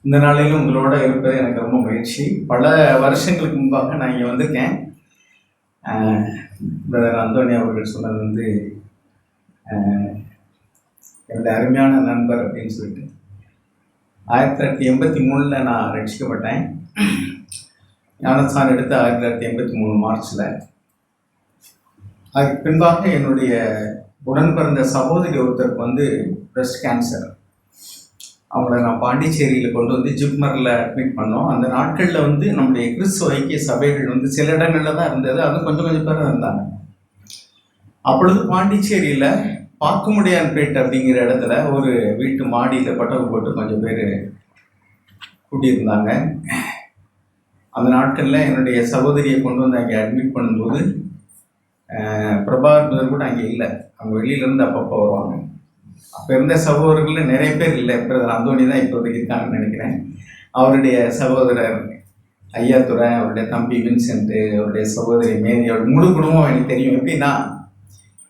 இந்த நாளிலும் உங்களோட இருப்பது எனக்கு ரொம்ப மகிழ்ச்சி. பல வருஷங்களுக்கு முன்பாக நான் இங்கே வந்திருக்கேன். பிரதர் அந்தோனி அவர்கள் சொன்னது வந்து என்னுடைய அருமையான நண்பர் அப்படின்னு சொல்லிட்டு 1983 நான் ரட்சிக்கப்பட்டேன். ஞானஸ்தானம் எடுத்து 1983 மார்ச்சில். அதுக்கு பின்பாக என்னுடைய உடன் பிறந்த சகோதரி ஒருத்தருக்கு வந்து பிரஸ்ட் கேன்சர். அவங்கள நான் பாண்டிச்சேரியில் கொண்டு வந்து ஜிப்மரில் அட்மிட் பண்ணோம். அந்த நாட்களில் வந்து நம்முடைய கிறிஸ்துவ ஐக்கிய சபைகள் வந்து சில இடங்களில் தான் இருந்தது, அதுவும் கொஞ்சம் கொஞ்சம் பேர் இருந்தாங்க. அப்பொழுது பாண்டிச்சேரியில் பாக்குமுடியான்பேட் அப்படிங்கிற இடத்துல ஒரு வீட்டு மாடியில் பட்டவு போட்டு கொஞ்சம் பேர் கூட்டியிருந்தாங்க. அந்த நாட்களில் என்னுடைய சகோதரியை கொண்டு வந்து அங்கே அட்மிட் பண்ணும்போது பிரபாகர் கூட அங்கே இல்லை, அவங்க வெளியிலேருந்து அப்பப்போ வருவாங்க. அப்போ இருந்த சகோதரர்கள் நிறைய பேர் இல்லை, பிரதர் அந்தோனி தான் இப்போதைக்கு இருக்காங்கன்னு நினைக்கிறேன். அவருடைய சகோதரர் ஐயாத்துறை, அவருடைய தம்பி வின்சென்ட்டு, அவருடைய சகோதரி மேரி, அவருடைய முழு குடும்பம் எனக்கு தெரியும். எப்படின்னா,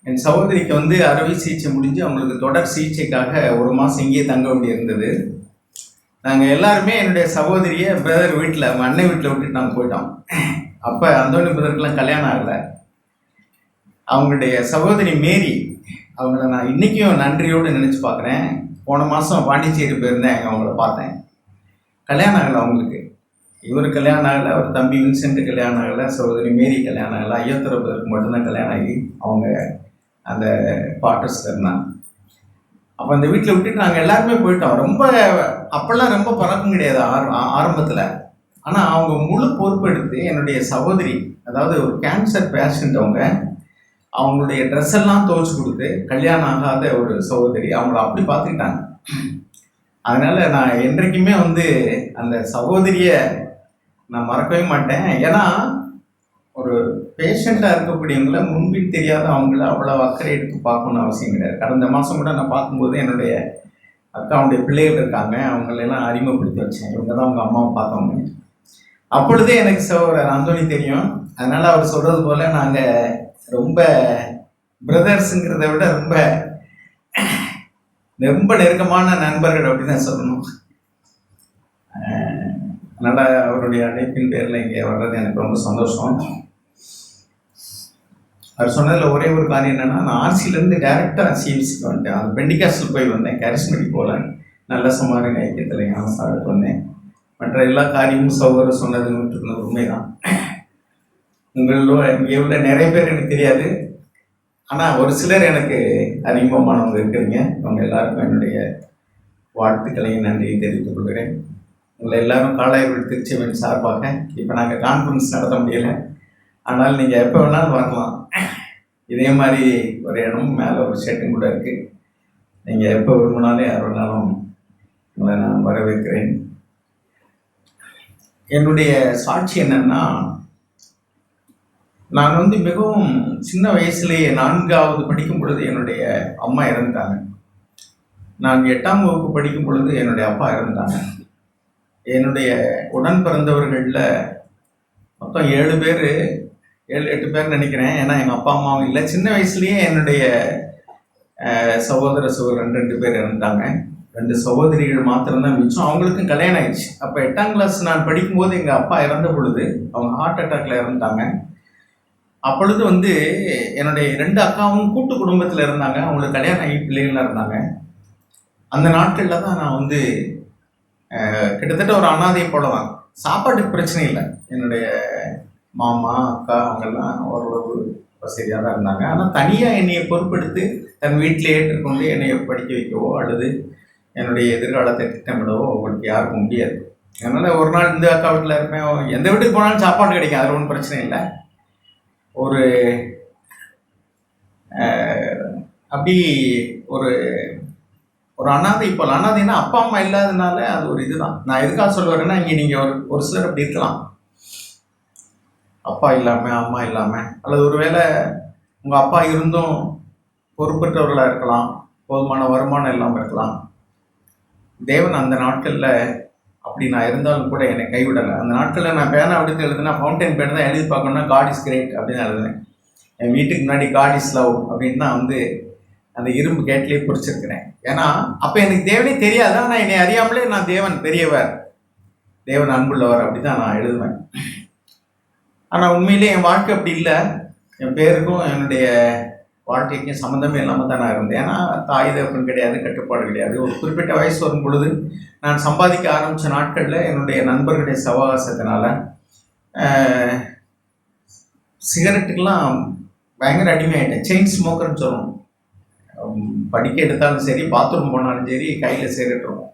என் சகோதரிக்கு வந்து அறுவை சிகிச்சை முடிஞ்சு அவங்களுக்கு தொடர் சிகிச்சைக்காக 1 மாதம் இங்கேயே தங்க வேண்டி இருந்தது. நாங்கள் எல்லாருமே என்னுடைய சகோதரியை பிரதர் வீட்டில், அண்ணன் வீட்டில் விட்டுட்டு நாங்கள் போயிட்டோம். அப்போ அந்தோனி பிரதருக்கெலாம் கல்யாணம் ஆகலை. அவங்களுடைய சகோதரி மேரி, அவங்கள நான் இன்றைக்கும் நன்றியோடு நினச்சி பார்க்குறேன். போன மாதம் பாண்டிச்சேரி போயிருந்தேன், அவங்கள பார்த்தேன். கல்யாணம் ஆகலை அவங்களுக்கு. இவர் கல்யாணம் ஆகலை, அவர் தம்பி வின்சென்ட்டு கல்யாணம் ஆகலை, சகோதரி மேரி கல்யாணம் ஆகலை. ஐயோத்தரப்பதற்கு மட்டும்தான் கல்யாணம் ஆகி அவங்க அந்த குவார்ட்டர்ஸில் இருந்தாங்க. அப்போ அந்த வீட்டில் விட்டுட்டு நாங்கள் எல்லாருமே போயிட்டோம். ரொம்ப அப்போல்லாம் ரொம்ப பழக்கம் கிடையாது ஆரம்பத்தில். ஆனால் அவங்க முழு பொறுப்பு எடுத்து என்னுடைய சகோதரி, அதாவது ஒரு கேன்சர் பேஷண்ட், அவங்களுடைய ட்ரெஸ் எல்லாம் துவைச்சு கொடுத்து, கல்யாணம் ஆகாத ஒரு சகோதரி, அவங்கள அப்படி பார்த்துக்கிட்டாங்க. அதனால் நான் என்றைக்குமே வந்து அந்த சகோதரியை நான் மறக்கவே மாட்டேன். ஏன்னா ஒரு பேஷண்ட்டாக இருக்கக்கூடியவங்கள முன்பின் தெரியாத அவங்கள அவ்வளோ அக்கறை எடுத்து பார்க்கணுன்னு அவசியம் கிடையாது. கடந்த மாதம் கூட நான் பார்க்கும்போது என்னுடைய அக்காவுடைய பிள்ளைகள் இருக்காங்க, அவங்களெல்லாம் அறிமுகப்படுத்தி வச்சேன். இவங்க தான் அவங்க அம்மாவை பார்த்தவங்க. அப்பொழுதே எனக்கு சகோதரர் அந்தோனி தெரியும். அதனால் அவர் சொல்கிறது போல் நாங்கள் ரொம்ப பிரதர்ஸுங்கிறத விட ரொம்ப ரொம்ப நெருக்கமான நண்பர்கள் அப்படின்னு தான் சொல்லணும். அதனால் அவருடைய அழைப்பின் பேரில் இங்கே வர்றது எனக்கு ரொம்ப சந்தோஷம். அவர் சொன்னதில் ஒரே ஒரு காரியம் என்னென்னா, நான் ஆர்சியிலேருந்து டேரெக்டாக சிஎம்சிக்கு வந்துட்டேன். அந்த பெண்டிகாஸ்டில் போய் வந்தேன், கேரிஸ்மெட்டிக் போல நல்ல சமாதான ஐக்கியத்தில் ஞானஸ்தானத்துக்கு வந்தேன். மற்ற எல்லா காரியமும் சகோதரர் சொன்னது 100% உண்மைதான். இங்கே உள்ள நிறைய பேர் எனக்கு தெரியாது, ஆனால் ஒரு சிலர் எனக்கு அறிமுகமானவங்க இருக்கிறீங்க. அவங்க எல்லாருக்கும் என்னுடைய வாழ்த்துக்களையும் நன்றியை தெரிவித்துக் கொள்கிறேன். உங்களை எல்லாரும் காலாய்வு திருச்சபையின் சார்பாக இப்போ நாங்கள் கான்ஃபரன்ஸ் நடத்த முடியலை, ஆனால் நீங்கள் எப்போ வேணாலும் வரலாம். இதே மாதிரி ஒரு இடம் மேலே ஒரு ஷெட்டும் கூட இருக்குது. நீங்கள் எப்போ விரும்பினாலும் யார் வேணாலும் உங்களை நான் வரவேற்கிறேன். என்னுடைய சாட்சி என்னன்னா, நான் வந்து மிகவும் சின்ன வயசுலேயே 4வது படிக்கும் பொழுது என்னுடைய அம்மா இறந்துட்டாங்க. நான் 8ஆம் வகுப்பு படிக்கும் பொழுது என்னுடைய அப்பா இறந்துட்டாங்க. என்னுடைய உடன் பிறந்தவர்களில் மொத்தம் 7 பேர், 7-8 பேர் நினைக்கிறேன். ஏன்னா எங்கள் அப்பா அம்மாவும் இல்லை. சின்ன வயசுலேயே என்னுடைய சகோதர 2 பேர் இறந்துட்டாங்க. 2 சகோதரிகள் மாத்திரம்தான் மிச்சம். அவங்களுக்கும் கல்யாணம் ஆயிடுச்சு. அப்போ 8ஆம் கிளாஸ் நான் படிக்கும்போது எங்கள் அப்பா இறந்த பொழுது அவங்க ஹார்ட் அட்டாக்ல இறந்துட்டாங்க. அப்பொழுது வந்து என்னுடைய 2 அக்காவும் கூட்டு குடும்பத்தில் இருந்தாங்க. அவங்களுக்கு கல்யாணம் ஆகி பிள்ளைகள்லாம் இருந்தாங்க. அந்த நாட்களில் தான் நான் வந்து கிட்டத்தட்ட ஒரு அனாதை போல தான். சாப்பாட்டுக்கு பிரச்சனை இல்லை. என்னுடைய மாமா அக்கா அவங்கெல்லாம் ஓரளவு வசதியாக தான் இருந்தாங்க. ஆனால் தனியாக என்னையை பொறுப்பெடுத்து தன் வீட்டில் ஏற்றுக்கொண்டு என்னையை படிக்க வைக்கவோ அல்லது என்னுடைய எதிர்காலத்தை திட்டமிடவோ அவங்களுக்கு யாருக்கும் முடியாது. அதனால் ஒரு நாள் இந்த அக்கா வீட்டில் இருப்பேன், எந்த வீட்டுக்கு போனாலும் சாப்பாடு கிடைக்கும், அதில் ஒன்றும் பிரச்சனை இல்லை. ஒரு அப்படி ஒரு ஒரு அனாதை போல். அனாதைன்னா அப்பா அம்மா இல்லாததுனால அது ஒரு இதுதான். நான் எதுக்காக சொல்ல வரேன்னா, இங்கே நீங்கள் ஒரு சிலர் அப்படி இருக்கலாம், அப்பா இல்லாமல் அம்மா இல்லாமல், அல்லது ஒருவேளை உங்கள் அப்பா இருந்தும் பொறுப்பற்றவர்களாக இருக்கலாம், போதுமான வருமானம் இல்லாமல் இருக்கலாம். தேவன் அந்த நாட்களில் அப்படி நான் இருந்தாலும் கூட என்னை கைவிடலை. அந்த நாட்களில் நான் பேனா எடுத்து எழுதுனா ஃபவுண்டைன் பேன் தான் எழுதி பார்க்கணுன்னா காட் இஸ் கிரேட் அப்படின்னு எழுதுனேன். என் வீட்டுக்கு முன்னாடி காட் இஸ் லவ் அப்படின்னு தான் வந்து அந்த இரும்பு கேட்லேயே பிடிச்சிருக்கிறேன். ஏன்னா அப்போ எனக்கு தேவனே தெரியாது, ஆனால் என்னை அறியாமலே நான் தேவன் பெரியவர், தேவன் அன்புள்ளவர் அப்படி தான் நான் எழுதுவேன். ஆனால் உண்மையிலே என் வாழ்க்கை அப்படி இல்லை. என் பேருக்கும் என்னுடைய வாழ்க்கைக்கும் சம்மந்தமே இல்லாமல் தான் நான் இருந்தேன். ஏன்னா தாய் தகப்பன் கிடையாது, கட்டுப்பாடு கிடையாது. ஒரு குறிப்பிட்ட வயசு வரும் பொழுது நான் சம்பாதிக்க ஆரம்பித்த நாட்களில் என்னுடைய நண்பர்களுடைய சவகாசத்தினால சிகரெட்டுக்கெல்லாம் பயங்கர அடிமையாயிட்டேன். செயின் ஸ்மோக்கர்னு சொல்லணும். படிக்க எடுத்தாலும் சரி, பாத்ரூம் போனாலும் சரி, கையில் சிகரெட் இருக்கும்.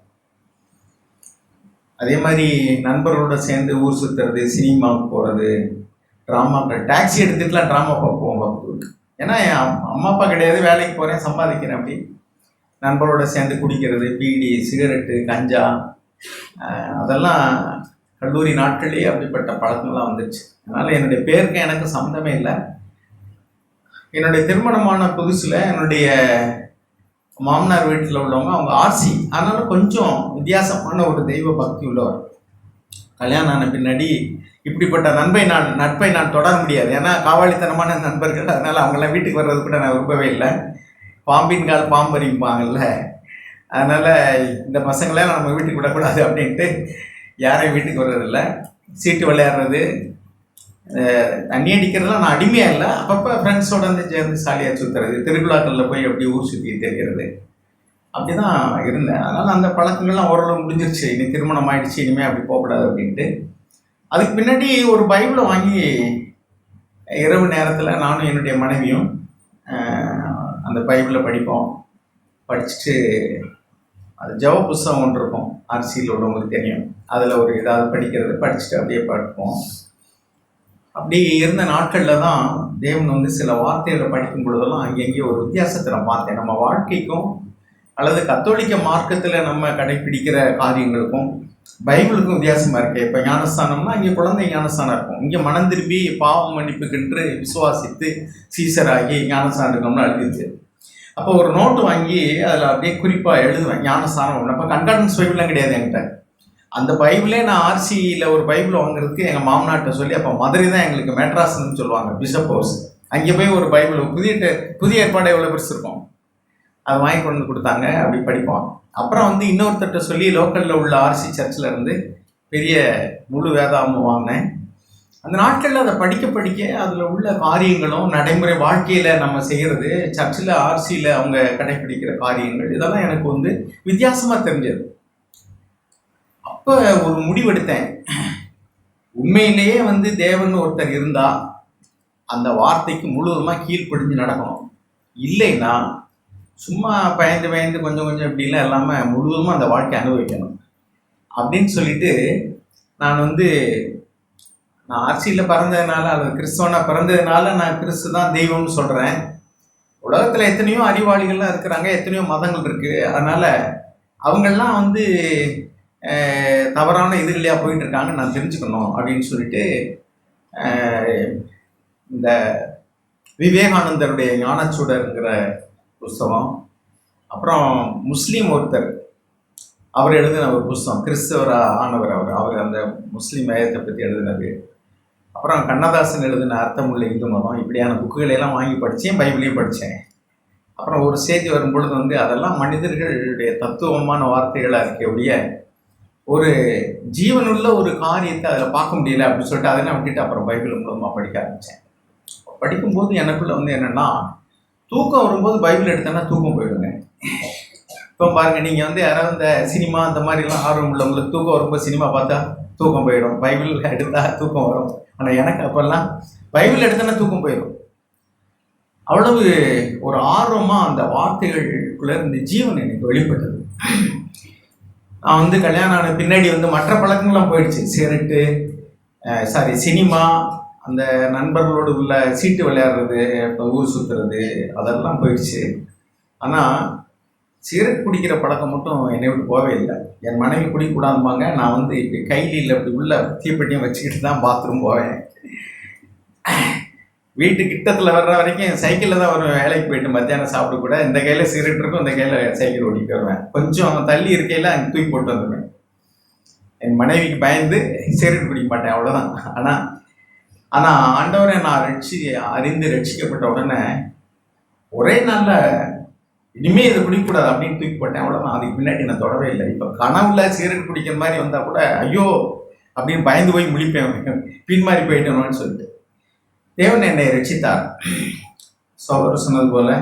அதே மாதிரி நண்பர்களோட சேர்ந்து ஊர் சுற்றுறது, சினிமாவுக்கு போகிறது, ட்ராமாக்கள், டாக்ஸி எடுத்துட்டுலாம் ட்ராமா பார்ப்போம் வகுப்புக்கு. ஏன்னா என் அம்மா அப்பா கிடையாது, வேலைக்கு போகிறேன், சம்பாதிக்கிறேன். அப்படி நண்பரோட சேர்ந்து குடிக்கிறது, பீடி, சிகரெட்டு, கஞ்சா, அதெல்லாம் கல்லூரி நாட்கள்லேயே அப்படிப்பட்ட பழக்கங்கள்லாம் வந்துடுச்சு. அதனால் என்னுடைய பேருக்கு எனக்கு சம்மந்தமே இல்லை. என்னுடைய திருமணமான புதுசில் என்னுடைய மாமனார் வீட்டில் உள்ளவங்க அவங்க ஆர்சி, அதனால் கொஞ்சம் வித்தியாசமான ஒரு தெய்வ பக்தி உள்ளவர். கல்யாணம் ஆன பின்னாடி இப்படிப்பட்ட நட்பை நான் தொடர முடியாது. ஏன்னா காவாலித்தனமான நண்பர்கள், அதனால் அவங்களாம் வீட்டுக்கு வர்றது கூட நான் விரும்பவே இல்லை. பாம்பின் கால் பாம்பறிப்பாங்கல்ல, அதனால் இந்த பசங்களாம் நம்ம வீட்டுக்கு விடக்கூடாது அப்படின்ட்டு யாரையும் வீட்டுக்கு வர்றதில்லை. சீட்டு விளையாடுறது, தண்ணி அடிக்கிறதுலாம் நான் அடிமையாக இல்லை. அப்பப்போ ஃப்ரெண்ட்ஸோட வந்து சேர்ந்து சாலியாக சுற்றுறது, திருவிழாக்களில் போய் அப்படி ஊர் சுற்றி தெரிகிறது, அப்படி தான் இருந்தேன். அதனால் அந்த பழக்கங்கள்லாம் ஓரளவு முடிஞ்சிருச்சு. இனி திருமணம் ஆகிடுச்சு, இனிமேல் அப்படி போகக்கூடாது அப்படின்ட்டு. அதுக்கு பின்னாடி ஒரு பைபிளை வாங்கி இரவு நேரத்தில் நானும் என்னுடைய மனைவியும் அந்த பைபிளை படிப்போம். படிச்சுட்டு அது ஜெப புஸ்தகம் ஒன்று இருக்கும், ஆர்சியில் உள்ளவங்களுக்கு தெரியும், அதில் ஒரு ஏதாவது படிக்கிறது, படிச்சுட்டு அப்படியே படிப்போம். அப்படி இருந்த நாட்களில் தான் தேவன் வந்து சில வார்த்தைகளை படிக்கும் பொழுதெல்லாம் அங்கேயும் ஒரு வித்தியாசத்தை நான் பார்த்தேன். நம்ம வாழ்க்கைக்கும் அல்லது கத்தோலிக்க மார்க்கத்தில் நம்ம கடைப்பிடிக்கிற காரியங்களுக்கும் பைபிளுக்கும் வித்தியாசமாக இருக்குது. இப்போ ஞானஸ்தானம்னா இங்கே குழந்தை ஞானஸ்தானம் இருக்கும், இங்கே மனம் திரும்பி பாவம் மன்னிப்புக்கென்று விசுவாசித்து சீசராகி ஞானஸ்தானம் இருக்கணும்னு எழுதிச்சு. அப்போ ஒரு நோட்டு வாங்கி அதில் அப்படியே குறிப்பாக எழுதுவேன் ஞானஸ்தானம் ஒன்று. அப்போ கன்கார்டன்ஸ் பைபிள்லாம் கிடையாது என்கிட்ட. அந்த பைபிளே நான் ஆர்சியில் ஒரு பைபிள் வாங்குறதுக்கு எங்கள் மாமனாட்ட சொல்லி, அப்போ மதுரை தான் எங்களுக்கு மெட்ராஸ்ன்னு சொல்லுவாங்க, பிஷப் ஹவுஸ், அங்கே போய் ஒரு பைபிள் புதிய ஏற்பாடு எவ்வளோ பெருசு இருக்கும், அதை வாங்கி கொண்டு வந்து கொடுத்தாங்க. அப்படி படிப்போம். அப்புறம் வந்து இன்னொருத்தட்ட சொல்லி லோக்கலில் உள்ள ஆர்சி சர்ச்சில் இருந்து பெரிய முழு வேதாகமம் வாங்கினேன். அந்த நாட்களில் அதை படிக்க அதில் உள்ள காரியங்களும் நடைமுறை வாழ்க்கையில் நம்ம செய்கிறது, சர்ச்சில் ஆர்சியில் அவங்க கடைப்பிடிக்கிற காரியங்கள், இதெல்லாம் எனக்கு வந்து வித்தியாசமாக தெரிஞ்சது. அப்போ ஒரு முடிவெடுத்தேன், உண்மையிலேயே வந்து தேவன் ஒருத்தர் இருந்தால் அந்த வார்த்தைக்கு முழுவதுமாக கீழ்ப்படிஞ்சு நடக்கணும், இல்லைன்னா சும்மா பயந்து கொஞ்சம் இப்படிலாம் இல்லாமல் முழுவதுமாக அந்த வாழ்க்கையை அனுபவிக்கணும் அப்படின்னு சொல்லிட்டு நான் ஆர்சியில் பிறந்ததுனால அல்லது கிறிஸ்தவனா பிறந்ததுனால நான் கிறிஸ்து தான் தெய்வம்னு சொல்கிறேன். உலகத்தில் எத்தனையோ அறிவாளிகள்லாம் இருக்கிறாங்க, எத்தனையோ மதங்கள் இருக்குது, அதனால் அவங்கெல்லாம் வந்து தவறான இது இல்லையா போயிட்டு இருக்காங்க, நான் தெரிஞ்சுக்கணும் அப்படின்னு சொல்லிட்டு இந்த விவேகானந்தருடைய ஞானச்சுடர்ங்கிற புஸ்தகம், அப்புறம் முஸ்லீம் ஒருத்தர் அவர் எழுதின ஒரு புஸ்தகம், கிறிஸ்தவர் ஆனவர் அவர் அந்த முஸ்லீம் மதத்தை பற்றி எழுதினது, அப்புறம் கண்ணதாசன் எழுதின அர்த்தமுள்ள இந்து மதம், இப்படியான புக்குகளையெல்லாம் வாங்கி படித்தேன், பைபிளையும் படித்தேன். அப்புறம் ஒரு செய்தி வரும்பொழுது வந்து அதெல்லாம் மனிதர்களுடைய தத்துவமான வார்த்தைகளாக இருக்கக்கூடிய ஒரு ஜீவனுள்ள ஒரு காரியத்தை அதில் பார்க்க முடியல அப்படின்னு சொல்லிட்டு அதெல்லாம் விட்டுட்டு அப்புறம் பைபிள் மூலமாக படிக்க ஆரம்பித்தேன். படிக்கும்போது எனக்குள்ளே வந்து என்னென்னா, தூக்கம் வரும்போது பைபிள் எடுத்தேன்னா தூக்கம் போயிடுங்க. இப்போ பாருங்கள், நீங்கள் வந்து யாராவது இந்த சினிமா அந்த மாதிரிலாம் ஆர்வம் உள்ளவங்களுக்கு தூக்கம் வரும்போது சினிமா பார்த்தா தூக்கம் போயிடும், பைபிள் எடுத்தால் தூக்கம் வரும். ஆனால் எனக்கு அப்போல்லாம் பைபிள் எடுத்தேன்னா தூக்கம் போயிடும். அவ்வளவு ஒரு ஆர்வமாக அந்த வார்த்தைகளுக்குள்ளே இந்த ஜீவன் எனக்கு வெளிப்பட்டது. நான் வந்து கல்யாணம் ஆன பின்னாடி வந்து மற்ற பழக்கங்கள்லாம் போயிடுச்சு, சிகரெட்டு, சினிமா, அந்த நண்பர்களோடு உள்ள சீட்டு விளையாடுறது, ஊர் சுற்றுறது, அதெல்லாம் போயிடுச்சு. ஆனால் சிகரெட் குடிக்கிற பழக்கம் மட்டும் என்னை விட்டு போகவே இல்லை. என் மனைவி குடிக்கூடாதும்பாங்க, நான் வந்து இப்படி கையில் அப்படி உள்ள தீப்பெட்டியும் வச்சுக்கிட்டு தான் பாத்ரூம் போவேன். வீட்டு கிட்டத்தில் வர்ற வரைக்கும் சைக்கிளில் தான் வருவேன். வேலைக்கு போயிட்டு மத்தியானம் சாப்பிட கூட இந்த கையில் சிகரெட் இருக்கும், இந்த கையில் சைக்கிள் ஓட்டிகிட்டு வருவேன். கொஞ்சம் தள்ளி இருக்கையில் அங்கே தூக்கி போட்டு வந்துடுவேன். என் மனைவிக்கு பயந்து சிகரெட் குடிக்க மாட்டேன், அவ்வளோதான். ஆனால் ஆண்டவரை நான் அறிந்து ரட்சிக்கப்பட்ட உடனே ஒரே நாளில் இனிமே இதை குடிக்கக்கூடாது அப்படின்னு தூக்கி போட்டேன். அவ்வளோதான். அதுக்கு பின்னாடி நான் தொடவே இல்லை. இப்போ கனவுல சிகரெட் குடிக்கிற மாதிரி வந்தால் கூட ஐயோ அப்படின்னு பயந்து போய் முழிப்பேன், பின்மாறி போயிட்டோம்னு சொல்லிட்டு. தேவன் என்னை ரட்சித்தார். சகோதரர் சொன்னது போல்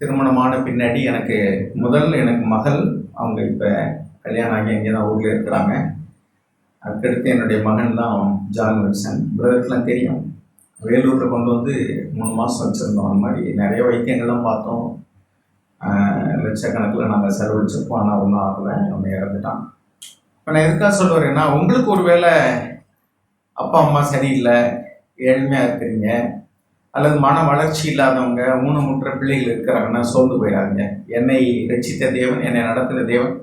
திருமணமான பின்னாடி எனக்கு மகள், அவங்க இப்போ கல்யாணம் ஆகி அங்கே தான் ஊரில் இருக்கிறாங்க. அதுக்கடுத்து என்னுடைய மகன் தான் ஜான் வில்சன். பிரதருக்குலாம் தெரியும். வேலூரில் கொண்டு வந்து 3 மாதம் வச்சுருந்தோம். அந்த மாதிரி நிறைய வைத்தியங்கள்லாம் பார்த்தோம். லட்சக்கணக்கில் நாங்கள் செலவழிச்சிருப்போம். ஆனால் ஒன்றும் ஆகலை. அவன் இறந்துட்டான். இப்போ நான் எதுக்காக சொல்ல வரேன்னா, உங்களுக்கு ஒரு வேளை அப்பா அம்மா சரியில்லை, ஏழ்மையாக இருக்கிறீங்க, அல்லது மன வளர்ச்சி இல்லாதவங்க, ஊனமுற்ற பிள்ளைகள் இருக்கிறாங்கன்னா சோர்ந்து போயிடாதீங்க. என்னை ரட்சித்த தேவன், என்னை நடத்துகிற தேவன்.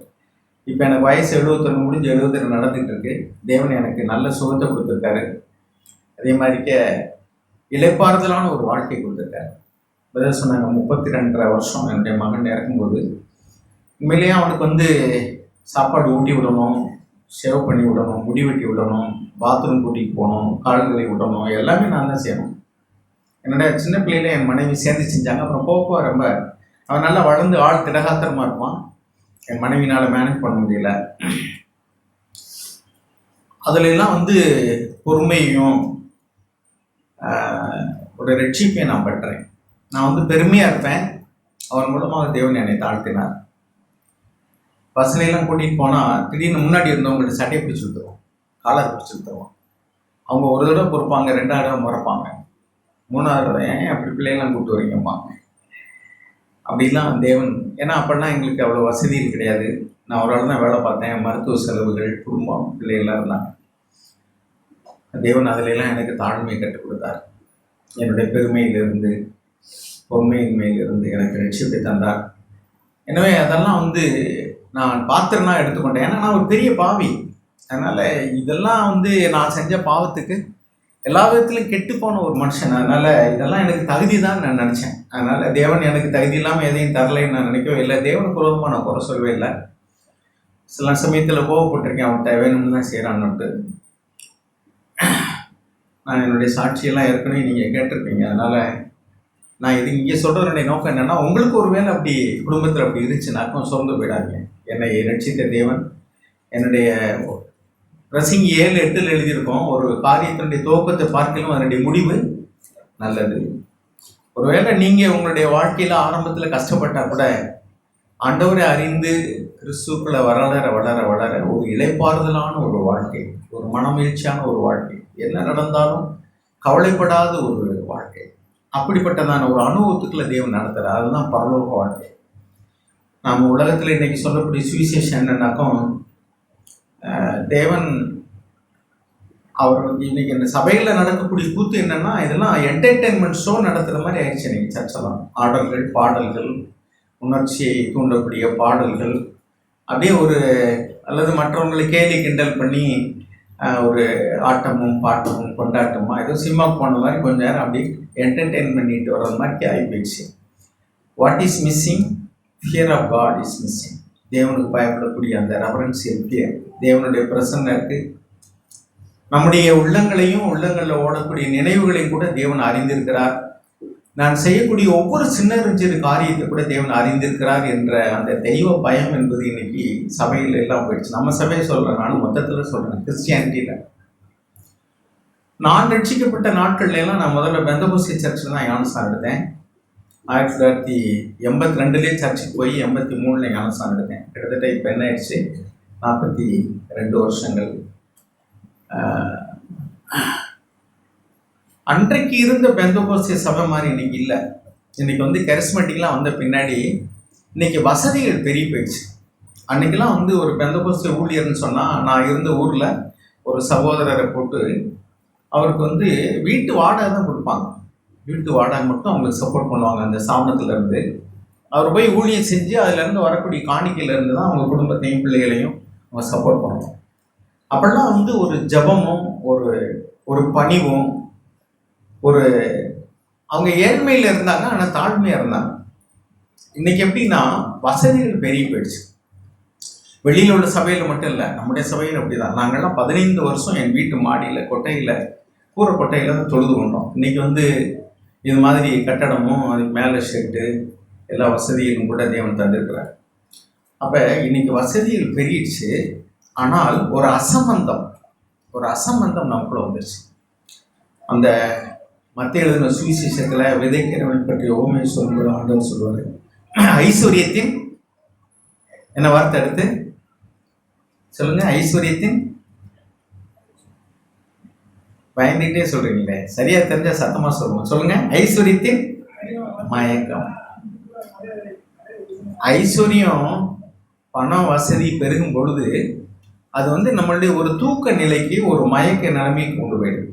இப்போ எனக்கு வயசு 71 முடிஞ்சு 72 நடந்துகிட்டு இருக்கு. தேவன் எனக்கு நல்ல சுகத்தை கொடுத்துருக்காரு. அதே மாதிரிக்க இளைப்பாறுதலான ஒரு வாழ்க்கை கொடுத்துருக்காரு. பதில் சொன்னாங்க 32.5 வருஷம் என்னுடைய மகன் இறக்கும்போது உண்மையிலேயே அவனுக்கு வந்து சாப்பாடு ஊட்டி விடணும், சேவ் பண்ணி விடணும், முடி வெட்டி விடணும், பாத்ரூம் கூட்டிகிட்டு போகணும், கால்களை விடணும், எல்லாமே நான் தான் செய்யணும். என்னோட சின்ன பிள்ளையில என் மனைவி சேர்ந்து செஞ்சாங்க. அப்புறம் போக ரொம்ப அவன் நல்லா வளர்ந்து ஆள் திடகாத்திரமாக இருப்பான். என் மனைவினால் மேனேஜ் பண்ண முடியல. அதுலெல்லாம் வந்து பொறுமையும் ஒரு ரட்சிப்பையும் நான் பெற்றேன். நான் வந்து பெருமையாக இருப்பேன். அவன் மூலமாக தேவன் என்னை தாழ்த்தினார். பசங்களையெல்லாம் கூட்டிகிட்டு போனால் திடீர்னு முன்னாடி இருந்தவங்கள்ட்ட சட்டையை பிடிச்சி விட்டுருவோம், காலர் பிடிச்சி விட்டுருவோம். அவங்க ஒரு தடவை பொறுப்பாங்க, 2ஆவது தடவை முறைப்பாங்க, 3ஆவது தடவை ஏன் அப்படி பிள்ளைகள்லாம் கூப்பிட்டு வரீங்கம்பாங்க. அப்படிலாம் தேவன், ஏன்னா அப்போல்லாம் எங்களுக்கு அவ்வளோ வசதிகள் கிடையாது. நான் ஒரு ஆள் தான் வேலை பார்த்தேன். மருத்துவ செலவுகள், குடும்பம், பிள்ளைகள்லாம் இருந்தாங்க. தேவன் அதிலெல்லாம் எனக்கு தாழ்மையை கற்றுக் கொடுத்தார். என்னுடைய பெருமையிலிருந்து, பொறுமையின்மையிலிருந்து எனக்கு ரட்சிப்பை தந்தார். எனவே அதெல்லாம் வந்து நான் பாத்திரனா எடுத்துக்கொண்டேன். ஏன்னா நான் ஒரு பெரிய பாவி. அதனால் இதெல்லாம் வந்து நான் செஞ்ச பாவத்துக்கு எல்லா விதத்துலையும் கெட்டு போன ஒரு மனுஷன். அதனால் இதெல்லாம் எனக்கு தகுதி தான் நான் நினச்சேன். அதனால் தேவன் எனக்கு தகுதி இல்லாமல் எதையும் தரலைன்னு நான் நினைக்கவே இல்லை. தேவனுக்கு விரோதமாக நான் குறை சொல்லவே இல்லை. சில சமயத்தில் கோவப்பட்டிருக்கேன், அவன்கிட்ட வேணும்னு தான் செய்கிறான்னுட்டு. நான் என்னுடைய சாட்சியெல்லாம் ஏற்கனவே நீங்கள் கேட்டிருப்பீங்க. அதனால் நான் இது இங்கே சொல்கிறதுடைய நோக்கம் என்னென்னா, உங்களுக்கு ஒரு வேளை அப்படி குடும்பத்தில் அப்படி இருந்துச்சுன்னாக்கும் சோர்ந்து போயிடாதீங்க. என்னை ரட்சித்த தேவன், என்னுடைய பிரசங்கி 7:8 எழுதியிருக்கோம், ஒரு காரியத்தினுடைய துவக்கத்தை பார்க்கலும் அதனுடைய முடிவு நல்லது. ஒருவேளை நீங்கள் உங்களுடைய வாழ்க்கையில் ஆரம்பத்தில் கஷ்டப்பட்டால் கூட ஆண்டவரை அறிந்து கிறிஸ்துக்குள்ளே வளர வளர வளர ஒரு இளைப்பாறுதலான ஒரு வாழ்க்கை, ஒரு மனமகிழ்ச்சியான ஒரு வாழ்க்கை, என்ன நடந்தாலும் கவலைப்படாத ஒரு வாழ்க்கை, அப்படிப்பட்டதான ஒரு அனுபவத்துக்குள்ள தேவன் நடத்துகிறார். அதுதான் பரலோக வாழ்க்கை. நாம் உலகத்தில் இன்றைக்கி சொல்லக்கூடிய சுவிசேஷம் என்னன்னாக்கும், தேவன் அவர் இன்னைக்கு இந்த சபையில் நடக்கக்கூடிய கூத்து என்னன்னா, இதெல்லாம் என்டர்டெயின்மெண்ட் ஷோ நடத்துகிற மாதிரி ஆயிடுச்சு. இன்னைக்கு சர்ச்செல்லாம் ஆடல்கள், பாடல்கள், உணர்ச்சியை தூண்டக்கூடிய பாடல்கள், அப்படியே ஒரு அல்லது மற்றவங்களை கேலி கிண்டல் பண்ணி ஒரு ஆட்டமும் பாட்டமும் கொண்டாட்டமா ஏதோ சினிமாவுக்கு போன மாதிரி கொஞ்ச நேரம் அப்படி என்டர்டெயின் பண்ணிட்டு வர்ற மாதிரி ஆகி போயிடுச்சு. What is missing? Fear of God is missing. தேவனுக்கு பயப்படக்கூடிய அந்த ரெவரன்சியல் ஃபியர், தேவனுடைய பிரசன்னம் இருக்குது. நம்முடைய உள்ளங்களையும் உள்ளங்களில் ஓடக்கூடிய நினைவுகளையும் கூட தேவன் அறிந்திருக்கிறார். நான் செய்யக்கூடிய ஒவ்வொரு சின்ன காரியத்தை கூட தேவன் அறிந்திருக்கிறார் என்ற அந்த தெய்வ பயம் என்பது இன்னைக்கு சபையில் எல்லாம் போயிடுச்சு. நம்ம சபையை சொல்கிறேன், நானும் மொத்தத்தில் சொல்கிறேன். கிறிஸ்டியானிட்டியில் நான் ரட்சிக்கப்பட்ட நாட்கள்ல எல்லாம் நான் முதல்ல பெந்தகோஸ்தே சர்ச்சில் தான் ஞானஸ்தானம் எடுத்தேன். 1982 சர்ச்சுக்கு போய் 83 ஞானஸ்தானம் எடுத்தேன். கிட்டத்தட்ட இப்போ என்ன ஆயிடுச்சு, 42 வருஷங்கள். அன்றைக்கு இருந்த பெந்தகோஸ்தே சபை மாதிரி இன்னைக்கு இல்லை. இன்னைக்கு வந்து கரிஸ்மேட்டிக்லாம் வந்த பின்னாடி இன்னைக்கு வசதிகள் பெரிய போயிடுச்சு. அன்னைக்கெல்லாம் வந்து ஒரு பெந்தகோஸ்தே ஊழியர்னு சொன்னால், நான் இருந்த ஊரில் ஒரு சகோதரரை போட்டு அவருக்கு வந்து வீட்டு வாடகை தான் கொடுப்பாங்க. வீட்டு வாடகை மட்டும் அவங்களுக்கு சப்போர்ட் பண்ணுவாங்க. அந்த சாமனத்துலேருந்து அவர் போய் ஊழியம் செஞ்சு அதுலேருந்து வரக்கூடிய காணிக்கையிலேருந்து தான் அவங்க குடும்பத்தையும் பிள்ளைகளையும் அவங்க சப்போர்ட் பண்ணுவாங்க. அப்பெல்லாம் வந்து ஒரு ஜபமும் ஒரு பணிவும், ஒரு அவங்க ஏழ்மையில் இருந்தாங்க, ஆனால் தாழ்மையாக இருந்தாங்க. இன்னைக்கு எப்படின்னா வசதிகள் பெரிய போயிடுச்சு. வெளியில் உள்ள சபையில் மட்டும் இல்லை, நம்முடைய சபையில் அப்படி தான். நாங்கள்லாம் 15 வருஷம் என் வீட்டு மாடியில் கொட்டையில், கூரை கொட்டையில் தான் தொழுது கொண்டோம். இன்றைக்கி வந்து இது மாதிரி கட்டடமும் அதுக்கு மேலே ஷெட்டு எல்லா வசதிகளும் கூட தேவன் தந்திருக்கிறார். அப்போ இன்னைக்கு வசதிகள் பெருகிடுச்சு, ஆனால் ஒரு அசம்பந்தம் நமக்குள்ள வந்துருச்சு. அந்த மத்திய எழுதின சுவிசேஷத்தில் விதைக்கிறவன் பற்றிய ஓமையை சொல்லும்போது ஆண்டவர் சொல்லுவார், ஐஸ்வர்யத்தின் என்ன வார்த்தை எடுத்து சொல்லுங்க, ஐஸ்வர்யத்தின் பயந்துகிட்டே சொல்றீங்களே, சரியா தெரிஞ்ச சத்தமா சொல்லுங்க. ஐஸ்வர்யத்தின் மயக்கம். ஐஸ்வர்யம் பணம் வசதி பெருகும் பொழுது அது நம்மளுடைய ஒரு தூக்க நிலைக்கு, ஒரு மயக்க நிலைமைக்கு கொண்டு போயிடுது.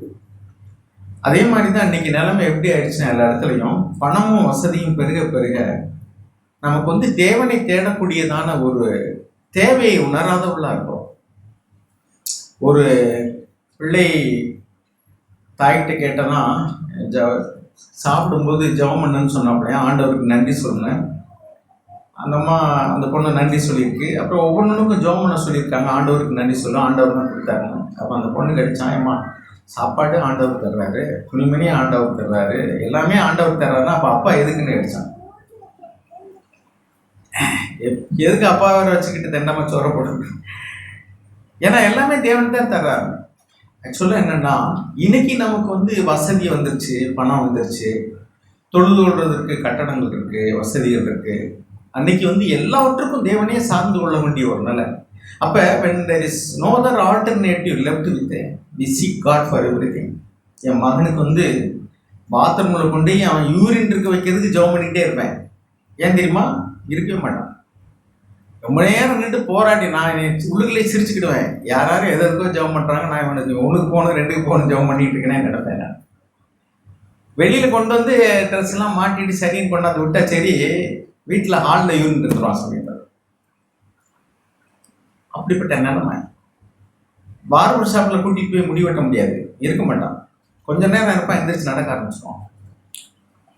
அதே மாதிரி தான் இன்னைக்கு நிலைமை எப்படி ஆயிடுச்சுன்னா, எல்லா இடத்துலையும் பணமும் வசதியும் பெருக பெருக நமக்கு தேவனை தேடக்கூடியதான ஒரு தேவையை உணராதவர்களா இருக்கும். ஒரு பிள்ளை தாய்கிட்ட கேட்டனா சாப்பிடும்போது ஜெபம் பண்ணுன்னு சொன்னாப்பலையா, ஆண்டவருக்கு நன்றி சொன்னேன். அந்த அம்மா அந்த பொண்ணை நன்றி சொல்லியிருக்கு. அப்புறம் ஒவ்வொன்றுக்கும் ஜெபம் பண்ண சொல்லியிருக்காங்க, ஆண்டவருக்கு நன்றி சொல்லும், ஆண்டவர் தான் கொடுத்தாருங்க. அப்போ அந்த பொண்ணு கடிச்சாயம்மா, சாப்பாடு ஆண்டவர் தர்றாரு, துணிமணி ஆண்டவர் தர்றாரு, எல்லாமே ஆண்டவர் தர்றாருன்னா அப்போ அப்பா எதுக்குன்னு கடிச்சான். எதுக்கு அப்பாவை வச்சுக்கிட்டு தண்டமா சோற போடுறது? ஏன்னா எல்லாமே தேவன் தான் தர்றாரு. ஆக்சுவலாக என்னன்னா, இன்னைக்கு நமக்கு வசதி வந்துருச்சு, பணம் வந்துருச்சு, தொழுது கொள்றதுக்கு கட்டடங்கள் இருக்கு, வசதிகள் இருக்கு. அன்னைக்கு எல்லாவற்றுக்கும் தேவனே சார்ந்து கொள்ள வேண்டிய ஒரு நிலை. அப்போ when there is no other alternative left with we seek God for everything. என் மகனுக்கு பாத்ரூமில் கொண்டு அவன் யூரின் இருக்க வைக்கிறதுக்கு ஜெபம் பண்ணிகிட்டே இருப்பேன். ஏன் தெரியுமா? இருக்கவே மாட்டான். ரொம்ப நேரம் நின்று போராடி நான் உள்ளுக்குள்ளே சிரிச்சுக்கிடுவேன். யாரும் எதற்கோ ஜெபம் பண்ணுறாங்க, நான் இவனுக்கு ஒன்றுக்கு போகணும் 2க்கு போகணும் ஜெபம் பண்ணிட்டு இருக்கேனே நினைப்பேன். நான் வெளியில் கொண்டு ட்ரெஸ் எல்லாம் மாட்டிட்டு சரின்னு கொண்டாந்து விட்டா சரி, வீட்டில் ஹாலில் யூரின் இருந்துருவான் சொல்லிட்டார். அப்படிப்பட்ட நிலைமை. பார்பர் ஷாப்பில் கூட்டிகிட்டு போய் முடி வெட்ட முடியாது, இருக்க மாட்டான். கொஞ்ச நேரம் இருப்பான், எந்திரிச்சு நடக்க ஆரம்பிச்சிடுவான்.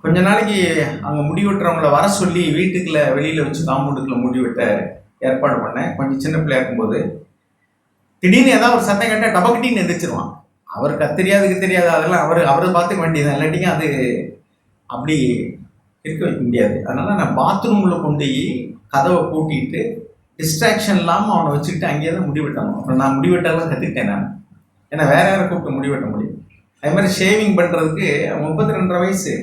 கொஞ்ச நாளைக்கு அங்கே முடி வெட்டுறவங்கள வர சொல்லி வீட்டுக்குள்ள வெளியில் வச்சு காம்பவுண்டுக்குள்ள முடி வெட்ட ஏற்பாடு பண்ணேன். கொஞ்சம் சின்ன பிள்ளையா இருக்கும்போது திடீர்னு ஏதாவது ஒரு சத்தம் கேட்டால் டபக்கட்டின்னு எந்திரிச்சிருவான். அவருக்கு தெரியாது அதெல்லாம் அவரை பார்த்துக்க வேண்டியது, இல்லாட்டிங்க அது அப்படி இருக்க வைக்க முடியாது. அதனால நான் பாத்ரூமில் கொண்டு கதவை பூட்டிட்டு டிஸ்ட்ராக்ஷன் இல்லாமல் அவனை வச்சுக்கிட்டு அங்கேயே தான் முடி வெட்டணும். அப்புறம் நான் முடி வெட்டெல்லாம் கற்றுக்கிட்டேன். நான் ஏன்னா வேற யாரை கூப்பிட்டு முடி வெட்ட முடியும். அதே மாதிரி ஷேவிங் பண்ணுறதுக்கு 32 வயசு,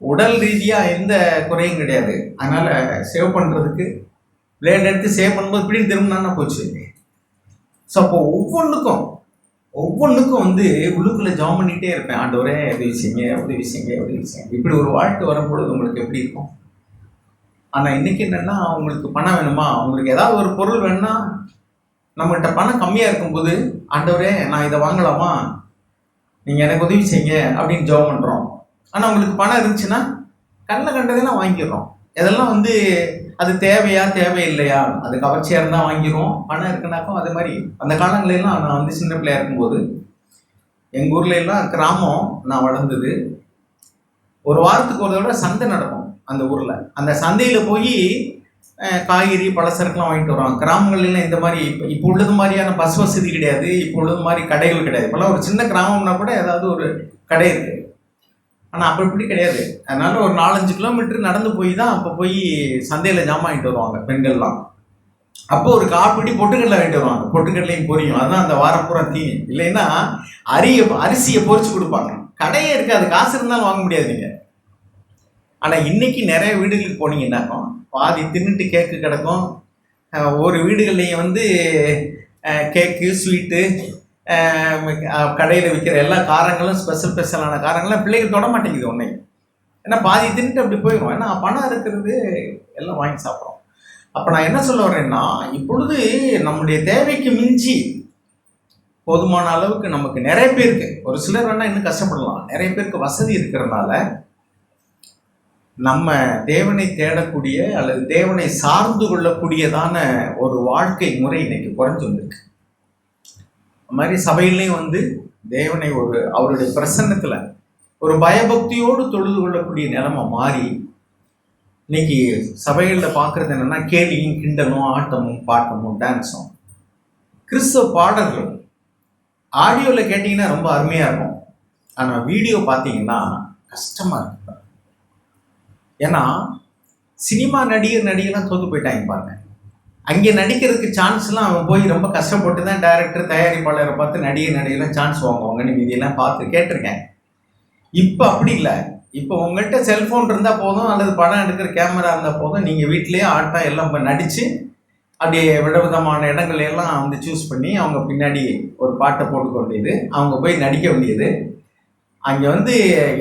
உடல் ரீதியாக எந்த குறையும் கிடையாது. அதனால் சேவ் பண்ணுறதுக்கு பிளேட் எடுத்து சேவ் பண்ணும்போது இப்படின்னு திரும்பினா போச்சு. ஸோ அப்போ ஒவ்வொன்றுக்கும் உள்ளுக்குள்ளே ஜாம் பண்ணிகிட்டே இருப்பேன், ஆண்டவரே உதவி செய்யுங்க. இப்படி ஒரு வாழ்க்கை வரும்பொழுது உங்களுக்கு எப்படி இருக்கும்? ஆனால் இன்றைக்கி என்னென்னா, உங்களுக்கு பணம் வேணுமா, உங்களுக்கு ஏதாவது ஒரு பொருள் வேணும்னா நம்மகிட்ட பணம் கம்மியாக இருக்கும்போது, ஆண்டவரே நான் இதை வாங்கலாமா, நீங்கள் எனக்கு உதவி செய்யுங்க அப்படின்னு ஜெபம் பண்ணுறோம். ஆனால் உங்களுக்கு பணம் இருந்துச்சுன்னா கண்ணில் கண்டதெல்லாம் வாங்கிடுறோம். இதெல்லாம் அது தேவையா தேவையில்லையா, அது கவர்ச்சியாக இருந்தால் வாங்கிடுவோம். பணம் இருக்குனாக்கும் அதே மாதிரி. அந்த காலங்களெல்லாம் நான் சின்ன பிள்ளையாக இருக்கும்போது எங்கள் ஊரில் எல்லாம் கிராமம் நான் வளர்ந்தது, ஒரு வாரத்துக்கு ஒரு தடவை சந்தை நடக்கும் அந்த ஊரில். அந்த சந்தையில் போய் காய்கறி பலசரக்குலாம் வாங்கிட்டு வருவாங்க. கிராமங்கள்லாம் இந்த மாதிரி இப்போ உள்ளது மாதிரியான பஸ் வசதி கிடையாது, இப்போ உள்ளது மாதிரி கடைகள் கிடையாது. இப்போல்லாம் ஒரு சின்ன கிராமம்னா கூட ஏதாவது ஒரு கடை இருக்குது. ஆனால் அப்போ இப்படி கிடையாது. அதனால ஒரு 4-5 கிலோமீட்டர் நடந்து போய் தான் அப்போ போய் சந்தையில் ஜாமான் வாங்கிட்டு வருவாங்க பெண்கள்லாம். அப்போ ஒரு காப்பிடி பொட்டுக்கடலை வாங்கிட்டு வருவாங்க, பொட்டுக்கடலையும் பொரியும். அதுதான் அந்த வாரப்பூரா தீனி. இல்லைன்னா அரிசியை பொரிச்சு கொடுப்பாங்க. கடையே இருக்காது, காசு இருந்தாலும் வாங்க முடியாது நீங்கள். ஆனால் இன்னைக்கு நிறைய வீடுகளுக்கு போனீங்கன்னாக்கும் பாதி தின்னுட்டு கேக்கு கிடக்கும். ஒரு வீடுகள்லையும் கேக்கு ஸ்வீட்டு, கடையில் விற்கிற எல்லா காரங்களும் ஸ்பெஷலான காரங்கள்லாம் பிள்ளைகள் தொட மாட்டேங்குது ஒன்றை. ஏன்னா பாதி தின்னுட்டு அப்படி போயிடும். ஏன்னா பணம் இருக்கிறது எல்லாம் வாங்கி சாப்பிட்றோம். அப்போ நான் என்ன சொல்ல வரேன்னா, இப்பொழுது நம்முடைய தேவைக்கு மிஞ்சி போதுமான அளவுக்கு நமக்கு நிறைய பேருக்கு, ஒரு சிலர் வேணால் இன்னும் கஷ்டப்படலாம், நிறைய பேருக்கு வசதி இருக்கிறதுனால நம்ம தேவனை தேடக்கூடிய அல்லது தேவனை சார்ந்து கொள்ளக்கூடியதான ஒரு வாழ்க்கை முறை இன்னைக்கு குறைஞ்சு வந்திருக்கு. அது மாதிரி சபையிலையும் தேவனை அவருடைய பிரசன்னத்தில் ஒரு பயபக்தியோடு தொழுது கொள்ளக்கூடிய நிலைமை மாறி இன்னைக்கு சபைகளில் பார்க்குறது என்னென்னா, கேலியும் கிண்டலும் ஆட்டமும் பாட்டமும் டான்ஸும். கிறிஸ்தவ பாடல்கள் ஆடியோவில் கேட்டிங்கன்னா ரொம்ப அருமையாக இருக்கும், ஆனால் வீடியோ பார்த்தீங்கன்னா கஷ்டமாக இருக்கு. ஏன்னா சினிமா நடிகர்லாம் தோற்று போயிட்டாங்க பாருங்க. அங்கே நடிக்கிறதுக்கு சான்ஸ்லாம் அவன் போய் ரொம்ப கஷ்டப்பட்டு தான் டைரக்டர் தயாரிப்பாளரை பார்த்து நடிகர்லாம் சான்ஸ் வாங்குவாங்கன்னு மீதியெல்லாம் பார்த்து கேட்டிருக்கேன். இப்போ அப்படி இல்லை. இப்போ உங்கள்கிட்ட செல்ஃபோன் இருந்தால் போதும், அல்லது படம் எடுக்கிற கேமரா இருந்தால் போதும், நீங்கள் வீட்டிலேயே ஆட்டம் எல்லாம் நடித்து அப்படியே விதவிதமான இடங்களையெல்லாம் வந்து சூஸ் பண்ணி அவங்க பின்னாடி ஒரு பாட்டை போட்டுக்க வேண்டியது, அவங்க போய் நடிக்க வேண்டியது. அங்கே வந்து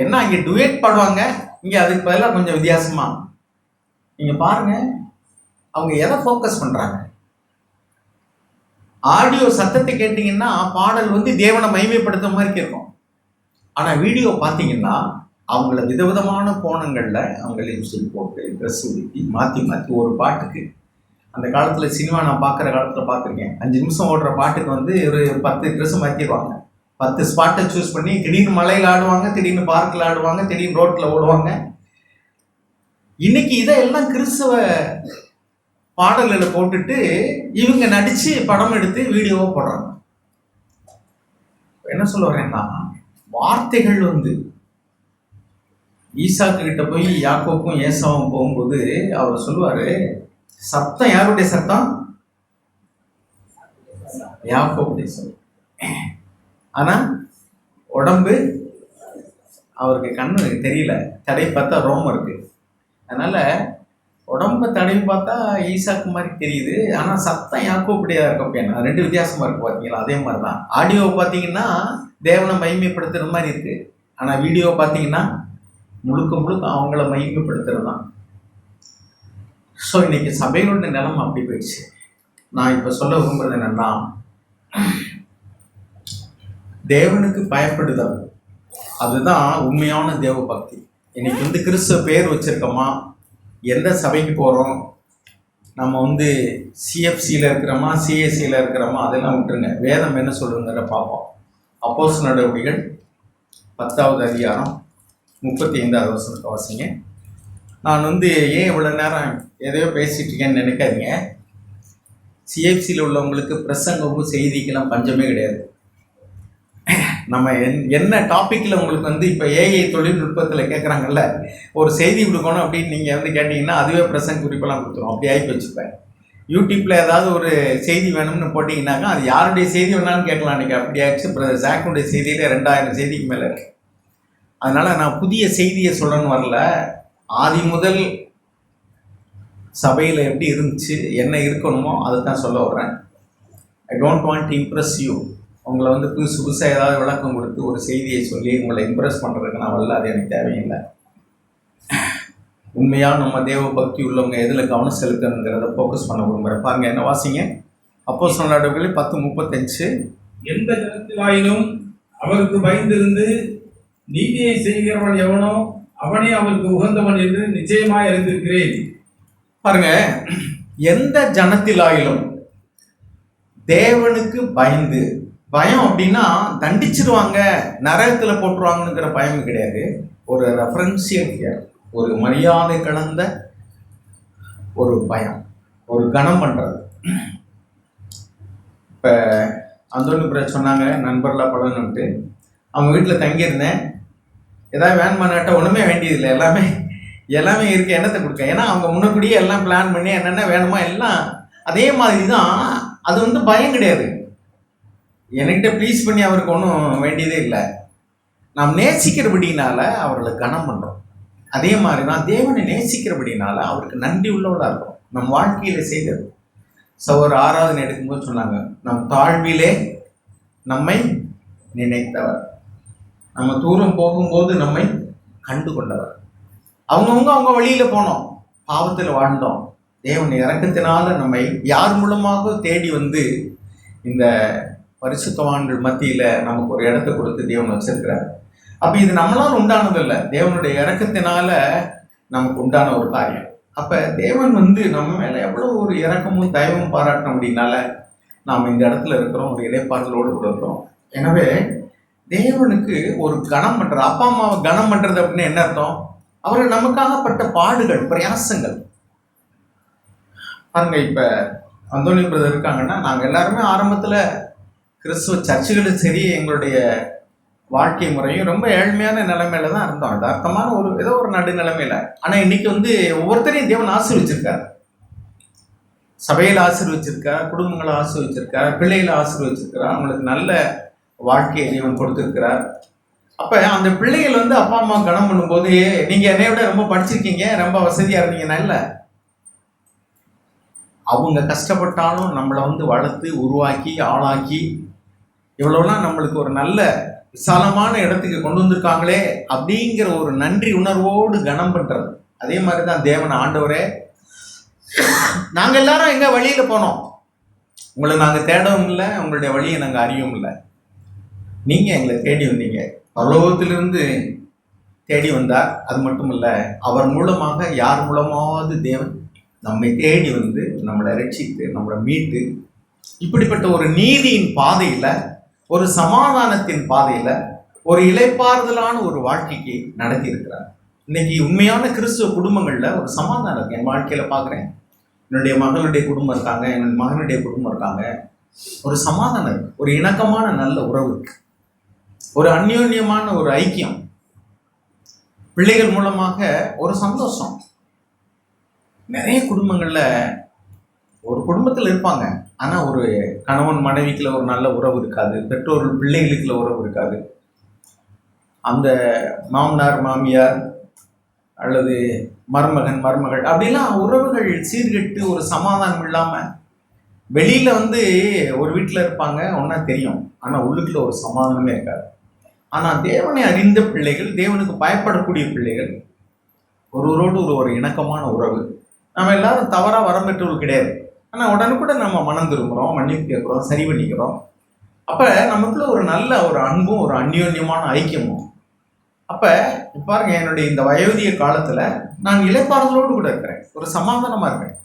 என்ன, அங்கே டுவேட் பாடுவாங்க, இங்கே அதுக்கு பதிலாக கொஞ்சம் வித்தியாசமாக. நீங்கள் பாருங்கள் அவங்க எதை ஃபோக்கஸ் பண்ணுறாங்க. ஆடியோ சத்தத்தை கேட்டிங்கன்னா பாடல் வந்து தேவனை மகிமைப்படுத்த மாதிரி இருக்கும். ஆனால் வீடியோ பார்த்தீங்கன்னா அவங்கள விதவிதமான கோணங்களில் அவங்க லிப்ஸ்டிக் போட்டு ட்ரெஸ் உடுத்தி மாற்றி மாற்றி ஒரு பாட்டுக்கு, அந்த காலத்தில் சினிமா நான் பார்க்குற காலத்தில் பார்த்துருக்கேன், 5 நிமிஷம் ஓடுற பாட்டுக்கு வந்து ஒரு 10 ட்ரெஸ்ஸு மாற்றிடுவாங்க. 10 ஸ்பாட்டை சூஸ் பண்ணி திடீர்னு மலையில் ஆடுவாங்க, திடீர்னு பார்க்கில் ஆடுவாங்க, திடீர்னு ரோட்டில் ஓடுவாங்க. இன்னைக்கு இதெல்லாம் கிறிஸ்தவ பாடல்களை போட்டுட்டு இவங்க நடித்து படம் எடுத்து வீடியோவை போடுறாங்க. என்ன சொல்ல வரேன்னா, வார்த்தைகள் வந்து ஈசாக்கு கிட்ட போய் யாக்கோப்பும் ஏசாவும் போகும்போது அவர் சொல்லுவாரு, சத்தம் யாருடைய சத்தம்? யாக்கோப்புடைய சத்தம். ஆனா உடம்பு அவருக்கு கண்ணு தெரியல, தடை பார்த்தா ரோமம் இருக்கு. அதனால உடம்ப தடவி பார்த்தா ஈசாக்கு மாதிரி தெரியுது, ஆனால் சத்தம் யாக்கோப்புடையா இருக்கப்பேன். ரெண்டு வித்தியாசமா இருக்கு பார்த்தீங்களா? அதே மாதிரி தான் ஆடியோவை பார்த்தீங்கன்னா தேவனை மகிமைப்படுத்துற மாதிரி இருக்கு, ஆனால் வீடியோ பார்த்தீங்கன்னா முழுக்க முழுக்க அவங்கள மகிமைப்படுத்துறது தான். ஸோ இன்னைக்கு சபைகளோட நிலைமை அப்படி போயிடுச்சு. நான் இப்போ சொல்ல விரும்புறது என்னன்னா, தேவனுக்கு பயப்படுதல் அதுதான் உண்மையான தேவ பக்தி. இன்னைக்கு வந்து கிறிஸ்துவ பேர் வச்சிருக்கோமா, எந்த சபைக்கு போகிறோம், நம்ம வந்து சிஎஃப்சியில் இருக்கிறோமா சிஎஸ்சியில் இருக்கிறோமா அதெல்லாம் விட்டுருங்க. வேதம் என்ன சொல்லுங்கிற பார்ப்போம். அப்போஸ்தலர் நடவடிக்கைகள் 10வது அதிகாரம் 35வது வசனத்தை வாசிங்க. நான் வந்து ஏன் இவ்வளோ நேரம் எதையோ பேசிகிட்டு இருக்கேன்னு நினைக்காதீங்க. சிஎஃப்சியில் உள்ளவங்களுக்கு பிரசங்கமும் செய்திக்கெல்லாம் பஞ்சமே கிடையாது. நம்ம என்ன டாப்பிக்கில் உங்களுக்கு வந்து இப்போ ஏஐ தொழில்நுட்பத்தில் கேட்குறாங்கல்ல, ஒரு செய்தி கொடுக்கணும் அப்படின்னு நீங்கள் வந்து கேட்டிங்கன்னா அதுவே பிரசங்க குறிப்பெல்லாம் கொடுத்துரும். அப்படி ஆகி வச்சுப்பேன். யூடியூப்பில் ஏதாவது ஒரு செய்தி வேணும்னு போட்டிங்கன்னாக்கா அது யாருடைய செய்தி வேணாலும் கேட்கலாம். அன்றைக்கி அப்படி ஆயிடுச்சு. ஜாக்குடைய செய்தியில் 2000 செய்திக்கு மேலே இருக்குது. அதனால் நான் புதிய செய்தியை சொல்லணும்னு வரல. ஆதி முதல் சபையில் எப்படி இருந்துச்சு, என்ன இருக்கணுமோ அதை தான் சொல்ல வர்றேன். I don't want to Impress you. உங்களை வந்து புதுசாக ஏதாவது விளக்கம் கொடுத்து ஒரு செய்தியை சொல்லி உங்களை இம்ப்ரெஸ் பண்ணுறதுக்கு நான் வரல, அது எனக்கு தேவையில்லை. உண்மையாக நம்ம தேவ பக்தி உள்ளவங்க எதில் கவனம் செலுத்தணுங்கிறத ஃபோக்கஸ் பண்ண விரும்புகிறேன். பாருங்க என்ன வாசிங்க. அப்போஸ்தலர் நடவடிக்கைகள் 10:35. எந்த ஜனத்திலாயினும் அவருக்கு பயந்திருந்து நீதியை செய்கிறவன் எவனோ அவனே அவருக்கு உகந்தவன் என்று நிச்சயமாய் அறிந்திருக்கிறேன். பாருங்க, எந்த ஜனத்திலாயிலும் தேவனுக்கு பயந்து, பயம் அப்படின்னா தண்டிச்சிருவாங்க நரகத்தில் போட்டுருவாங்கங்கிற பயம் கிடையாது. ஒரு ரெஃபரன்சியல் ஃபியர், ஒரு மரியாதை கலந்த ஒரு பயம், ஒரு கனம் பண்ணுறது. இப்போ அந்தோனி சொன்னாங்க நண்பர்களாக பழகணுன்ட்டு. அவங்க வீட்டில் தங்கியிருந்தேன். ஏதாவது வேணுமானாட்ட ஒன்றுமே வேண்டியதில்லை, எல்லாமே இருக்குது, எண்ணத்தை கொடுக்க. ஏன்னா அவங்க முன்னக்கூடியே எல்லாம் பிளான் பண்ணி என்னென்ன வேணுமோ எல்லாம் அதே மாதிரி தான். அது வந்து பயம் கிடையாது. என்கிட்ட ப்ளீஸ் பண்ணி அவருக்கு ஒன்றும் வேண்டியதே இல்லை. நாம் நேசிக்கிறபடினால அவர்களை கனம் பண்ணுறோம். அதே மாதிரி தான் தேவனை நேசிக்கிறபடினால அவருக்கு நன்றி உள்ளவளாக இருக்கும் நம் வாழ்க்கையில் செய்கிறது. ஒரு ஆராதனை எடுக்கும்போது சொன்னாங்க, நம் தாழ்விலே நம்மை நினைத்தவர், நம்ம தூரம் போகும்போது நம்மை கண்டு கொண்டவர். அவங்க வழியில் போனோம், பாவத்தில் வாழ்ந்தோம். தேவன் இறக்கத்தினால நம்மை யார் மூலமாக தேடி வந்து இந்த பரிசுத்தவான்கள் மத்தியில் நமக்கு ஒரு இடத்தை கொடுத்து தேவன் வச்சிருக்கிறார். அப்போ இது நம்மளால் உண்டானதில்லை, தேவனுடைய இறக்கத்தினால நமக்கு உண்டான ஒரு காரியம். அப்போ தேவன் வந்து நம்ம மேலே எவ்வளோ ஒரு இறக்கமும் தயவும் பாராட்ட அப்படின்னால நாம் இந்த இடத்துல இருக்கிறோம், ஒரு இடைப்பாற்றலோடு கொடுக்குறோம். எனவே தேவனுக்கு ஒரு கனம் பண்ணுறது, அப்பா அம்மாவை கனம் பண்ணுறது அப்படின்னு என்ன அர்த்தம்? அவர்கள் நமக்காகப்பட்ட பாடுகள், பிரயாசங்கள். பாருங்க, இப்போ அந்தோனி பிரதர் இருக்காங்கன்னா, நாங்கள் எல்லாருமே ஆரம்பத்தில் கிறிஸ்துவ சர்ச்சுகளும் சரி, எங்களுடைய வாழ்க்கை முறையும் ரொம்ப ஏழ்மையான நிலைமையில தான் இருந்தோம். யதார்த்தமான ஏதோ ஒரு நடுநிலைமையில. ஆனா இன்னைக்கு ஒவ்வொருத்தரையும் தேவன் ஆசீர்வச்சிருக்கார். சபையில ஆசீர்வச்சிருக்கார், குடும்பங்களை ஆசீர்வச்சிருக்கார், பிள்ளைகளை ஆசீர்வச்சிருக்கிறார், அவங்களுக்கு நல்ல வாழ்க்கையை தேவன் கொடுத்திருக்கிறார். அப்ப அந்த பிள்ளைகள் அப்பா அம்மா கனம் பண்ணும்போது, நீங்க என்னை விட ரொம்ப படிச்சிருக்கீங்க, ரொம்ப வசதியா இருந்தீங்கன்னா இல்ல, அவங்க கஷ்டப்பட்டாலும் நம்மளை வளர்த்து உருவாக்கி ஆளாக்கி இவ்வளவுலாம் நம்மளுக்கு ஒரு நல்ல விசாலமான இடத்துக்கு கொண்டு வந்திருக்காங்களே அப்படிங்கிற ஒரு நன்றி உணர்வோடு கனம் பண்றது. அதே மாதிரிதான் தேவன் ஆண்டவரே, நாங்க எல்லாரும் எங்க வழியில போனோம், உங்களை நாங்க தேடவும் இல்லை, உங்களுடைய வழியை நாங்க அறியவும் இல்லை, நீங்க எங்களை தேடி வந்தீங்க, பரலோகத்திலிருந்து தேடி வந்தார். அது மட்டும் இல்ல, அவர் மூலமாக யார் மூலமாவது தேவன் நம்மை தேடி நம்மளை ரட்சித்து நம்மளை மீட்டு இப்படிப்பட்ட ஒரு நீதியின் பாதையில, ஒரு சமாதானத்தின் பாதையில, ஒரு இளைப்பாறுதலான ஒரு வாழ்க்கைக்கு நடத்தி இருக்கிறார். இன்னைக்கு உண்மையான கிறிஸ்துவ குடும்பங்கள்ல ஒரு சமாதானம் இருக்கு. என் வாழ்க்கையில பாக்குறேன், என்னுடைய மகளுடைய குடும்பம் இருக்காங்க, என்னுடைய மகனுடைய குடும்பம் இருக்காங்க, ஒரு சமாதானம் இருக்கு, ஒரு இணக்கமான நல்ல உறவு இருக்கு, ஒரு அந்யோன்யமான ஒரு ஐக்கியம், பிள்ளைகள் மூலமாக ஒரு சந்தோஷம். நிறைய குடும்பங்கள்ல ஒரு குடும்பத்தில் இருப்பாங்க, ஆனா ஒரு கணவன் மனைவிக்குள்ள ஒரு நல்ல உறவு இருக்காது, பெற்றோர்கள் பிள்ளைகளுக்குள்ள உறவு இருக்காது, அந்த மாமனார் மாமியார் அல்லது மருமகன் மருமகள் அப்படிலாம் உறவுகள் சீர்கெட்டு ஒரு சமாதானம் இல்லாம வெளியில ஒரு வீட்டில் இருப்பாங்க, ஒன்னா தெரியும், ஆனா உள்ளுக்குள்ள ஒரு சமாதானமே இருக்காது. ஆனா தேவனை அறிந்த பிள்ளைகள், தேவனுக்கு பயப்படக்கூடிய பிள்ளைகள், ஒருவரோடு ஒரு இணக்கமான உறவு. நம்ம எல்லாரும் தவறா வரம்பெற்றவர்கள் கிடையாது, ஆனா உடனுக்குடன் நம்ம மனம் திரும்புறோம், மன்னிப்பு கேட்கிறோம், சரி பண்ணிக்கிறோம். அப்ப நமக்குள்ள ஒரு நல்ல ஒரு அன்பும் ஒரு அந்யோன்யமான ஐக்கியமும். அப்ப பாருங்க, என்னுடைய இந்த வயோதிக காலத்துல நான் இளைப்பாறுதலோடு கூட இருக்கிறேன், ஒரு சமாதானமா இருக்கிறேன்.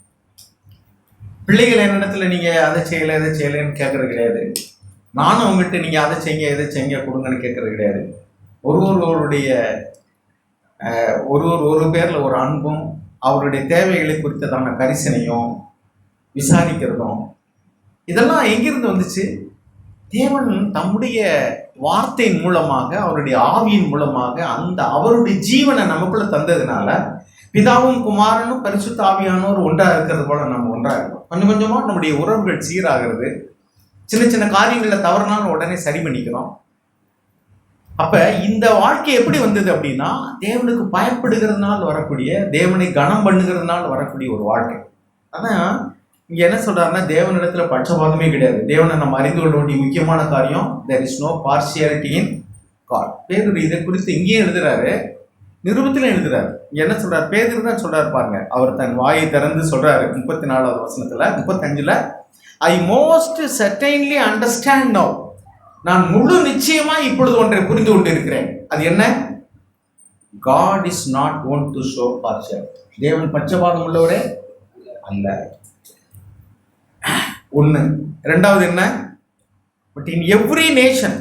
பிள்ளைகள் என்னிடத்துல நீங்க அதை செய்யல எதை செய்யலன்னு கேட்கறது கிடையாது, நானும் அவங்ககிட்ட நீங்க அதை செய்ய எதை செய்ய கொடுங்கன்னு கேட்கறது கிடையாது. ஒருவருடைய ஒரு பேர்ல ஒரு அன்பும் அவருடைய தேவைகளை குறித்ததான கரிசனையும் விசாரிக்கிறதும், இதெல்லாம் எங்கிருந்து வந்துச்சு? தேவன் தம்முடைய வார்த்தையின் மூலமாக, அவருடைய ஆவியின் மூலமாக அவருடைய ஜீவனை நமக்குள்ள தந்ததுனால, பிதாவும் குமாரனும் பரிசுத்த ஆவியானோர் ஒன்றா இருக்கிறது போல நம்ம ஒன்றா இருக்கோம். கொஞ்சம் கொஞ்சமா நம்முடைய உறவுகள் சீராகிறது, சின்ன சின்ன காரியங்களை தவறுனாலும் உடனே சரி பண்ணிக்கிறோம். அப்ப இந்த வாழ்க்கை எப்படி வந்தது அப்படின்னா, தேவனுக்கு பயப்படுகிறதுனால வரக்கூடிய, தேவனை கனம் பண்ணுகிறதுனால வரக்கூடிய ஒரு வாழ்க்கை. அதான் இங்க என்ன சொல்றாருன்னா, தேவனிடத்துல பட்சபாதமே கிடையாது. தேவனை நம்ம அறிந்து கொள்ள வேண்டிய முக்கியமான காரியம், there is no partiality in God. பேதுரு இதை குறித்து இங்கேயும் எழுதுறாரு, நிருபத்திலும் எழுதுறாரு. இங்க என்ன சொல்றாரு? பேதுரு தான் சொல்றாரு பாருங்க, அவர் தன் வாயை திறந்து சொல்றாரு 34வது வசனத்துல, 35ல, I most certainly understand now. நான் முழு நிச்சயமா இப்பொழுது ஒன்றை புரிந்து கொண்டிருக்கிறேன். அது என்ன? God is not one to show partiality. தேவன் பட்சபாதம் உள்ளவரே அல்ல. ஒண்ணு. இரண்டாவது என்ன? But in every nation,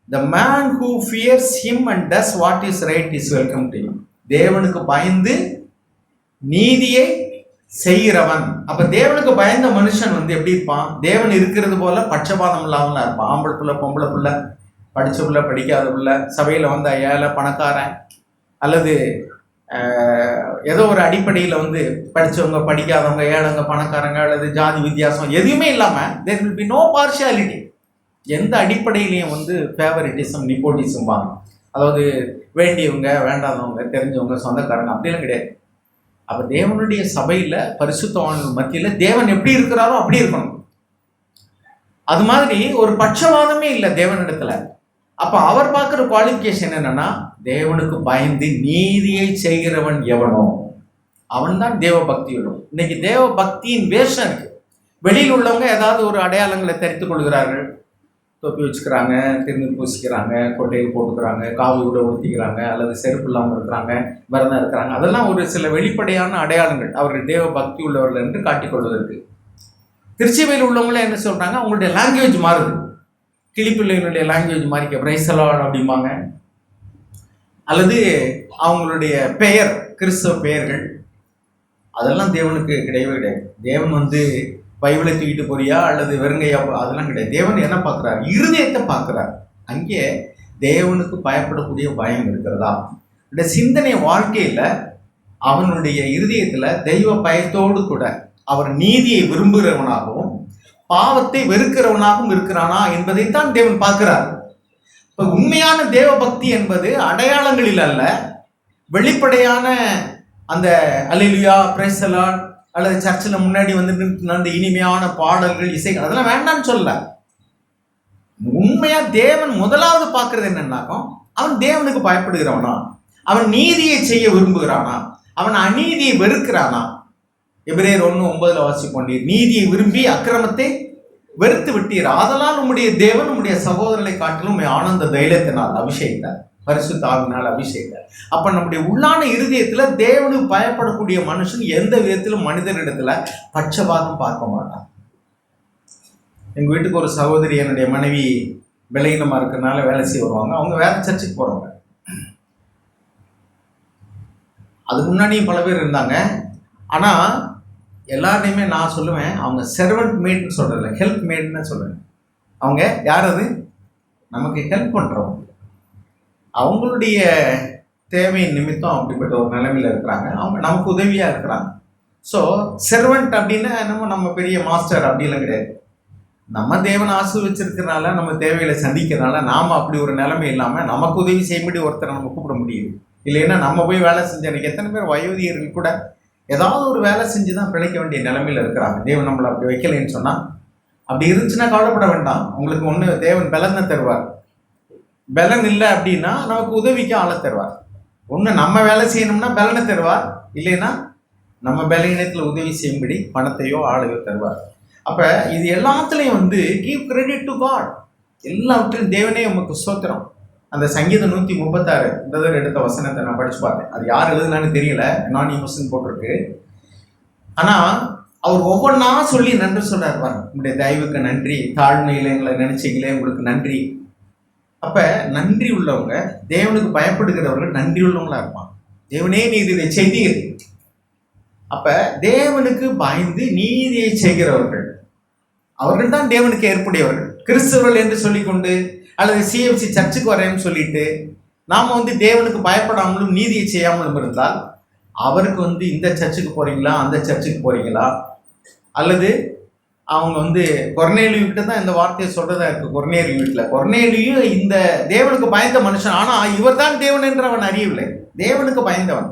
the man who fears him and does what is right is welcome to him. தேவனுக்கு பயந்து நீதியை செய்கிறவன். அப்ப தேவனுக்கு பயந்த மனுஷன் எப்படி இருப்பான்? தேவன் இருக்கிறது போல பட்சபாதம் இல்லாமலாம் இருப்பான். ஆம்பளை பிள்ளை பொம்பளை பிள்ளை, படிச்ச பிள்ளை படிக்காத பிள்ளை, சபையில ஏழை பணக்காரன், அல்லது ஏதோ ஒரு அடிப்படையில் படித்தவங்க படிக்காதவங்க, ஏழைங்க பணக்காரங்க, அல்லது ஜாதி வித்தியாசம் எதுவுமே இல்லாமல் there will be no partiality. எந்த அடிப்படையிலையும் ஃபேவரிட்டிசம் நிப்போட்டிசம் வாங்க, அதாவது வேண்டியவங்க வேண்டாதவங்க, தெரிஞ்சவங்க சொந்தக்காரங்க அப்படிலாம் கிடையாது. அப்போ தேவனுடைய சபையில் பரிசுத்தவான்கள் மத்தியில் தேவன் எப்படி இருக்கிறாரோ அப்படி இருக்கணும். அது மாதிரி ஒரு பட்சவாதமே இல்லை தேவனிடத்துல. அப்போ அவர் பார்க்குற குவாலிஃபிகேஷன் என்னன்னா, தேவனுக்கு பயந்து நீதியை செய்கிறவன் எவனோ அவன் தான் தேவ பக்தி உள்ளவன். இன்னைக்கு தேவ பக்தியின் வேஷம் இருக்கு. வெளியில் உள்ளவங்க ஏதாவது ஒரு அடையாளங்களை தெரிந்து கொள்கிறார்கள், தொப்பி வச்சுக்கிறாங்க, திரும்பி பூசிக்கிறாங்க, கொட்டையில் போட்டுக்கிறாங்க, காவி கூட உடுத்திக்கிறாங்க, அல்லது செருப்பு இல்லாமல் இருக்கிறாங்க, விரதம் இருக்கிறாங்க. அதெல்லாம் ஒரு சில வெளிப்படையான அடையாளங்கள் அவர்கள் தேவ பக்தி உள்ளவர்கள் என்று காட்டிக்கொள்வதற்கு. திருச்சிவையில் உள்ளவங்களே என்ன சொல்றாங்க? அவங்களுடைய லாங்குவேஜ் மாறுது. கிளிப்பிள்ளைகளுடைய லாங்குவேஜ் மாறிக்க, பிரைசலாட் அப்படிம்பாங்க, அல்லது அவங்களுடைய பெயர், கிறிஸ்தவ பெயர்கள், அதெல்லாம் தேவனுக்கு கிடையவே கிடையாது. தேவன் பைபிளை தூக்கிட்டு போறியா அல்லது வெறுங்கையா, அதெல்லாம் கிடையாது. தேவன் என்ன பார்க்குறாரு? இருதயத்தை பார்க்குறாரு. அங்கே தேவனுக்கு பயப்படக்கூடிய பயம் இருக்கிறதா? இந்த சிந்தனை வாழ்க்கையில அவனுடைய இருதயத்துல தெய்வ பயத்தோடு கூட அவர் நீதியை விரும்புகிறவனாகவும் பாவத்தை வெறுக்கிறவனாகவும் இருக்கிறானா என்பதைத்தான் தேவன் பார்க்கிறார். இப்ப உண்மையான தேவ பக்தி என்பது அடையாளங்களில் அல்ல, வெளிப்படையான அந்த அல்லேலூயா பிரைஸ் தி லார்ட் அல்லது சர்ச்சில் முன்னாடி வந்து அந்த இனிமையான பாடல்கள் இசைகள் அதெல்லாம் வேண்டாம்னு சொல்ல. உண்மையா தேவன் முதலாவது பார்க்கறது என்னன்னாக்கும், அவன் தேவனுக்கு பயப்படுகிறவனா, அவன் நீதியை செய்ய விரும்புகிறானா, அவன் அநீதியை வெறுக்கிறானா. எபிரேயர் 1:9 வாசிப்போம், நீதியை விரும்பி அக்கிரமத்தை வெறுத்து விட்டீர், ஆதலால் உம்முடைய தேவன் உம்முடைய சகோதரர்களை காட்டிலும் ஆனந்த தைலத்தினால் அபிஷேகித்தார், பரிசுத்த ஆவியினால் அபிஷேகித்தார். அப்ப நம்முடைய உள்ளான இருதயத்துல தேவனுக்கு பயப்படக்கூடிய மனுஷன் எந்த விதத்திலும் மனிதரிடத்துல பட்சபாதம் பார்க்க மாட்டான். எங்கள் வீட்டுக்கு ஒரு சகோதரி, என்னுடைய மனைவி விலையினமாக இருக்கிறதுனால வேலை செய்ய வருவாங்க. அவங்க வேற சர்ச்சுக்கு போகிறவங்க. அதுக்கு முன்னாடியும் பல பேர் இருந்தாங்க. ஆனால் எல்லாரையுமே நான் சொல்லுவேன், அவங்க செர்வன்ட் மேட்னு சொல்கிறதில்ல, ஹெல்ப் மேட்னு சொல்லுவேன். அவங்க யார்? அது நமக்கு ஹெல்ப் பண்ணுறவங்க. அவங்களுடைய தேவையின் நிமித்தம் அப்படிப்பட்ட ஒரு நிலைமையில் இருக்கிறாங்க. அவங்க நமக்கு உதவியாக இருக்கிறாங்க. ஸோ செர்வன்ட் அப்படின்னா நம்ம பெரிய மாஸ்டர் அப்படிலாம் கிடையாது. நம்ம தேவன் ஆசீர்வச்சிருக்கிறனால, நம்ம தேவைகளை சந்திக்கிறதுனால நாம் அப்படி ஒரு நிலைமை இல்லாமல் நமக்கு உதவி செய்யும்படி ஒருத்தரை நம்ம கூப்பிட முடியுது. இல்லைன்னா நம்ம போய் வேலை செஞ்ச, எனக்கு எத்தனை பேர் வயோதிகர்கள் கூட ஏதாவது ஒரு வேலை செஞ்சு தான் பிழைக்க வேண்டிய நிலைமையில் இருக்கிறாங்க. தேவன் நம்மளை அப்படி வைக்கலைன்னு சொன்னால், அப்படி இருந்துச்சுன்னா கவலைப்பட வேண்டாம். உங்களுக்கு ஒன்று, தேவன் பலனை தருவார். பலன் இல்லை அப்படின்னா நமக்கு உதவிக்கு ஆளை தருவார். ஒன்று நம்ம வேலை செய்யணும்னா பலனை தருவார், இல்லைன்னா நம்ம பலவீனத்தில் உதவி செய்யும்படி பணத்தையோ ஆளையோ தருவார். அப்போ இது எல்லாத்துலேயும் வந்து கிவ் கிரெடிட் டு காட். எல்லாவற்றையும் தேவனே உமக்கு ஸ்தோத்திரம். அந்த சங்கீதம் 136 இந்த தடவை எடுத்த வசனத்தை நான் படிச்சு பார்த்தேன். அது யார் எழுதுனான்னு தெரியல, நான் யூஸ்ன்னு போட்டிருக்கு. ஆனால் அவர் ஒவ்வொன்றா சொல்லி நன்றி சொல்றாரு பாருங்க. உங்களுடைய தயவுக்கு நன்றி, தாழ்மையில எங்களை நினைச்சிங்களே உங்களுக்கு நன்றி. அப்போ நன்றி உள்ளவங்க, தேவனுக்கு பயப்படுகிறவர்கள் நன்றி உள்ளவங்களா இருப்பாங்க. தேவனே நீர் இதை செய்தீர். அப்போ தேவனுக்கு பயந்து நீதியை செய்கிறவர்கள் அவர்கள் தான் தேவனுக்கு ஏற்புடையவர்கள். கிறிஸ்தவர்கள் என்று சொல்லிக்கொண்டு அல்லது சிஎம்சி சர்ச்சுக்கு வரேன்னு சொல்லிட்டு நாம் வந்து தேவனுக்கு பயப்படாமலும் நீதியை செய்யாமலும் இருந்தால், அவருக்கு வந்து இந்த சர்ச்சுக்கு போகிறீங்களா, அந்த சர்ச்சுக்கு போகிறீங்களா, அல்லது அவங்க வந்து கொர்நேலியு கிட்ட தான் இந்த வார்த்தையை சொல்றதா இருக்கு. கொர்நேலியு வீட்டில் கொர்நேலியு இந்த தேவனுக்கு பயந்த மனுஷன், ஆனால் இவர் தான் தேவன் என்று அவன் அறியவில்லை. தேவனுக்கு பயந்தவன்,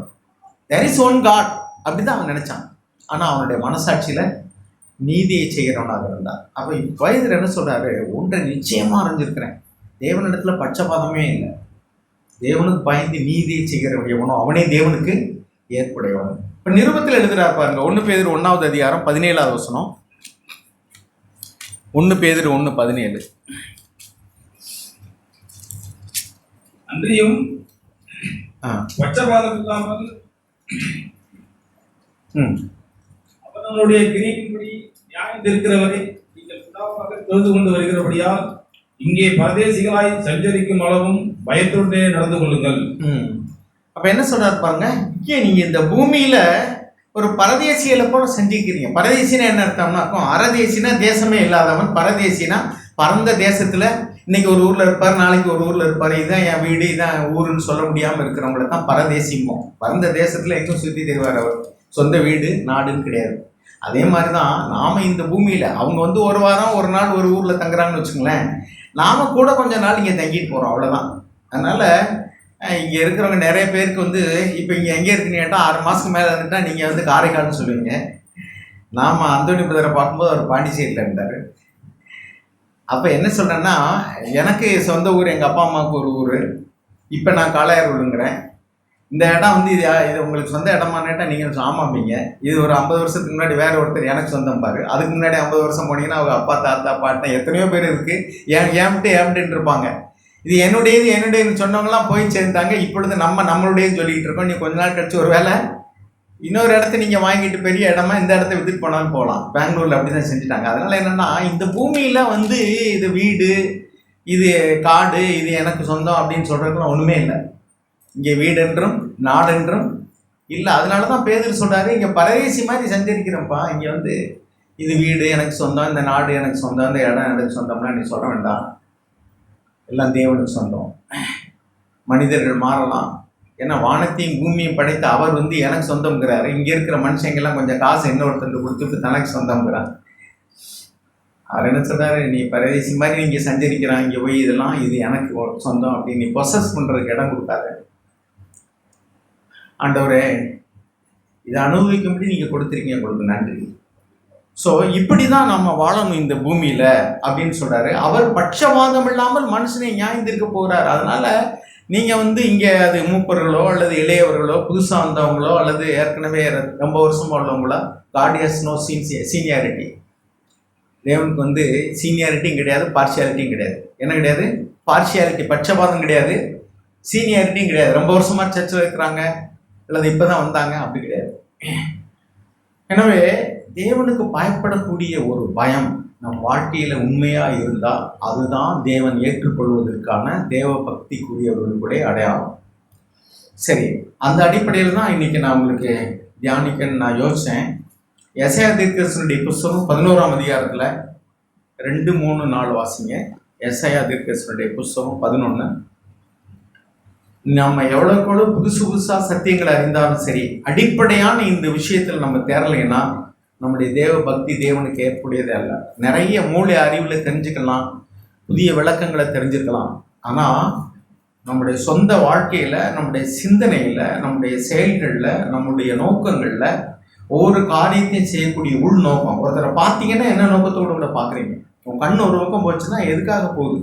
தேர் இஸ் ஒன் காட் அப்படிதான் அவன் நினைச்சான். ஆனால் அவனுடைய மனசாட்சியில நீதியை செய்கிறவனாக இருந்தார். அப்போ வயதில் என்ன சொல்றாரு, ஒன்றை நிச்சயமா அறிஞ்சிருக்கிறேன், தேவனிடத்துல பட்சபாதமே இல்லை. தேவனுக்கு பயந்து நீதியை செய்கிறவன் எவனோ அவனே தேவனுக்கு ஏற்புடையவன். இப்போ நிருபத்தில் எழுதுறாரு பாருங்க, 1 பேதுரு 1வது அதிகாரம் 17வது வசனம். 1 பேதுரு 1:17. அன்றியும் பட்சபாதம் இல்லாமல் அவர்களுடைய கிரியின்படி நியாயம் இருக்கிறவரை நீங்கள் பிதாவாக தொழுது கொண்டு வருகிறபடியால் இங்கே பரதேசிகளாய் சஞ்சரிக்கும் அளவும் பயத்தோடே நடந்து கொள்ளுங்கள். அப்ப என்ன சொல்றாரு பாருங்க, இங்கே நீங்க இந்த பூமியில ஒரு பரதேசிகளை போல செஞ்சுக்கிறீங்க. பரதேசினா என்ன அர்த்தம்னாக்கும், அரதேசினா தேசமே இல்லாதவன், பரதேசினா பரந்த தேசத்துல இன்னைக்கு ஒரு ஊர்ல இருப்பார், நாளைக்கு ஒரு ஊர்ல இருப்பார். இதுதான் என் வீடு, இதான் ஊருன்னு சொல்ல முடியாம இருக்கிறவங்கள தான் பரதேசிமோ. பரந்த தேசத்துல எங்கும் சுற்றி தருவார் அவர், சொந்த வீடு நாடுன்னு கிடையாது. அதே மாதிரிதான் நாம இந்த பூமியில, அவங்க வந்து ஒரு வாரம் ஒரு நாள் ஒரு ஊர்ல தங்குறாங்கன்னு வச்சுங்களேன், நாம கூட கொஞ்ச நாள் இங்க தங்கிட்டு போறோம், அவ்வளவுதான். அதனால இங்க இருக்கிறவங்க நிறைய பேருக்கு வந்து இப்ப இங்க எங்க இருக்குன்னு கேட்டா 6 மாசத்துக்கு மேல இருந்துட்டா நீங்க வந்து காரைக்கால்னு சொல்லுவீங்க. நாம அந்தோணி பிரதரை பார்க்கும்போது அவர் பாண்டிச்சேரியில இருந்தாரு. அப்ப என்ன சொல்றேன்னா, எனக்கு சொந்த ஊர், எங்க அப்பா அம்மாவுக்கு ஒரு ஊர். இப்ப நான் காளையார்குடிங்கிறேன். இந்த இடம் வந்து இது உங்களுக்கு சொந்த இடமானேட்டா நீங்க ஆமாம்பீங்க. இது ஒரு 50 வருஷத்துக்கு முன்னாடி வேற ஒருத்தர் எனக்கு சொந்தம் பாரு. அதுக்கு முன்னாடி 50 வருஷம் போனீங்கன்னா அவங்க அப்பா தாத்தா பாட்டன் எத்தனையோ பேர் இருக்கு, ஏன்ட்டு இருப்பாங்க. இது என்னுடையன்னு சொன்னவங்கலாம் போய் சேர்ந்தாங்க. இப்பொழுது நம்மளுடையன்னு சொல்லிட்டு இருக்கோம். நீ கொஞ்ச நாள் கழிச்சு ஒரு வேலை இன்னொரு இடத்த நீங்க வாங்கிட்டு பெரிய இடமா இந்த இடத்த வித்துட்டு போனாலும் போகலாம். பெங்களூர்ல அப்படிதான் செஞ்சுட்டாங்க. அதனால என்னன்னா, இந்த பூமியில வந்து இது வீடு, இது காடு, இது எனக்கு சொந்தம் அப்படின்னு சொல்றதுக்குலாம் ஒண்ணுமே இல்லை. இங்கே வீடென்றும் நாடென்றும் இல்லை. அதனாலதான் பேதுரு சொல்றாரு, இங்க பரதேசி மாதிரி சஞ்சரிக்கிறப்பா, இங்க வந்து இது வீடு எனக்கு சொந்தம், இந்த நாடு எனக்கு சொந்தம், இந்த இடம் எனக்கு சொந்தம்னா நீ சொல்ல வேண்டாம். எல்லாம் தேவனுக்கு சொந்தம். மனிதர்கள் மாறலாம், ஏன்னா வானத்தையும் பூமியும் படைத்த அவர் வந்து எனக்கு சொந்தம்ங்கிறாரு. இங்கே இருக்கிற மனுஷங்கெல்லாம் கொஞ்சம் காசு இன்னொருத்தருக்கு கொடுத்துட்டு தனக்கு சொந்தம்ங்கிறான். அவர் என்ன சொல்றாரு, நீ பரதேசி மாதிரி நீங்க சஞ்சரிக்கிறான், இங்கே போய் இதெல்லாம் இது எனக்கு சொந்தம் அப்படின்னு நீ பொசஸ் பண்றதுக்கு இடம் கொடுக்காத. ஆண்டவரே, இதை அனுபவிக்கும்படி நீங்க கொடுத்துருக்கீங்க, கொடுத்து நன்றி. ஸோ இப்படிதான் நம்ம வாழணும் இந்த பூமியில அப்படின்னு சொல்றாரு. அவர் பட்சவாதம் இல்லாமல் மனுஷனை நியாயந்திருக்க போகிறார். அதனால நீங்க வந்து இங்க அது மூப்பர்களோ அல்லது இளையவர்களோ புதுசா வந்தவங்களோ அல்லது ஏற்கனவே ரொம்ப வருஷமா உள்ளவங்களோ, காட் ஹஸ் நோ சீனியாரிட்டி. தேவனுக்கு வந்து சீனியாரிட்டியும் கிடையாது, பார்ஷியாலிட்டியும் கிடையாது. என்ன கிடையாது? பார்ஷியாலிட்டி, பட்சபாதம் கிடையாது, சீனியாரிட்டியும் கிடையாது. ரொம்ப வருஷமா சர்ச்சில் இருக்கிறாங்க அல்லது இப்பதான் வந்தாங்க, அப்படி கிடையாது. எனவே தேவனுக்கு பயப்படக்கூடிய ஒரு பயம் நம் வாழ்க்கையில உண்மையா இருந்தால் அதுதான் தேவன் ஏற்றுக்கொள்வதற்கான தேவ பக்திக்குரியவர்களுடைய அடையாளம். சரி, அந்த அடிப்படையில் தான் இன்னைக்கு நான் உங்களுக்கு தியானிக்கன்னு நான் யோசிச்சேன். எசையா தீர்க்கதரிசனுடைய புஸ்தகம் 11ஆம் அதிகாரத்தில் 2, 3, 4 வாசிங்க. எசையா தீர்க்கதரிசனுடைய புஸ்தகம் 11. நம்ம எவ்வளோக்கு புதுசா சத்தியங்களை அறிந்தாலும் சரி, அடிப்படையான இந்த விஷயத்தில் நம்ம தேரலைன்னா நம்முடைய தேவ பக்தி தேவனுக்கு ஏற்புடையதே அல்ல. நிறைய மூளை அறிவில் தெரிஞ்சுக்கலாம், புதிய விளக்கங்களை தெரிஞ்சுக்கலாம். ஆனால் நம்முடைய சொந்த வாழ்க்கையில், நம்முடைய சிந்தனையில், நம்முடைய செயல்களில், நம்முடைய நோக்கங்களில் ஒவ்வொரு காரியத்தையும் செய்யக்கூடிய உள்நோக்கம். ஒருத்தரை பார்த்தீங்கன்னா என்ன நோக்கத்தோடு கூட பார்க்குறீங்க? உங்கள் கண் ஒரு பக்கம் போச்சுன்னா எதுக்காக போகுது?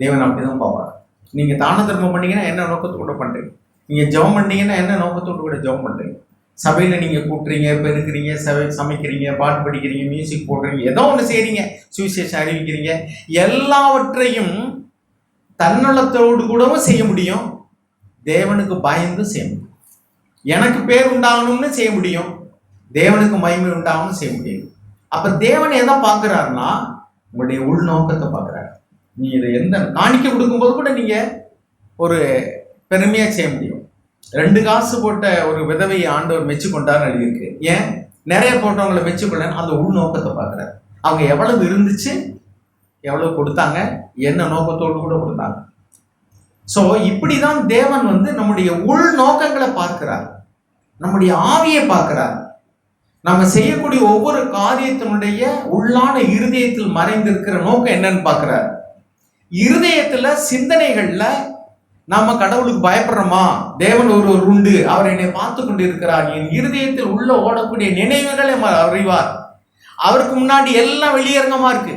தேவன் அப்படி தான் பார்ப்பார். நீங்கள் தான தர்மம் பண்ணீங்கன்னா என்ன நோக்கத்தோடு பண்ணுறீங்க? நீங்கள் ஜெபம் பண்ணீங்கன்னா என்ன நோக்கத்தோடு கூட ஜெபம் பண்ணுறீங்க? சபையில் நீங்கள் கூட்டுறீங்க, பெருக்கிறீங்க, சமைக்கிறீங்க, பாட்டு படிக்கிறீங்க, மியூசிக் போடுறீங்க, ஏதோ ஒன்று செய்கிறீங்க, சுவிசேஷம் அறிவிக்கிறீங்க. எல்லாவற்றையும் தன்னலத்தோடு கூடவும் செய்ய முடியும், தேவனுக்கு பயந்து செய்ய முடியும். எனக்கு பேர் உண்டாகணும்னு செய்ய முடியும், தேவனுக்கு மகிமை உண்டாகணும்னு செய்ய முடியும். அப்போ தேவன் எதை பார்க்குறாருன்னா உங்களுடைய உள்நோக்கத்தை பார்க்குறாரு. நீ இதை எந்த காணிக்கை கொடுக்கும்போது கூட நீங்கள் ஒரு பெருமையாக செய்ய முடியும். 2 காசு போட்ட ஒரு விதவையை ஆண்டவர் மெச்சுக்கொண்டார்னு எழுதியிருக்கு. ஏன்? நிறைய போட்டவங்களை மெச்சுக்கொள்ளன்னு அந்த உள்நோக்கத்தை பார்க்குறாரு. அவங்க எவ்வளவு இருந்துச்சு, எவ்வளவு கொடுத்தாங்க, என்ன நோக்கத்தோடு கூட கொடுத்தாங்க. ஸோ இப்படி தான் தேவன் வந்து நம்முடைய உள்நோக்கங்களை பார்க்கிறார், நம்முடைய ஆவியை பார்க்கிறார். நம்ம செய்யக்கூடிய ஒவ்வொரு காரியத்தினுடைய உள்ளான இருதயத்தில் மறைந்திருக்கிற நோக்கம் என்னன்னு பார்க்கிறார். இருதயத்துல சிந்தனைகள்ல நாம கடவுளுக்கு பயப்படுறோமா? தேவன் ஒருவர் உண்டு, அவர் என்னை பார்த்து கொண்டு இருக்கிறார். என் இருதயத்தில் உள்ள ஓடக்கூடிய நினைவுகளை அறிவார். அவருக்கு முன்னாடி எல்லாம் வெளியரங்கமா இருக்கு.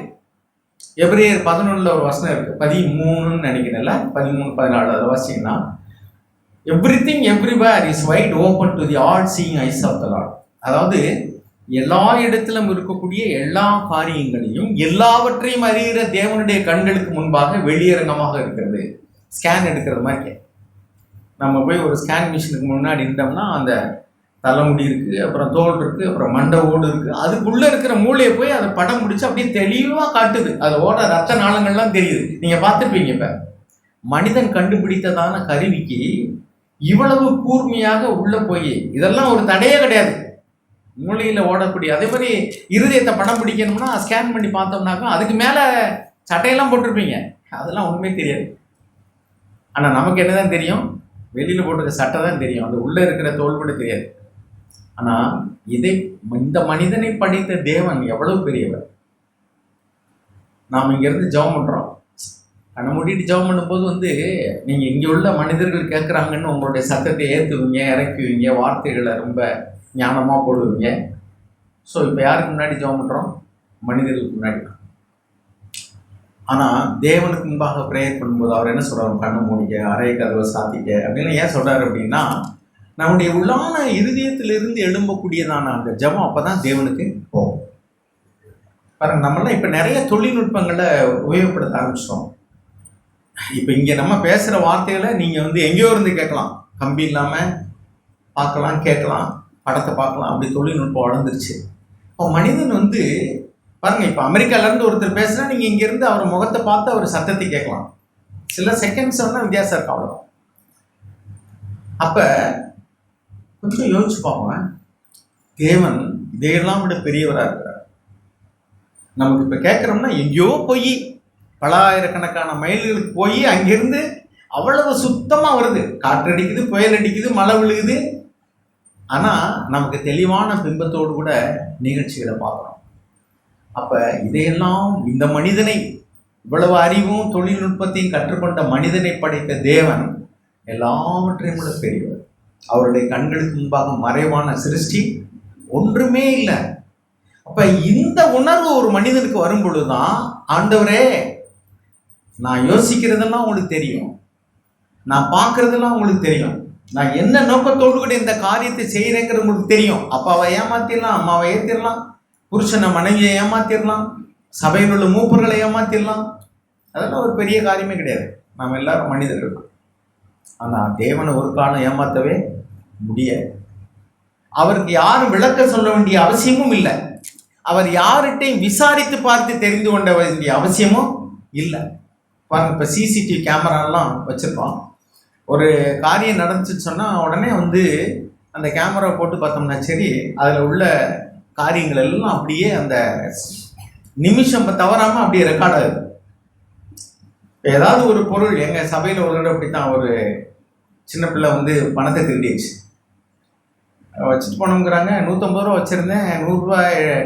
எபிரேயர் 11 ஒரு வசனம் இருக்கு, 13 நினைக்கிறேன்ல, 13, 14 அதை வாசிங்கன்னா, everything everywhere is wide open to the all seeing eyes of the Lord. அதாவது எல்லா இடத்திலும் இருக்கக்கூடிய எல்லா காரியங்களையும் எல்லாவற்றையும் அறிகிற தேவனுடைய கண்களுக்கு முன்பாக வெளியரங்கமாக இருக்கிறது. ஸ்கேன் எடுக்கிறது மாதிரி. நம்ம போய் ஒரு ஸ்கேன் மிஷினுக்கு முன்னாடி இருந்தோம்னா அந்த தலைமுடி இருக்கு, அப்புறம் தோல் இருக்கு, அப்புறம் மண்டை ஓடு இருக்கு, அதுக்குள்ள இருக்கிற மூளையை போய் அதை படம் முடிச்சு அப்படியே தெளிவா காட்டுது. அது ஓட ரத்த நாளங்கள்லாம் தெரியுது. நீங்க பார்த்துருப்பீங்க. இப்ப மனிதன் கண்டுபிடித்ததான கருவிக்கு இவ்வளவு கூர்மையாக உள்ள போய் இதெல்லாம் ஒரு தடையே கிடையாது, மூளையில ஓடக்கூடிய. அதே மாதிரி இருதயத்தை படம் பிடிக்கணும்னா ஸ்கேன் பண்ணி பார்த்தோம்னாக்கா அதுக்கு மேல சட்டையெல்லாம் போட்டிருப்பீங்க, அதெல்லாம் ஒண்ணுமே தெரியாது. ஆனா நமக்கு என்னதான் தெரியும்? வெளியில போட்டிருக்க சட்டை தான் தெரியும், அது உள்ள இருக்கிற தோல் கூட தெரியாது. ஆனா இந்த மனிதனை படைத்த தேவன் எவ்வளவு பெரியவர். நாம் இங்க இருந்து ஜெபம் பண்றோம், கண்ணை மூடிட்டு ஜெபம் பண்ணும்போது வந்து நீங்க இங்க உள்ள மனிதர்கள் கேட்குறாங்கன்னு உங்களுடைய சத்தத்தை ஏற்றுவீங்க, இறக்குவீங்க, வார்த்தைகளை ரொம்ப ஞானமா போடுவீங்க. ஸோ இப்போ யாருக்கு முன்னாடி ஜெபம் பண்றோம்? மனிதர்களுக்கு முன்னாடி. ஆனா தேவனுக்கு முன்பாக ப்ரேயர் பண்ணும்போது அவர் என்ன சொல்றாரு? கண்ணை மூடிக்க, அறை கதவை சாத்திக்க அப்படின்னு ஏன் சொல்றாரு அப்படின்னா, நம்முடைய உள்ளான இருதயத்திலிருந்து எழும்பக்கூடியதான அந்த ஜெபம் அப்பதான் தேவனுக்கு போகும். பாருங்க, நம்மளாம் இப்ப நிறைய தொழில்நுட்பங்களை உபயோகப்படுத்த ஆரம்பிச்சிட்டோம். இப்ப இங்க நம்ம பேசுற வார்த்தைகளை நீங்க வந்து எங்கேயோ இருந்து கேட்கலாம், கம்பி இல்லாம பார்க்கலாம், கேட்கலாம், படத்தை பார்க்கலாம், அப்படி தொழில்நுட்பம் வளர்ந்துருச்சு. இப்போ மனிதன் வந்து பாருங்க, இப்போ அமெரிக்கால இருந்து ஒருத்தர் பேசுனா நீங்க இங்க இருந்து அவர் முகத்தை பார்த்து அவர் சத்தத்தை கேட்கலாம். சில செகண்ட்ஸ் வந்து வித்தியாசம் இருக்கு, அவ்வளோ. அப்ப கொஞ்சம் யோசிச்சு பார்ப்போங்க, தேவன் இதையெல்லாம் விட பெரியவராக இருக்கிறார். நமக்கு இப்ப கேட்கிறோம்னா எங்கேயோ போய் பல ஆயிரக்கணக்கான மைல்களுக்கு போய் அங்கிருந்து அவ்வளவு சுத்தமாக வருது. காற்றடிக்குது, புயல் அடிக்குது, மழை விழுகுது. ஆனால் நமக்கு தெளிவான பிம்பத்தோடு கூட நிகழ்ச்சிகளை பார்க்குறோம். அப்போ இதையெல்லாம் இந்த மனிதனை, இவ்வளவு அறிவும் தொழில்நுட்பத்தையும் கற்றுக்கொண்ட மனிதனை படைத்த தேவன் எல்லாவற்றையும் கூட பெரியவர். அவருடைய கண்களுக்கு முன்பாக மறைவான சிருஷ்டி ஒன்றுமே இல்லை. அப்போ இந்த உணர்வு ஒரு மனிதனுக்கு வரும் பொழுதுதான், ஆண்டவரே நான் யோசிக்கிறதெல்லாம் உங்களுக்கு தெரியும், நான் பார்க்கறதெல்லாம் உங்களுக்கு தெரியும், நான் என்ன நோக்கத்தோடு கூட இந்த காரியத்தை செய்கிறேங்கிறது உங்களுக்கு தெரியும். அப்பாவை ஏமாத்திடலாம், அம்மாவை ஏற்றிடலாம், புருஷனை மனைவியை ஏமாத்திடலாம், சபையில் உள்ள மூப்பர்களை ஏமாத்திடலாம். அதெல்லாம் ஒரு பெரிய காரியமே கிடையாது. நாம் எல்லாரும் மனிதர்கள். ஆனால் தேவனை ஒரு காலம் ஏமாற்றவே முடியாது. அவருக்கு யாரும் விளக்க சொல்ல வேண்டிய அவசியமும் இல்லை. அவர் யார்கிட்டையும் விசாரித்து பார்த்து தெரிந்து கொள்ள வேண்டிய அவசியமும் இல்லை. பாருங்க, இப்போ சிசிடிவி கேமராலாம் வச்சுருக்கோம். ஒரு காரியம் நடந்துச்சுன்னு சொன்னால் உடனே அந்த கேமரா போட்டு பார்த்தோம்னா சரி, அதில் உள்ள காரியங்கள் எல்லாம் அப்படியே அந்த நிமிஷம் தவறாமல் அப்படியே ரெக்கார்ட் ஆகுது. ஏதாவது ஒரு பொருள், எங்கள் சபையில் ஒரு தடவை அப்படி தான் ஒரு சின்ன பிள்ளை பணத்தை திருடிடுச்சு. வச்சுட்டு போனோங்கிறாங்க. 150 ரூபா வச்சுருந்தேன், 100 ரூபா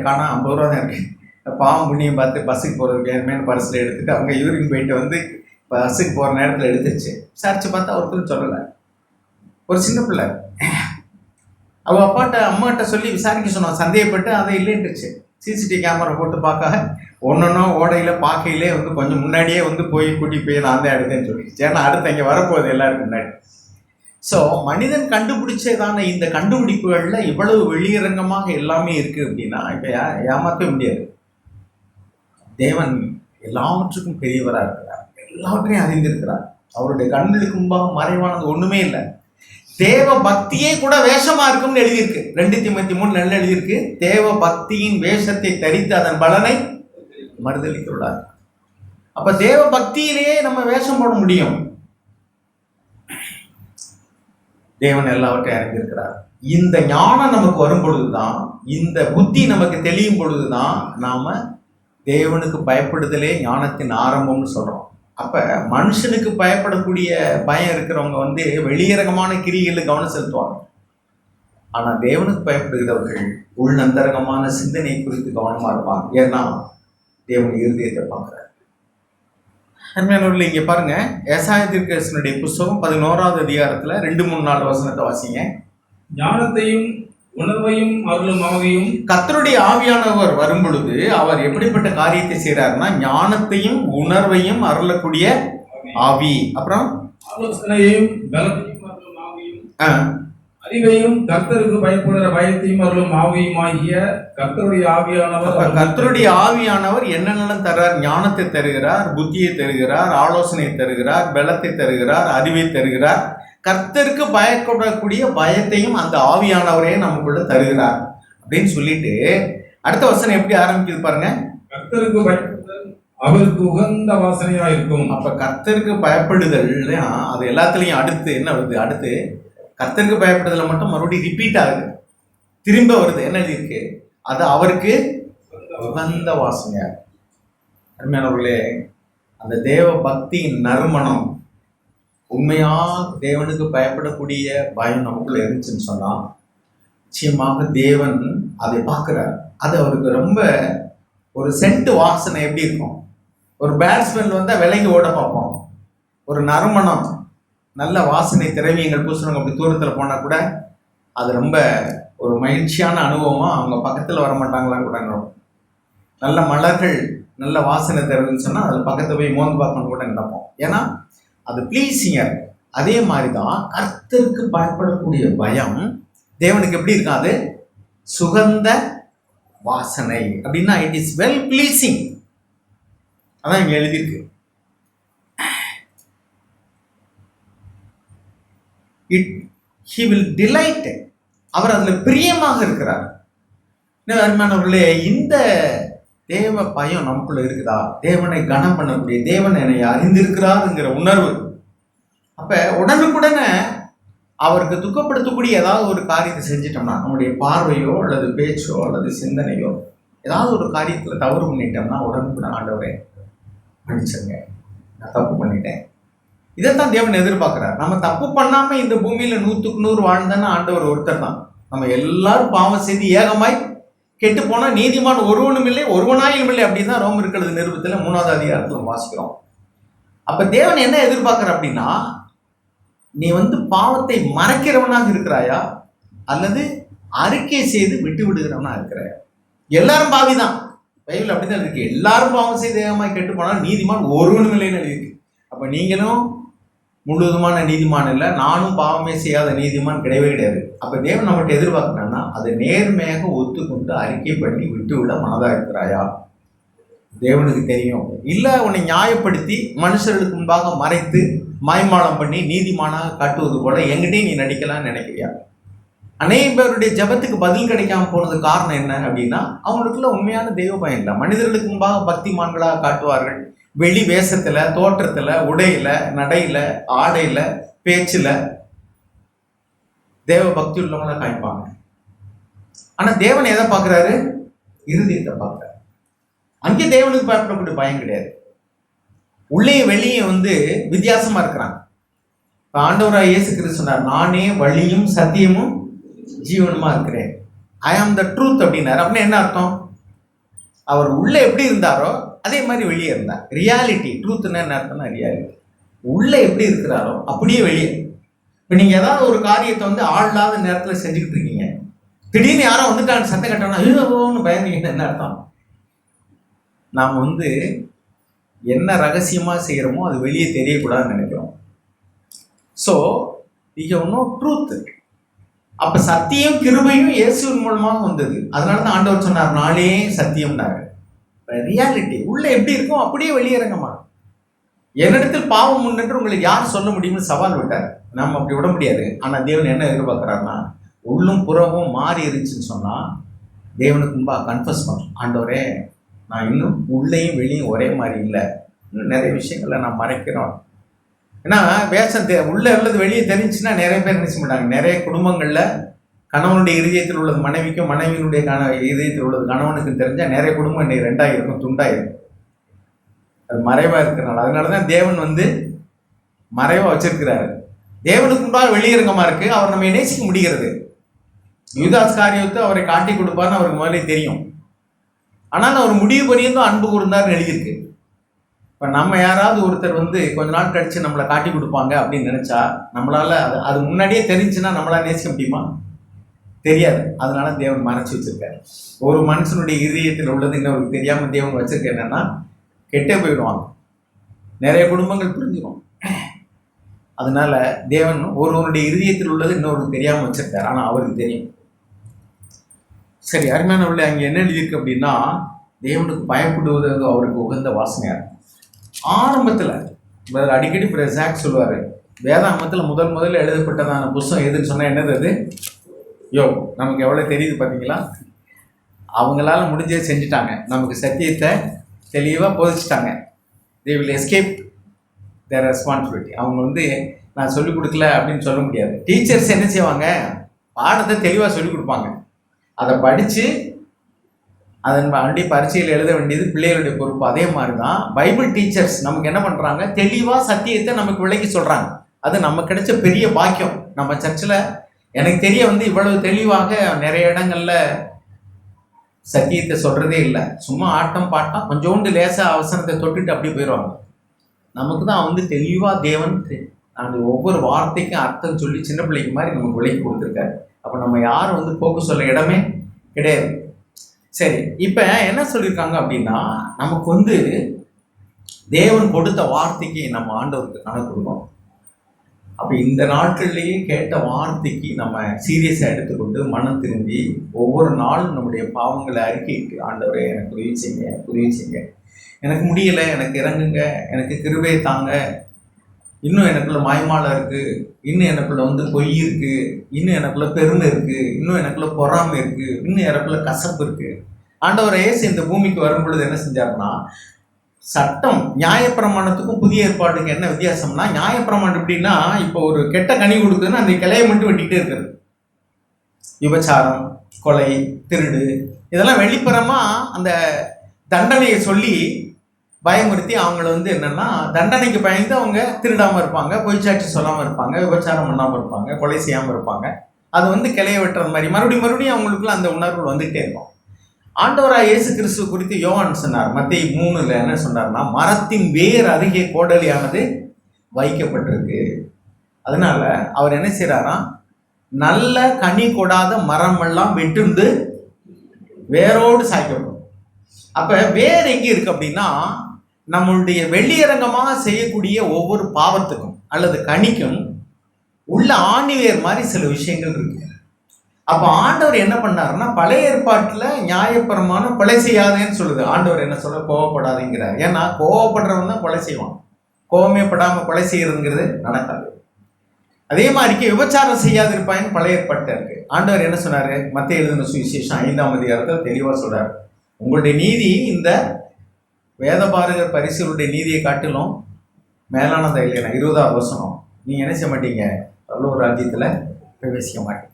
காணா, 50 ரூபா தான் இருக்குது. பாவம் புண்ணியம் பார்த்து பஸ்ஸுக்கு போகிறதுக்கு ஏற்கனவே பர்ஸில் எடுத்துகிட்டு அவங்க யூரின் போயிட்டு பஸ்ஸுக்கு போகிற நேரத்தில் எடுத்துருச்சு. விசாரிச்சு பார்த்தா ஒருத்தரும் சொல்லலை. ஒரு சின்ன பிள்ளை அவள் அம்மாட்ட சொல்லி விசாரிக்க சொன்னான். சந்தேகப்பட்டு அதை இல்லைன்ட்டுச்சு. சிசிடிவி கேமரா போட்டு பார்க்க ஒன்றொன்னா ஓடையில் பார்க்கையிலே கொஞ்சம் முன்னாடியே போய் கூட்டி போய் நான் தான் எடுத்தேன்னு சொல்லிடுச்சு. ஏன்னா அடுத்து அங்கே வரப்போகுது எல்லாருக்கும் முன்னாடி. ஸோ மனிதன் கண்டுபிடிச்சதான இந்த கண்டுபிடிப்புகளில் இவ்வளவு வெளியரங்கமாக எல்லாமே இருக்குது அப்படின்னா இப்போ ஏமாற்றவே முடியாது. தேவன் எல்லாவற்றுக்கும் பெரியவராக இருக்கிறார், எல்லாவற்றையும் அறிந்திருக்கிறார். அவருடைய கண்களுக்கு முன்பாக மறைவானது ஒன்றுமே இல்லை. தேவ பக்தியே கூட வேஷமா இருக்கும்னு எழுதியிருக்கு. 2 தீமோத்தேயு 3 நல்ல எழுதியிருக்கு. தேவ பக்தியின் வேஷத்தை தரித்து அதன் பலனை மறுதலித்துள்ளார். அப்ப தேவ பக்தியிலேயே நம்ம வேஷம் போட முடியும். தேவன் எல்லாவற்றையும் அறிந்திருக்கிறார். இந்த ஞானம் நமக்கு வரும் பொழுதுதான், இந்த புத்தி நமக்கு தெளியும் பொழுதுதான் நாம தேவனுக்கு பயப்படுதலே ஞானத்தின் ஆரம்பம்னு சொல்றோம். அப்ப மனுஷனுக்கு பயப்படக்கூடிய பயம் இருக்கிறவங்க வெளியரங்கமான கிரிகளில் கவனம் செலுத்துவாங்க. ஆனா தேவனுக்கு பயப்படுகிறவர்கள் உள்நந்தரங்கமான சிந்தனை குறித்து கவனமா இருப்பாங்க. ஏன்னா தேவன் இருதயத்தை பார்க்கிறார். இங்க பாருங்க, ஏசாயா தீர்க்கதரிசியினுடைய புஸ்தகம் 11வது அதிகாரத்துல 2-3-4 வசனத்தை வாசிங்க. ஞானத்தையும் உணர்வையும் அருளும் ஆவியும். கர்த்தருடைய ஆவியானவர் வரும் பொழுது அவர் எப்படிப்பட்ட காரியத்தை செய்யறாருன்னா, ஞானத்தையும் உணர்வையும் அருளக்கூடிய ஆவி, அப்புறம் ஆலோசனையையும் பலத்தையும் அருளும் ஆவியும், அறிவையும் கர்த்தருக்கு பயப்படுகிற பயத்தையும் அருளும் ஆவியுமாகிய கர்த்தருடைய ஆவியானவர். கர்த்தருடைய ஆவியானவர் என்னென்னலாம் தர்றார்? ஞானத்தை தருகிறார், புத்தியை தருகிறார், ஆலோசனை தருகிறார், பலத்தை தருகிறார், அறிவை தருகிறார். கர்த்தருக்கு பயப்படக்கூடிய பயத்தையும் அந்த ஆவியானவரே நமக்குள்ள தருகிறார் அப்படின்னு சொல்லிட்டு அடுத்த வசனம் எப்படி ஆரம்பிக்குது பாருங்க. கர்த்தருக்கு பயப்படுதல் அவருக்கு உகந்த வாசனையா இருக்கும். அப்ப கர்த்தருக்கு பயப்படுதல் அது எல்லாத்துலயும் அடுத்து என்ன வருது? அடுத்து கர்த்தருக்கு பயப்படுதல மட்டும் மறுபடியும் ரிப்பீட் ஆகுது, திரும்ப வருது. என்ன இருக்கு? அது அவருக்கு உகந்த வாசனையா. அருமையானவர்களே, அந்த தேவ பக்தியின் நறுமணம், உண்மையா தேவனுக்கு பயப்படக்கூடிய பயம் நமக்குள்ள இருந்துச்சுன்னு சொன்னா நிச்சயமாக தேவன் அதை பார்க்கிறார். அது அவருக்கு ரொம்ப ஒரு சென்ட் வாசனை எப்படி இருக்கும்? ஒரு பேட்ஸ்மேன் விலகி ஓட பார்ப்போம். ஒரு நறுமணம், நல்ல வாசனை திரவியங்கள் பூசுறவங்க அப்படி தூரத்தில் போனால் கூட அது ரொம்ப ஒரு மகிழ்ச்சியான அனுபவமாக அவங்க பக்கத்தில் வர மாட்டாங்களான்னு கூட. நல்ல மலர்கள் நல்ல வாசனை தருதுன்னு சொன்னால் அதில் பக்கத்தில் போய் மோந்து பார்க்கணும் கூட நினைப்போம். ஏன்னா அது ப்ளீஸிங்காக இருக்கு. அதே மாதிரி தான் கர்த்தருக்கு பயப்படக்கூடிய பயம் தேவனுக்கு எப்படி இருக்கும்? அது சுகந்த வாசனை அப்படின்னா இட் இஸ் வெல் ப்ளீஸிங். அதான் இங்கே எழுதியிருக்கு. He will delight. அவர் அதில் பிரியமாக இருக்கிறார். அருமையானவர்களே, இந்த தேவ பயம் நமக்குள்ள இருக்குதா? தேவனை கனம் பண்ணக்கூடிய, தேவன் என்னை அறிந்திருக்கிறாருங்கிற உணர்வு. அப்ப உடனுக்குடனே அவருக்கு துக்கப்படுத்தக்கூடிய ஏதாவது ஒரு காரியத்தை செஞ்சிட்டோம்னா, நம்முடைய பார்வையோ அல்லது பேச்சோ அல்லது சிந்தனையோ ஏதாவது ஒரு காரியத்தில் தவறு பண்ணிட்டோம்னா உடனுக்குடன் ஆண்டவரே மன்னிச்சுங்க, நான் தப்பு பண்ணிட்டேன். இதைத்தான் தேவன் எதிர்பார்க்கிறார். நம்ம தப்பு பண்ணாம இந்த பூமியில 100க்கு 100 வாழ்ந்தன்னா ஆண்டவர் ஒருத்தர் தான். நம்ம எல்லாரும் பாவம் செய்து ஏகமாய் கெட்டு போனா நீதிமான் ஒருவனும் இல்லை, ஒருவனாயும் இல்லை அப்படின்னு தான் ரோமர்கள் நிருபத்துல 3வது அதிகாரத்துல வாசிக்கிறோம். அப்ப தேவன் என்ன எதிர்பார்க்கிற அப்படின்னா, நீ பாவத்தை மறைக்கிறவனாக இருக்கிறாயா அல்லது அறிக்கை செய்து விட்டு விடுகிறவனா இருக்கிறாயா? எல்லாரும் பாவிதான், பைபிள் அப்படிதான் இருக்கு. எல்லாரும் பாவம் செய்து ஏகமாய் கெட்டு போனால் நீதிமான் ஒருவனும் இல்லைன்னு இருக்கு. அப்ப நீங்களும் முழுவதுமான நீதிமான் இல்லை, நானும் பாவமே செய்யாத நீதிமான் கிடையவே கிடையாது. அப்ப தேவன் நம்மகிட்ட எதிர்பார்க்கணும்னா அதை நேர்மையாக ஒத்துக்கொண்டு அறிக்கை பண்ணி விட்டு விட மனதா இருக்கிறாயா? தேவனுக்கு தெரியும். இல்ல உன்னை நியாயப்படுத்தி மனுஷர்களுக்கு முன்பாக மறைத்து மாய்மாலம் பண்ணி நீதிமானாக காட்டுவது போல எங்கிட்டே நீ நடிக்கலாம்னு நினைக்கிறியா? அநேக பேருடைய ஜபத்துக்கு பதில் கிடைக்காம போனது காரணம் என்ன அப்படின்னா, அவங்களுக்குள்ள உண்மையான தெய்வ பயம் இல்லை. மனிதர்களுக்கு முன்பாக பக்திமான்களாக காட்டுவார்கள். வெளி வேஷத்துல, தோற்றத்துல, உடையில, நடையில, ஆடையில, பேச்சுல தேவ பக்தி உள்ளவங்கள காய்ப்பாங்க. ஆனா தேவன் எதை பார்க்கிறாரு? இருதயத்தை பார்க்கிறாரு. அங்கே தேவனுக்கு பயப்படக்கூடிய பயம் கிடையாது. உள்ளே வெளியே வித்தியாசமா இருக்கிறாங்க. ஆண்டவராக இயேசு கிறிஸ்து சொன்னார், நானே வழியும் சத்தியமும் ஜீவனுமா இருக்கிறேன். ஐ ஆம் த ட்ரூத் அப்படின்னாரு. அப்படின்னு என்ன அர்த்தம்? அவர் உள்ள எப்படி இருந்தாரோ அதே மாதிரி வெளியே இருந்தார். ரியாலிட்டி, ட்ரூத்னா என்ன அர்த்தம்னா ரியாலிட்டி. உள்ள எப்படி இருக்கிறாரோ அப்படியே வெளியே. இப்போ நீங்க ஏதாவது ஒரு காரியத்தை ஆள் இல்லாத நேரத்தில் செஞ்சுக்கிட்டு இருக்கீங்க, திடீர்னு யாரும் வந்துட்டாங்க சத்தம் கட்டணும் ஐயோன்னு பயந்தீங்கன்னா என்ன அர்த்தம்? நாம் என்ன ரகசியமா செய்யறோமோ அது வெளியே தெரியக்கூடாதுன்னு நினைக்கிறோம். ஸோ இங்க ஒன்றும் ட்ரூத். அப்ப சத்தியம் கிருபையும் இயேசுவின் மூலமாக வந்தது. அதனாலதான் ஆண்டவர் சொன்னார், நானே சத்தியம்னாரு. ரியாலிட்டி உள்ள எப்படி இருக்கும் அப்படியே வெளியேறங்கம்மா. என்னிடத்தில் பாவம் உண்டு உங்களுக்கு யார் சொல்ல முடியும்னு சவால் விட்டார். நம்ம அப்படி விட முடியாது. ஆனா தேவன் என்ன எதிர்பார்க்கிறாருன்னா, உள்ளும் புறவும் மாறி இருந்துச்சுன்னு சொன்னா தேவனுக்கு முன்பாக கன்ஃபஸ் பண்ணும், ஆண்டவரே நான் இன்னும் உள்ளேயும் வெளியும் ஒரே மாதிரி இல்லை, இன்னும் நிறைய விஷயங்களை நான் மறைக்கிறோம். ஏன்னா வேஷம் உள்ள உள்ளது வெளியே தெரிஞ்சுன்னா நிறைய பேர் நினைச்ச மாட்டாங்க. நிறைய குடும்பங்கள்ல கணவனுடைய இதயத்தில் உள்ளது மனைவிக்கும், மனைவியினுடைய இதயத்தில் உள்ளது கணவனுக்கும் தெரிஞ்சா நிறைய குடும்பம் இன்னைக்கு ரெண்டாயிருக்கும், துண்டாயிருக்கும். அது மறைவா இருக்கிறனால. அதனாலதான் தேவன் மறைவா வச்சிருக்கிறாரு. தேவனுக்கு முன்பாக வெளியரங்கமா இருக்கு. அவர் நம்ம நேசிக்க முடிகிறது. யூதாஸ் காரியத்தை அவரை காட்டி கொடுப்பார்னு அவருக்கு முதலே தெரியும். ஆனால் அவர் முடிவு பரியந்தும் அன்பு கூர்ந்தார்னு எழுதியிருக்கு. இப்போ நம்ம யாராவது ஒருத்தர் கொஞ்ச நாள் கழிச்சு நம்மளை காட்டி கொடுப்பாங்க அப்படின்னு நினைச்சா நம்மளால அது முன்னாடியே தெரிஞ்சுன்னா நம்மளால நேசிக்க முடியுமா? தெரியாது. அதனால தேவன் மறைச்சு வச்சிருக்காரு. ஒரு மனுஷனுடைய இதயத்தில் உள்ளது இன்னொருக்கு தெரியாம தேவன் வச்சிருக்க என்னன்னா கெட்டே போயிடுவாங்க. நிறைய குடும்பங்கள் புரிஞ்சிடும். அதனால தேவன் ஒருவனுடைய இதயத்தில் உள்ளது இன்னொருக்கு தெரியாம வச்சிருக்காரு. ஆனா அவருக்கு தெரியும். சரி, அருமையானவர்களே, அங்கே என்ன எழுதியிருக்கு அப்படின்னா, தேவனுக்கு பயப்படுவது அவருக்கு உகந்த வாசனையா இருக்கும். ஆரம்பத்தில் அடிக்கடி ஜாக் சொல்லுவார், வேதாகமத்தில் முதல்ல எழுதப்பட்டதான புஸ்தகம் எதுன்னு சொன்னால் என்னது அது? நமக்கு எவ்வளோ தெரியுது பார்த்தீங்களா? அவங்களால முடிஞ்சதை செஞ்சுட்டாங்க. நமக்கு சத்தியத்தை தெளிவாக போதிச்சிட்டாங்க. They will escape their responsibility. அவங்க நான் சொல்லிக் கொடுக்கல அப்படின்னு சொல்ல முடியாது. டீச்சர்ஸ் என்ன செய்வாங்க? பாடத்தை தெளிவாக சொல்லிக் கொடுப்பாங்க. அதை படித்து அதன் வண்டி பரீட்சையில் எழுத வேண்டியது பிள்ளைகளுடைய பொறுப்பு. அதே மாதிரி தான் பைபிள் டீச்சர்ஸ் நமக்கு என்ன பண்ணுறாங்க? தெளிவாக சத்தியத்தை நமக்கு விளக்கி சொல்கிறாங்க. அது நமக்கு கிடைச்ச பெரிய பாக்கியம். நம்ம சர்ச்சில் எனக்கு தெரிய இவ்வளவு தெளிவாக நிறைய இடங்கள்ல சத்தியத்தை சொல்கிறதே இல்லை. சும்மா ஆட்டம் பாட்டம் கொஞ்சோண்டு லேசாக அவசரத்தை தொட்டுட்டு அப்படியே போயிடுவாங்க. நமக்கு தான் தெளிவாக தேவன் அந்த ஒவ்வொரு வார்த்தைக்கும் அர்த்தம் சொல்லி சின்ன பிள்ளைக்கு மாதிரி நமக்கு விளக்கி கொடுத்துருக்காரு. அப்போ நம்ம யாரும் போக்கு சொல்ல இடமே கிடையாது. சரி, இப்போ என்ன சொல்லியிருக்காங்க அப்படின்னா, நமக்கு தேவன் கொடுத்த வார்த்தைக்கு நம்ம ஆண்டவருக்கு கணக்கு கொடுக்கணும். அப்போ இந்த நாட்கள்லேயே கேட்ட வார்த்தைக்கு நம்ம சீரியஸாக எடுத்துக்கொண்டு மனம் திரும்பி ஒவ்வொரு நாளும் நம்முடைய பாவங்களை அறிக்கையிட்டு, ஆண்டவரே எனக்கு உதவி செய்யுங்க, எனக்கு முடியலை, எனக்கு இறங்குங்க, எனக்கு கிருபையை தாங்க, இன்னும் எனக்குள்ள மாய்மாலம் இருக்குது, இன்னும் எனக்குள்ள பொய் இருக்குது, இன்னும் எனக்குள்ள பெருமை இருக்குது, இன்னும் எனக்குள்ள பொறாமை இருக்குது, இன்னும் எனக்குள்ள கசப்பு இருக்குது. ஆண்டவர் இயேசு இந்த பூமிக்கு வரும் பொழுது என்ன செஞ்சாருன்னா, சட்டம் நியாயப்பிரமாணத்துக்கும் புதிய ஏற்பாட்டுக்கு என்ன வித்தியாசம்னா, நியாயப்பிரமாணம் எப்படின்னா, இப்போ ஒரு கெட்ட கனி கொடுக்குதுன்னா அந்த கிளையை மட்டும் வெட்டிக்கிட்டே இருக்கிறது. விபச்சாரம், கொலை, திருடு இதெல்லாம் வெளிப்புறமா அந்த தண்டனையை சொல்லி பயமுறுத்தி அவங்கள வந்து என்னன்னா தண்டனைக்கு பயந்து அவங்க திருடாமல் இருப்பாங்க, பொய் சாட்சி சொல்லாமல் இருப்பாங்க, விபச்சாரம் பண்ணாமல் இருப்பாங்க, கொலை செய்யாமல் இருப்பாங்க. அது வந்து கிளைய வெட்டுறது மாதிரி மறுபடியும் அவங்களுக்குள்ள அந்த உணர்வு வந்துகிட்டே இருக்கும். ஆண்டவராக இயேசு கிறிஸ்து குறித்து யோவான் சொன்னார், மத்தேயு 3:3 என்ன சொன்னார்னா, மரத்தின் வேர் அருகே கோடலியானது வைக்கப்பட்டிருக்கு. அதனால அவர் என்ன செய்யறாராம், நல்ல கனி கொடாத மரம் எல்லாம் வெட்டுண்டு வேரோடு சாய்க்கப்படும். அப்ப வேர் எங்க இருக்கு அப்படின்னா, நம்மளுடைய வெளியரங்கமாக செய்யக்கூடிய ஒவ்வொரு பாவத்துக்கும் அல்லது கனிக்கும் உள்ள ஆணிவேர் மாதிரி சில விஷயங்கள் இருக்கு. அப்ப ஆண்டவர் என்ன பண்ணாருன்னா, பழைய ஏற்பாட்டுல நியாயபரமான கொலை செய்யாதேன்னு சொல்லுது. ஆண்டவர் என்ன சொல்ல, கோவப்படாதீங்கிறார். ஏன்னா கோவப்படுறவன் தான் கொலை செய்வான். கோவமே படாம கொலை செய்யறதுங்கிறது நடக்காது. அதே மாதிரிக்கு விபச்சாரம் செய்யாது இருப்பாயின்னு பழைய ஏற்பாட்டில் இருக்கு. ஆண்டவர் என்ன சொன்னாரு, மத்தேயு எழுதின சுவிசேஷம் 5ஆம் அதிகாரத்தில் தெளிவா சொல்றாரு, உங்களுடைய நீதி இந்த வேதபாரகர் பரிசுகளுடைய நீதியை காட்டிலும் மேலானதை இல்லையா. 20ஆவது வசனம், நீங்க என்ன செய்ய மாட்டீங்க, பரலோக ராஜ்யத்துல பிரவேசிக்க மாட்டீங்க.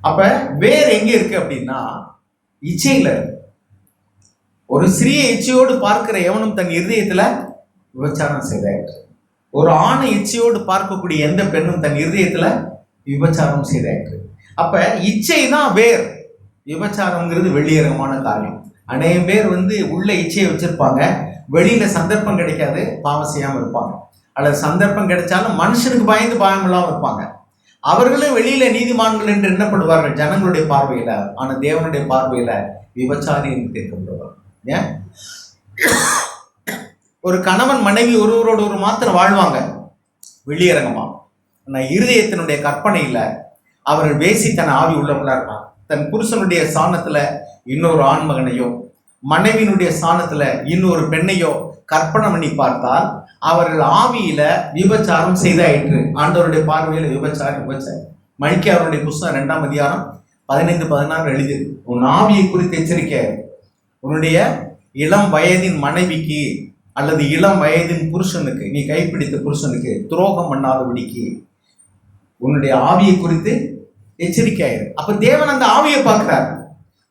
அப்ப வேர் எங்க இருக்கு அப்படின்னா, இச்சையில. ஒரு சிறிய இச்சையோடு பார்க்கிற எவனும் தன் இருதயத்துல விபச்சாரம் செய்தாயிற்று. ஒரு ஆணை இச்சையோடு பார்க்கக்கூடிய எந்த பெண்ணும் தன் இருதயத்துல விபச்சாரம் செய்தாயிற்று. அப்ப இச்சை தான் வேர், விபச்சாரம்ங்கிறது வெளியரங்கமான காரியம். அநேக பேர் வந்து உள்ள இச்சையை வச்சிருப்பாங்க, வெளியில சந்தர்ப்பம் கிடைக்காது பாவம் செய்யாம இருப்பாங்க, அல்லது சந்தர்ப்பம் கிடைச்சாலும் மனுஷனுக்கு பயந்து பாவம் இல்லாம இருப்பாங்க. அவர்களும் வெளியில நீதிமான்கள் என்று எண்ணப்படுவார்கள் ஜனங்களுடைய பார்வையில, ஆனா தேவனுடைய பார்வையில விபச்சாரி என்று தீர்க்கப்படுவார். ஏன், ஒரு கணவன் மனைவி ஒருவரோடு ஒரு மாத்திரம் வாழ்வாங்க வெளியரங்கமா, ஆனால் இருதயத்தினுடைய கற்பனையில அவர்கள் வேசித்தன ஆவி உள்ளவங்களா இருப்பாங்க. தன் புருஷனுடைய சாணத்துல இன்னொரு ஆண்மகனையோ, மனைவியினுடைய சாணத்துல இன்னொரு பெண்ணையோ கற்பனை பண்ணி பார்த்தால் அவர்கள் ஆவியில விபச்சாரம் செய்தாயிற்று. ஆண்டவருடைய பார்வையில விபச்சாரம். மல்கியாவுடைய புஸ்தகம் 2ஆம் அதிகாரம் 15-16 எழுதியது, உன் ஆவியை குறித்து எச்சரிக்கை, உன்னுடைய இளம் வயதின் மனைவிக்கு அல்லது இளம் வயதின் புருஷனுக்கு, நீ கைப்பிடித்த புருஷனுக்கு துரோகம் பண்ணாதபடிக்கு உன்னுடைய ஆவியை குறித்து எச்சரிக்கையாயிரு. அப்ப தேவன் அந்த ஆவியை பார்க்கிறார்,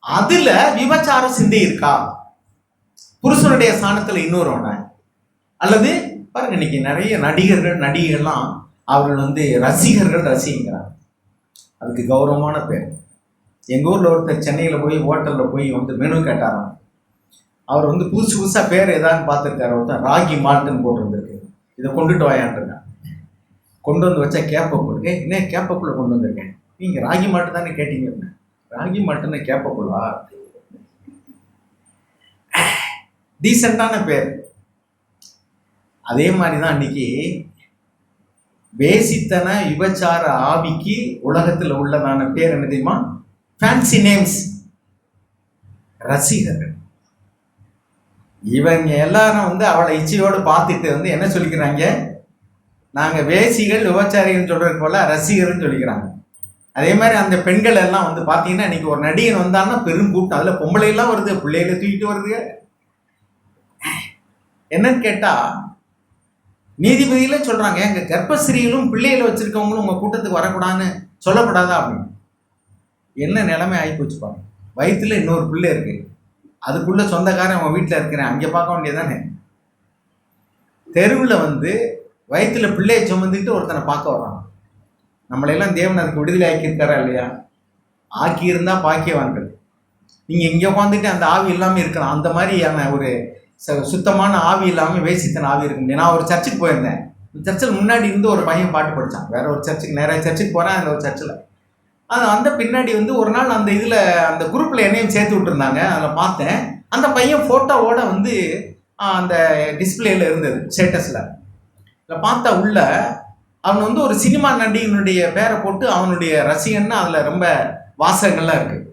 அதுல விபச்சாரம் சிந்தை இருக்கா, புருஷனுடைய ஸ்தானத்துல இன்னொருவன. அல்லது பாருங்க, இன்னைக்கு நிறைய நடிகர்கள் நடிகைகள்லாம் அவர்கள் வந்து ரசிகர்கள் ரசிக்கிறாங்க, அதுக்கு கௌரவமான பேர். எங்க ஊர்ல ஒருத்தர் சென்னையில போய் ஹோட்டல்ல போய் வந்து மெனு கேட்டாராம். அவர் வந்து புதுசு புதுசா பேர் ஏதான்னு பார்த்துருக்காரு. ஒருத்தர் ராகி மால்ட்டுன்னு போட்டுருந்துருக்கு, இதை கொண்டுட்டு வாயான்ருக்கேன். கொண்டு வந்து வச்சா கேப்பை போடுங்க, என்ன கேப்பக்குள்ள கொண்டு வந்திருக்கேன், நீங்க ராகி மாட்டு தானே கேட்டீங்க, ராகி மாட்டுன்னு கேப்பக்குள்ளா, டீசெண்டான பேர். அதே மாதிரிதான் அன்னைக்கு வேசித்தன விபச்சார ஆவிக்கு உலகத்தில் உள்ளதான பேர் என்ன தெரியுமா, ஃபேன்சி நேம்ஸ், ரசிகர்கள். இவங்க எல்லாரும் வந்து அவளை இச்சையோடு பார்த்துட்டு வந்து என்ன சொல்லிக்கிறாங்க, நாங்க வேசிகள் விபச்சாரிகள் சொல்றது போல ரசிகர்னு சொல்லிக்கிறாங்க. அதே மாதிரி அந்த பெண்கள் எல்லாம் வந்து பார்த்தீங்கன்னா, இன்னைக்கு ஒரு நடிகன் வந்தாங்கன்னா பெரும் கூட்டம், அதில் பொம்பளையெல்லாம் வருது, பிள்ளைகளை தூக்கிட்டு வருது. என்னன்னு கேட்டா, நீதிபதியில சொல்றாங்க, எங்க கர்ப்பஸ்திரீகளும் பிள்ளைகளை வச்சிருக்கவங்களும் உங்க கூட்டத்துக்கு வரக்கூடாதுன்னு சொல்லப்படாதா அப்படின்னு. என்ன நிலைமை ஆகி போச்சு பாருங்க. வயிற்றுல இன்னொரு பிள்ளை இருக்கு, அதுக்குள்ள சொந்தக்காரன் அவன் வீட்டில் இருக்கிறேன், அங்கே பார்க்க வேண்டியதானே. தெருவில் வந்து வயிற்றுல பிள்ளையை சுமந்துக்கிட்டு ஒருத்தனை பார்க்க வர்றான். நம்மளையெல்லாம் தேவன் அதுக்கு விடுதலை ஆக்கியிருக்காரா இல்லையா? ஆக்கியிருந்தா பாக்கியவான்கள். நீங்கள் இங்கே உட்காந்துட்டு அந்த ஆவி இல்லாமல் இருக்கலாம். அந்த மாதிரியான ஒரு சுத்தமான ஆவி இல்லாமல் வேசித்தன ஆவி இருக்க முடியும். நான் ஒரு சர்ச்சுக்கு போயிருந்தேன். சர்ச்சில் முன்னாடி இருந்து ஒரு பையன் பாட்டு படித்தான். வேற ஒரு சர்ச்சுக்கு, நிறைய சர்ச்சுக்கு போகிறேன், அந்த ஒரு சர்ச்சில் அந்த பின்னாடி வந்து ஒரு நாள் அந்த இதில் அந்த குரூப்பில் என்னையும் சேர்த்து விட்டுருந்தாங்க. அதில் பார்த்தேன், அந்த பையன் ஃபோட்டோவோட வந்து அந்த டிஸ்பிளேல இருந்தது, ஸ்டேட்டஸில். இதில் பார்த்தா உள்ள அவன் வந்து ஒரு சினிமா நடிகனுடைய பேரை போட்டு அவனுடைய ரசிகன்னு அதில் ரொம்ப வாசகங்கள்லாம் இருக்குது.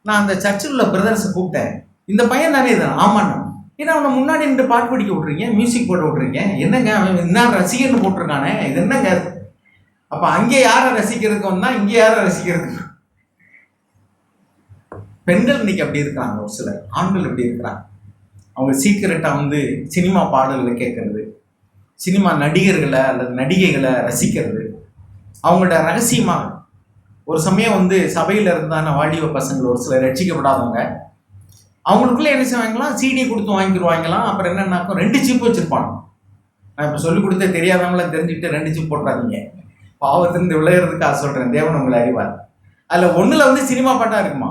நான் அந்த சர்ச்சில் உள்ள பிரதர்ஸை கூப்பிட்டேன், இந்த பையன் தானே இது? ஆமாண்ணா. ஏன்னா அவனை முன்னாடி நின்று பாட்டு படிக்க விட்றீங்க, மியூசிக் போட்டு விட்றீங்க, என்னங்க அவன் என்ன ரசிகர்னு போட்டிருக்கானே, இது என்னங்க? அப்போ அங்கே யாரை ரசிக்கிறதுக்கு வந்தா இங்கே யாரை ரசிக்கிறதுக்கு? பெண்கள் இன்னைக்கு அப்படி இருக்கிறாங்க, ஒரு சிலர். ஆண்கள் எப்படி இருக்கிறாங்க, அவங்க சீக்கிரட்டாக வந்து சினிமா பாடல்களை கேட்கறது, சினிமா நடிகர்களை அல்லது நடிகைகளை ரசிக்கிறது, அவங்களோட ரகசியமாக. ஒரு சமயம் வந்து சபையில் இருந்தான வாலிப பசங்கள் ஒரு சிலர் ரட்சிக்கப்படாதவங்க, அவங்களுக்குள்ள என்ன செய்வாங்களாம், சிடி கொடுத்து வாங்கிடுவாங்களாம். அப்புறம் என்னன்னாக்கும் 2 சிப் வச்சிருப்பாங்க. நான் இப்போ சொல்லிக் கொடுத்த தெரியாதவங்களாம் தெரிஞ்சுக்கிட்டு 2 சிப் போட்டுறாதீங்க. பாவத்திலிருந்து விளையிறதுக்காக சொல்கிறேன், தேவன் உங்களை அறிவார். அதில் ஒன்றில் வந்து சினிமா பாட்டாக இருக்குமா,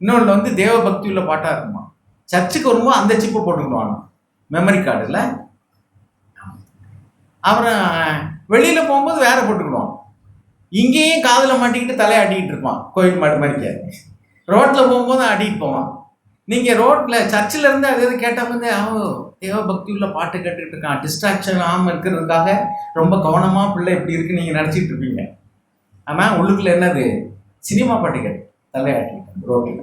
இன்னொன்றில் வந்து தேவ பக்தி உள்ள பாட்டாக இருக்குமா. சர்ச்சுக்கு வரும்போது அந்த சிப்பை போட்டுக்கிடுவாங்க, மெமரி கார்டு இல்லை. அப்புறம் வெளியில் போகும்போது வேற போட்டுக்கிடுவான். இங்கேயும் காதில் மாட்டிக்கிட்டு தலையாட்டிக்கிட்டு இருப்பான், கோயில் மாடு மாதிரிக்காது. ரோட்டில் போகும்போது ஆடிட்டு போவான். நீங்கள் ரோட்டில் சர்ச்சில் இருந்து அது எது கேட்டால் வந்து தேவ பக்தி உள்ள பாட்டு கேட்டுக்கிட்டு இருக்கான், டிஸ்ட்ராக்ஷன் ஆகாமல் இருக்கிறதுக்காக ரொம்ப கவனமாக பிள்ளை இப்படி இருக்குன்னு நீங்கள் நினச்சிட்டு இருப்பீங்க. ஆனால் உள்ளுக்குள்ள என்னது, சினிமா பாட்டு கேட்டு தலையாட்டிக்கிட்டு ரோட்டில்.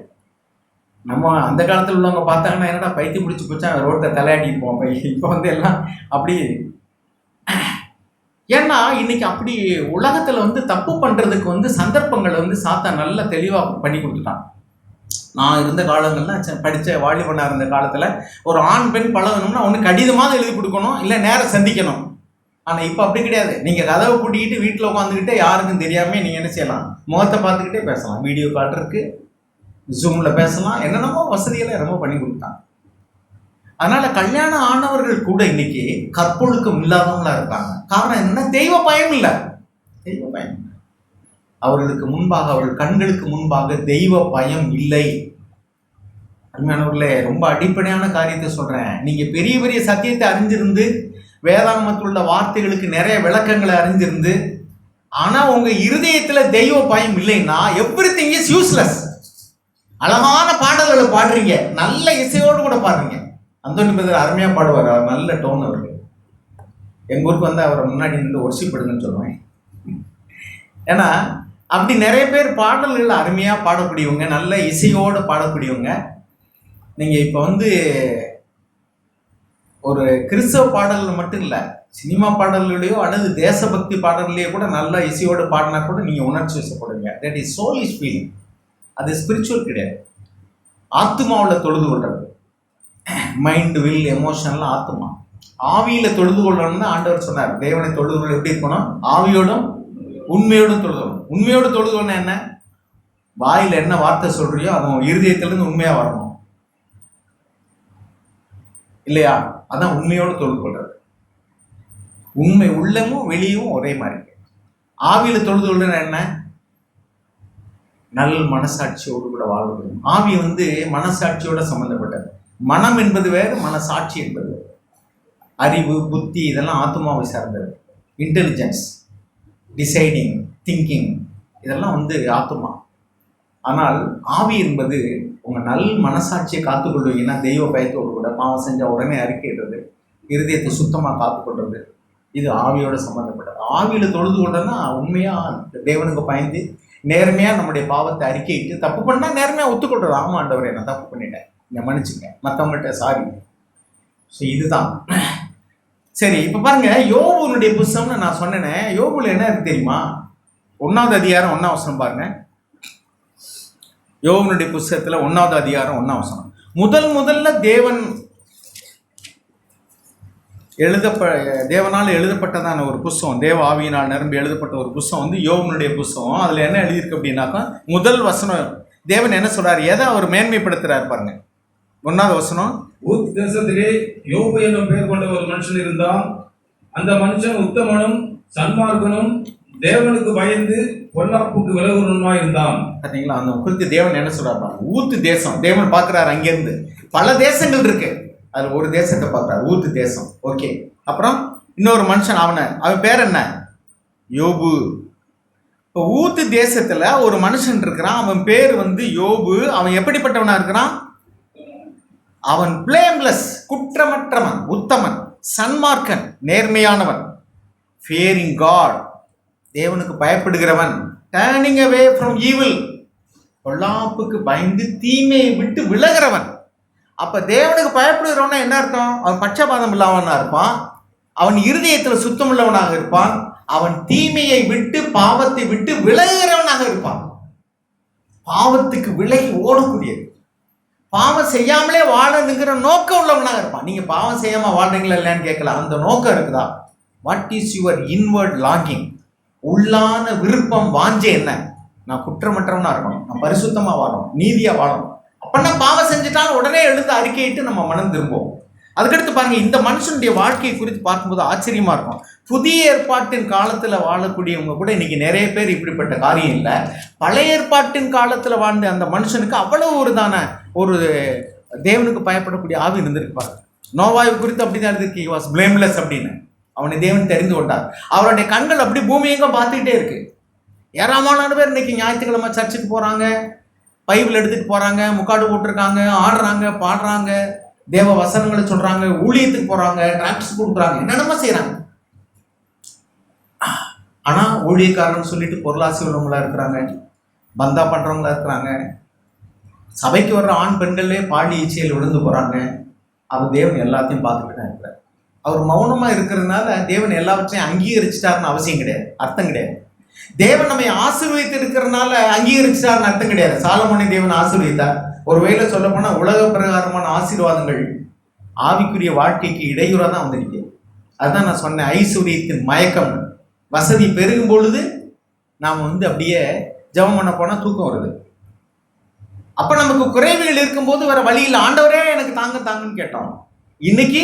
நம்ம அந்த காலத்தில் உள்ளவங்க பார்த்தாங்கன்னா என்னடா பைத்தியம் பிடிச்சி போச்சா ரோட்டை தலையாட்டிட்டு போவோம். இப்போ வந்து எல்லாம் அப்படி. ஏன்னா இன்னைக்கு அப்படி உலகத்தில் வந்து தப்பு பண்ணுறதுக்கு வந்து சந்தர்ப்பங்களை வந்து சாத்தான் நல்லா தெளிவாக பண்ணி கொடுத்துட்டான். நான் இருந்த காலங்கள்லாம் படித்த வாலிபனாக இருந்த காலத்தில் ஒரு ஆண் பெண் பழகணும்னா ஒன்று கடிதமாக எழுதி கொடுக்கணும், இல்லை நேரம் சந்திக்கணும். ஆனால் இப்போ அப்படி கிடையாது. நீங்கள் கதவை பூட்டிக்கிட்டு வீட்டில் உட்காந்துக்கிட்டே யாருக்கும் தெரியாமல் நீங்கள் என்ன செய்யலாம், முகத்தை பார்த்துக்கிட்டே பேசலாம். வீடியோ கால் இருக்குது, ஜூமில் பேசலாம், என்னென்னமோ வசதியெல்லாம் ரொம்ப பண்ணி கொடுத்தாங்க. அதனால் கல்யாணம் ஆனவர்கள் கூட இன்னைக்கு கற்பொழுக்கம் இல்லாதவங்களா இருக்காங்க. காரணம் என்னன்னா, தெய்வ பயம் இல்லை. தெய்வ பயம் அவர்களுக்கு முன்பாக, அவர்கள் கண்களுக்கு முன்பாக தெய்வ பயம் இல்லை. அருமையானவர்களே, ரொம்ப அடிப்படையான காரியத்தை சொல்கிறேன். நீங்கள் பெரிய பெரிய சத்தியத்தை அறிஞ்சிருந்து, வேதாகமத்தில் உள்ள வார்த்தைகளுக்கு நிறைய விளக்கங்களை அறிஞ்சிருந்து, ஆனால் உங்கள் இருதயத்தில் தெய்வ பயம் இல்லைன்னா எவ்ரிதிங் இஸ் யூஸ்லெஸ். அழகான பாடல்களை பாடுறீங்க, நல்ல இசையோடு கூட பாடுறீங்க. அந்தோனி பிரதர் அருமையாக பாடுவார், அவர் நல்ல டோன். அவருக்கு எங்கள் ஊருக்கு வந்து அவரை முன்னாடி நின்று ஒர்ஷிப் பண்ணுங்கன்னு சொல்லுவேன். ஏன்னா அப்படி நிறைய பேர் பாடல்கள் அருமையாக பாடக்கூடியவங்க, நல்ல இசையோடு பாடக்கூடியவங்க. நீங்கள் இப்போ வந்து ஒரு கிறிஸ்தவ பாடல்கள் மட்டும் இல்லை, சினிமா பாடல்களையோ அல்லது தேசபக்தி பாடல்களையோ கூட நல்ல இசையோடு பாடினா கூட நீங்கள் உணர்ச்சி வசப்படுவீங்க. That is soulish feeling. அது ஸ்பிரிச்சுவல் கிடையாது. ஆத்மாவில் தொழுது கொள்றது, மைண்டு, வில், எமோஷன்லாம் ஆத்மா. ஆவியில் தொழுது கொள்ளணும்னு ஆண்டவர் சொன்னார். தேவனை தொழுது கொள்ள எப்படி இருக்கணும், ஆவியோடும் உண்மையோடும் தொழுதணும். உண்மையோடு தொழுதோன்னா என்ன, வாயில் என்ன வார்த்தை சொல்றியோ அது இருதயத்திலிருந்து உண்மையாக வரணும் இல்லையா. அதான் உண்மையோடு தொழுது கொள்றது. உண்மை உள்ளமும் வெளியும் ஒரே மாதிரி. ஆவியில் தொழுது கொள்றது என்ன, நல் மனசாட்சியோடு கூட வாழ்வது. ஆவி வந்து மனசாட்சியோட சம்பந்தப்பட்டது. மனம் என்பது வேறு, மனசாட்சி என்பது வேறு. அறிவு, புத்தி இதெல்லாம் ஆத்மாவை சார்ந்தது. இன்டெலிஜென்ஸ், டிசைடிங், திங்கிங் இதெல்லாம் வந்து ஆத்மா. ஆனால் ஆவி என்பது உங்கள் நல் மனசாட்சியை காத்துக்கொள்வீங்கன்னா, தெய்வ பயத்தோடு கூட பாவம் செஞ்சால் உடனே அறிக்கையிடுறது, இருதயத்தை சுத்தமாக காத்துக்கொள்வது, இது ஆவியோட சம்மந்தப்பட்டது. ஆவியில் தொழுது கொள்றதுன்னா உண்மையாக தேவனுக்கு பயந்து நேர்மையாக நம்முடைய பாவத்தை அறிக்கையிட்டு, தப்பு பண்ணால் நேர்மையாக ஒத்துக்கொள்றது. ஆமாம் ஆண்டவரே, நான் தப்பு பண்ணிட்டேன், என்னை மன்னிச்சுங்க, மற்றவங்கள்ட்ட சாரி. ஸோ இதுதான். சரி, இப்போ பாருங்க, யோபுனுடைய புஸ்தகம்னு நான் சொன்னேனே, யோபுல என்ன இருக்கு தெரியுமா? 1வது அதிகாரம் 1ஆம் வசனம் பாருங்க. யோபுனுடைய புஸ்தகத்தில் 1வது அதிகாரம் 1ஆம் வசனம். முதல்ல தேவனால் எழுதப்பட்டதான ஒரு புஸ்தகம், தேவ ஆவியினால் நிரம்பி எழுதப்பட்ட ஒரு புஸ்தகம் வந்து யோபுனுடைய புஸ்தகம். அதில் என்ன எழுதியிருக்கு அப்படின்னாக்கா, முதல் வசனம் தேவன் என்ன சொல்றாரு, எதை அவர் மேன்மைப்படுத்துறாரு பாருங்க. 1வது வசனம், ஊத் தேசத்திலே யோபு என்னும் பெயர் கொண்ட ஒரு மனுஷன் இருந்தான். அந்த மனுஷன் உத்தமனும் சன்மார்க்கனும் தேவனுக்கு பயந்து பொல்லாப்புக்கு விலகுவனுமாய் இருந்தான். பார்த்தீங்களா, அந்த குறித்து தேவன் என்ன சொல்றாரு, ஊத்து தேசம். தேவன் பார்க்குறாரு, அங்கேருந்து பல தேசங்கள் இருக்கு, அதில் ஒரு தேசத்தை பார்க்குறாரு, ஊத்து தேசம். ஓகே, அப்புறம் இன்னொரு மனுஷன், அவன் பேர் என்ன, யோபு. இப்போ ஊத்து தேசத்தில் ஒரு மனுஷன் இருக்கிறான், அவன் பேர் வந்து யோபு. அவன் எப்படிப்பட்டவனா இருக்கிறான், அவன் பிளேம்லெஸ், குற்றமற்றவன், உத்தமன், சன்மார்க்கன், நேர்மையானவன், ஃபியரிங் காட், தேவனுக்கு பயப்படுகிறவன், டர்னிங் அவே ஃப்ரம் ஈவில், பொல்லாப்புக்கு பயந்து தீமையை விட்டு விலகிறவன். அப்ப தேவனுக்கு பயப்படுகிறவனா என்ன அர்த்தம், அவன் பட்சபாதம் இல்லாமனா இருப்பான், அவன் இருதயத்தில் சுத்தம் உள்ளவனாக இருப்பான், அவன் தீமையை விட்டு பாவத்தை விட்டு விலகுகிறவனாக இருப்பான். பாவத்துக்கு விலகி ஓடக்கூடியது, பாவம் செய்யாமலே வாழணுங்கிற நோக்கம் உள்ளவனாக இருப்பான். நீங்க பாவம் செய்யாம வாழ்றீங்களா இல்லையான்னு கேட்கலாம், அந்த நோக்கம் இருக்குதா? What is your inward longing, உள்ளான விருப்பம், வாஞ்சை என்ன? நான் குற்றமற்றவனா இருக்கணும், நான் பரிசுத்தமா வாழணும், நீதியா வாழணும். அப்படின்னா பாவம் செஞ்சுட்டாலும் உடனே எழுந்து அறிக்கையிட்டு நம்ம மனம் திரும்புவோம். அதுக்கடுத்து பாருங்க, இந்த மனுஷனுடைய வாழ்க்கையை குறித்து பார்க்கும்போது ஆச்சரியமா இருக்கும். புதிய ஏற்பாட்டின் காலத்துல வாழக்கூடியவங்க கூட இன்னைக்கு நிறைய பேர் இப்படிப்பட்ட காரியம் இல்லை. பழைய ஏற்பாட்டின் காலத்துல வாழ்ந்த அந்த மனுஷனுக்கு அவ்வளவு ஒரு தேவனுக்கு பயப்படக்கூடிய ஆவி இருந்திருக்கு பாருங்க. நோவாய் குறித்து அப்படிதான் இருந்திருக்கு. he was blameless அப்படின்னு அவனை தேவன் தெரிந்து கொண்டார். அவருடைய கண்கள் அப்படி பூமியெங்கும் பார்த்துக்கிட்டே இருக்கு. ஏராளமான பேர் இன்னைக்கு ஞாயிற்றுக்கிழமை சர்ச்சுக்கு போறாங்க, பைபிள் எடுத்துட்டு போறாங்க, முக்காடு போட்டிருக்காங்க, ஆடுறாங்க, பாடுறாங்க, தேவ வசனங்களை சொல்றாங்க, ஊழியத்துக்கு போறாங்க, டிராக்டர்ஸ் கொடுக்குறாங்க, என்னென்னமா செய்யறாங்க. ஆனா ஊழியக்காரன்னு சொல்லிட்டு பொருளாசி உள்ளவங்களா இருக்கிறாங்க, பந்தா பண்றவங்களா இருக்கிறாங்க, சபைக்கு வர்ற ஆண் பெண்களே பாடி இச்சையில் விழுந்து போறாங்க. அவர் தேவன் எல்லாத்தையும் பார்த்துட்டு தான் இருக்கிறார். அவர் மௌனமா இருக்கிறதுனால தேவன் எல்லாவற்றையும் அங்கீகரிச்சிட்டாருன்னு அவசியம் கிடையாது, அர்த்தம் கிடையாது. தேவன் நம்மை ஆசீர்வதித்து இருக்கிறதுனால அங்கீகரிச்சிட்டாருன்னு அர்த்தம் கிடையாது. சாலமோனை தேவன் ஆசீர்வதித்தார். ஒருவேளை சொல்ல போனா உலக பிரகாரமான ஆசீர்வாதங்கள் ஆவிக்குரிய வாழ்க்கைக்கு இடையூறா தான் வந்திருக்கு. அதுதான் நான் சொன்னேன், ஐஸ்வர்யத்தின் மயக்கம். வசதி பெருகும் பொழுது நாம் அப்படியே ஜெபம் பண்ண போனா தூக்கம் வருது. அப்ப நமக்கு குறைவுகள் இருக்கும்போது வேற வழியில் ஆண்டவரே எனக்கு தாங்கன்னு கேட்டோம். இன்னைக்கு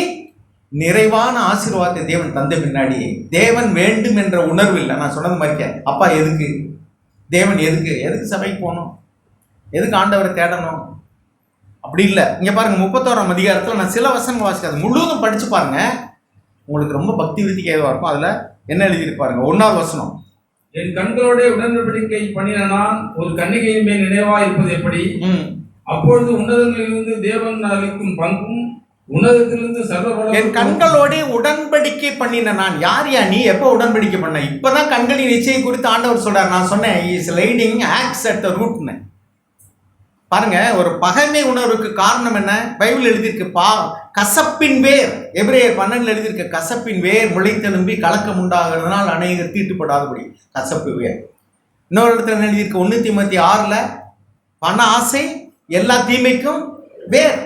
நிறைவான ஆசீர்வாதத்தை தேவன் தந்த பின்னாடி தேவன் வேண்டும் என்ற உணர்வு இல்லை. நான் சொன்னது மாதிரி, அப்பா எதுக்கு தேவன், எதுக்கு சபைக்கு போகணும், எதுக்கு ஆண்டவரை தேடணும், அப்படி இல்லை. இங்க பாருங்க 31ஆம் அதிகாரத்துல நான் சில வசனங்கள் வாசிக்காது, முழுவதும் படிச்சு பாருங்க, உங்களுக்கு ரொம்ப பக்தி விருத்திக்கு ஏதுவா இருக்கும். அதுல என்ன எழுதியிருக்கு பாருங்க. 1வது வசனம், என் கண்களோட உடன்படிக்கை பண்ணின நான் ஒரு கன்னிகையின் மேல் நினைவா இருப்பது எப்படி? அப்பொழுது உன்னதங்களிலிருந்து தேவன் அளிக்கும் பங்கும் உன்னதத்திலிருந்து சர்வ என் கண்களோட உடன்படிக்கை பண்ணின நான். யார் நீ எப்போ உடன்படிக்கை பண்ண? இப்பதான் கண்களின் நிச்சயம் குறித்து ஆண்டவர் சொல்றார். நான் சொன்னேன் இஸ் லைடிங் ஆக்ஸ் அட் த ரூட்னு. பாருங்க, ஒரு பகைமை உணர்வுக்கு காரணம் என்ன? பைபிள் எழுதியிருக்கு, கசப்பின் வேர். எபிரேயர் 12 எழுதியிருக்கு, கசப்பின் வேர் முளைத்தெலும்பி கலக்கம் உண்டாகிறதுனால் அநேகர் தீட்டுப்படாதபடி கசப்பு வேர். இன்னொரு இடத்துல எழுதியிருக்கு 1 தீமோத்தேயு 6 பண ஆசை எல்லா தீமைக்கும் வேர்.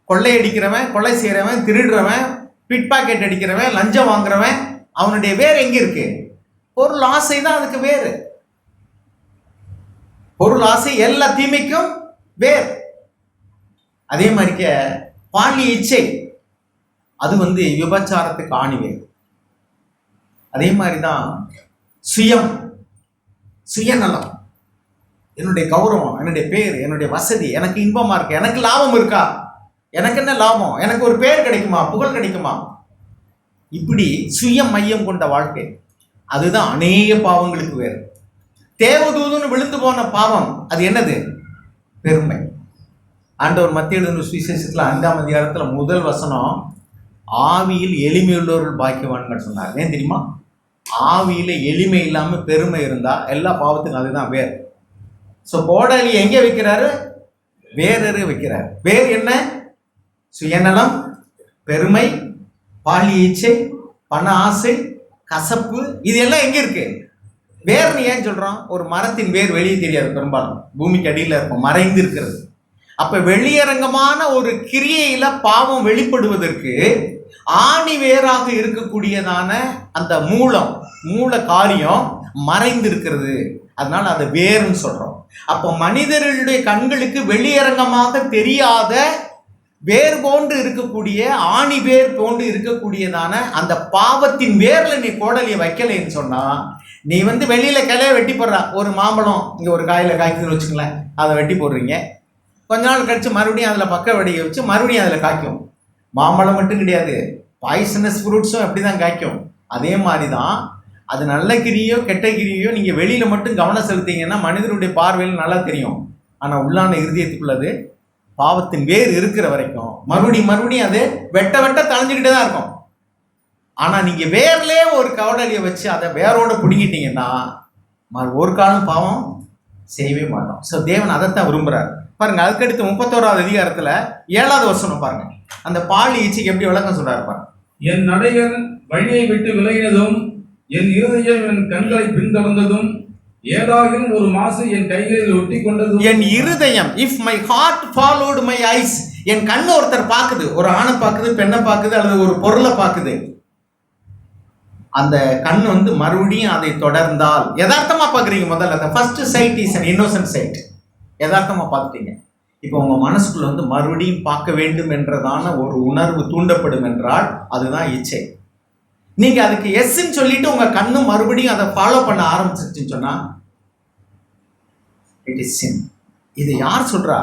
கொள்ளையடிக்கிறவன், கொலை செய்யறவன், திருடுறவன், பிட் பாக்கெட் அடிக்கிறவன், லஞ்சம் வாங்குறவன், அவனுடைய வேர் எங்க இருக்கு? பொருள் ஆசை தான் அதுக்கு வேறு. பொருள் ஆசை எல்லா தீமைக்கும் வேர். அதே மாதிரி பாலிய இச்சை, அது விபச்சாரத்துக்கு ஆணி வேர். அதே மாதிரிதான் சுயநலம், என்னுடைய கௌரவம், என்னுடைய பேர், என்னுடைய வசதி, எனக்கு இன்பமா இருக்கு, எனக்கு லாபம் இருக்கா, எனக்கு என்ன லாபம், எனக்கு ஒரு பேர் கிடைக்குமா, புகழ் கிடைக்குமா, இப்படி சுய மையம் கொண்ட வாழ்க்கை, அதுதான் அநேக பாவங்களுக்கு வேறு. தேவதூதுன்னு விழுந்து போன பாவம் அது என்னது? பெருமை. ஆண்டவர் மத்திய எழுதின சுவிசேஷத்துல 5ஆம் அதிகாரத்துல முதல் வசனம், ஆவியில் எளிமையுள்ளவர்கள் பாக்கியவான்கள் சொன்னார். ஏன் தெரியுமா? ஆவியில எளிமை இல்லாம பெருமை இருந்தா எல்லா பாவத்துக்கும் அதுதான் வேர். ஸோ கோடாலி எங்கே வைக்கிறாரு? வேறு வைக்கிறார். வேர் என்ன? சுயநலம், பெருமை, பாலிய இச்சை, பண ஆசை, கசப்பு, இது எல்லாம் எங்க இருக்கு? வேர்னு ஏன் சொல்றோம்? ஒரு மரத்தின் வேர் வெளியே தெரியாது, பெரும்பாலும் பூமிக்கு அடியில் இருக்கும், மறைந்து இருக்கிறது. அப்ப வெளியரங்கமான ஒரு கிரியையில பாவம் வெளிப்படுவதற்கு ஆணி வேறாக இருக்கக்கூடியதான அந்த மூல காரியம் மறைந்து இருக்கிறது. அதனால அதை வேர்னு சொல்றோம். அப்போ மனிதர்களுடைய கண்களுக்கு வெளியரங்கமாக தெரியாத வேர் போன்று இருக்கக்கூடிய, ஆணி வேர் போன்று இருக்கக்கூடியதான அந்த பாவத்தின் வேர்ல நீ கோடலியை வைக்கலைன்னு சொன்னா, நீ வெளியில கிளைய வெட்டி போடுற. ஒரு மாம்பழம் இங்க ஒரு காயில காய்க்குதுன்னு வச்சுங்களேன், அதை வெட்டி போடுறீங்க. கொஞ்ச நாள் கழிச்சு மறுபடியும் அதுல பக்க வெடியை வச்சு மறுபடியும் அதுல காய்க்கும். மாம்பழம் மட்டும் கிடையாது, பாய்சனஸ் ஃப்ரூட்ஸும் அப்படிதான் காய்க்கும். அதே மாதிரிதான் அது நல்ல கிரியோ கெட்ட கிரியோ நீங்க வெளியில மட்டும் கவனம் செலுத்தீங்கன்னா மனிதனுடைய பார்வையில் நல்லா தெரியும். ஆனா உள்ளான இருதயத்துக்குள்ளது பாவத்தின் வேர் இருக்கிற வரைக்கும் மறுபடியும் அது வெட்ட தளைஞ்சுக்கிட்டே தான் இருக்கும். ஆனா நீங்க வேர்லயே ஒரு கவடலியை வச்சு அதை வேரோட பிடிங்கிட்டீங்கன்னா ஒரு காலம் பாவம் செய்யவே மாட்டோம். ஸோ தேவன் அதைத்தான் விரும்புறாரு. பாருங்க, அதுக்கடுத்து 31ஆவது அதிகாரத்துல 7வது வசனம் பாருங்க, அந்த பால் ஈச்சைக்கு எப்படி விளக்கம் சொல்றாரு பாருங்க. என் நடைகள் வழியை விட்டு விலகினதும், என் இருதயம் என் கண்களை பின்தொடர்ந்ததும், ஏதாகிலும் ஒரு மாசு என் கைகளில் ஒட்டி கொண்டது. என் இருதயம், if my heart followed my eyes, என் கண்ணு ஒருத்தர் பார்க்குது, ஒரு ஆணை பார்க்குது, பெண்ணை பார்க்குது, அல்லது ஒரு பொருளை பார்க்குது, அந்த கண்ணு மறுபடியும் அதை தொடர்ந்தால், யதார்த்தமா பார்க்குறீங்க. முதல்ல அந்த first sight is an innocent sight, யதார்த்தமா பார்த்துட்டீங்க. இப்போ உங்க மனசுக்குள்ள வந்து மறுபடியும் பார்க்க வேண்டும் என்றதான ஒரு உணர்வு தூண்டப்படும் என்றால் அதுதான் இச்சை. நீங்க அதுக்கு எஸ்ன்னு சொல்லிட்டு உங்க கண்ணு மறுபடியும் அதை ஃபாலோ பண்ண ஆரம்பிச்சிருச்சுன்னு சொன்னா இட் இஸ் சின். இது யார் சொல்றா?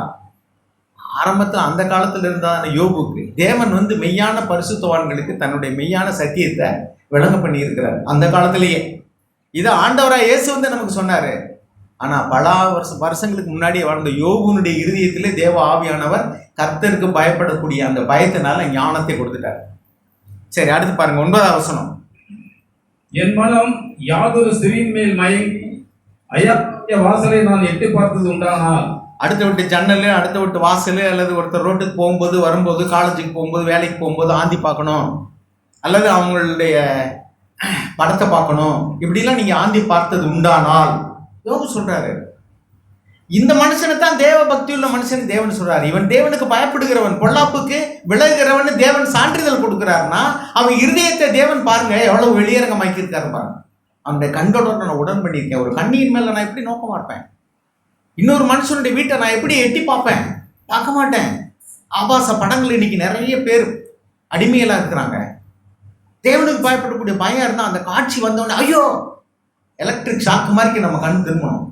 ஆரம்பத்தில் அந்த காலத்துல இருந்தான யோபுக்கு தேவன் வந்து மெய்யான பரிசுத்தவான்களுக்கு தன்னுடைய மெய்யான சத்தியத்தை விளங்க பண்ணி இருக்கிறார் அந்த காலத்திலேயே. இதை ஆண்டவராக இயேசு வந்து நமக்கு சொன்னாரு. ஆனா பல வருஷங்களுக்கு முன்னாடி வாழ்ந்த யோபுனுடைய இருதயத்திலே தேவ ஆவியானவர் கர்த்தருக்கு பயப்படக்கூடிய அந்த பயத்தினால ஞானத்தை கொடுத்துட்டார். சரி, அடுத்து பாருங்க 9ஆம் வசனம். என் மனம் யாதொரு ஸ்திரீயின் மேல் மயங்கி ஐயாத்திய வாசலை நான் எட்டி பார்த்தது உண்டானால். அடுத்த விட்டு ஜன்னல், அடுத்த விட்டு வாசல், அல்லது ஒருத்தர் ரோட்டுக்கு போகும்போது வரும்போது, காலேஜுக்கு போகும்போது, வேலைக்கு போகும்போது ஆந்தி பார்க்கணும், அல்லது அவங்களுடைய படத்தை பார்க்கணும், இப்படிலாம் நீங்க ஆந்தி பார்த்தது உண்டானால் யோபு சொல்றாரு. இந்த மனுஷனை தான் தேவ பக்தி உள்ள மனுஷன் தேவன் சொல்றாரு. இவன் தேவனுக்கு பயப்படுகிறவன், பொல்லாப்புக்கு விலகுகிறவன் தேவன் சான்றிதழ் கொடுக்கிறாருன்னா அவன் இருதயத்தை தேவன் பாருங்க எவ்வளவு வெளியரங்கமாக்கி இருக்காரு பாருங்க. அவனுடைய கண்களோட நான் உடன் பண்ணியிருக்கேன். ஒரு கண்ணியின் மேல நான் எப்படி நோக்க மாட்டேன்? இன்னொரு மனுஷனுடைய வீட்டை நான் எப்படி எட்டி பார்ப்பேன்? பார்க்க மாட்டேன். ஆபாச படங்கள் இன்னைக்கு நிறைய பேர் அடிமையெல்லாம் இருக்கிறாங்க. தேவனுக்கு பயப்படக்கூடிய பயம் இருந்தால் அந்த காட்சி வந்தோடனே ஐயோ எலக்ட்ரிக் ஷாக் மாதிரி நம்ம கண் திரும்பணும்.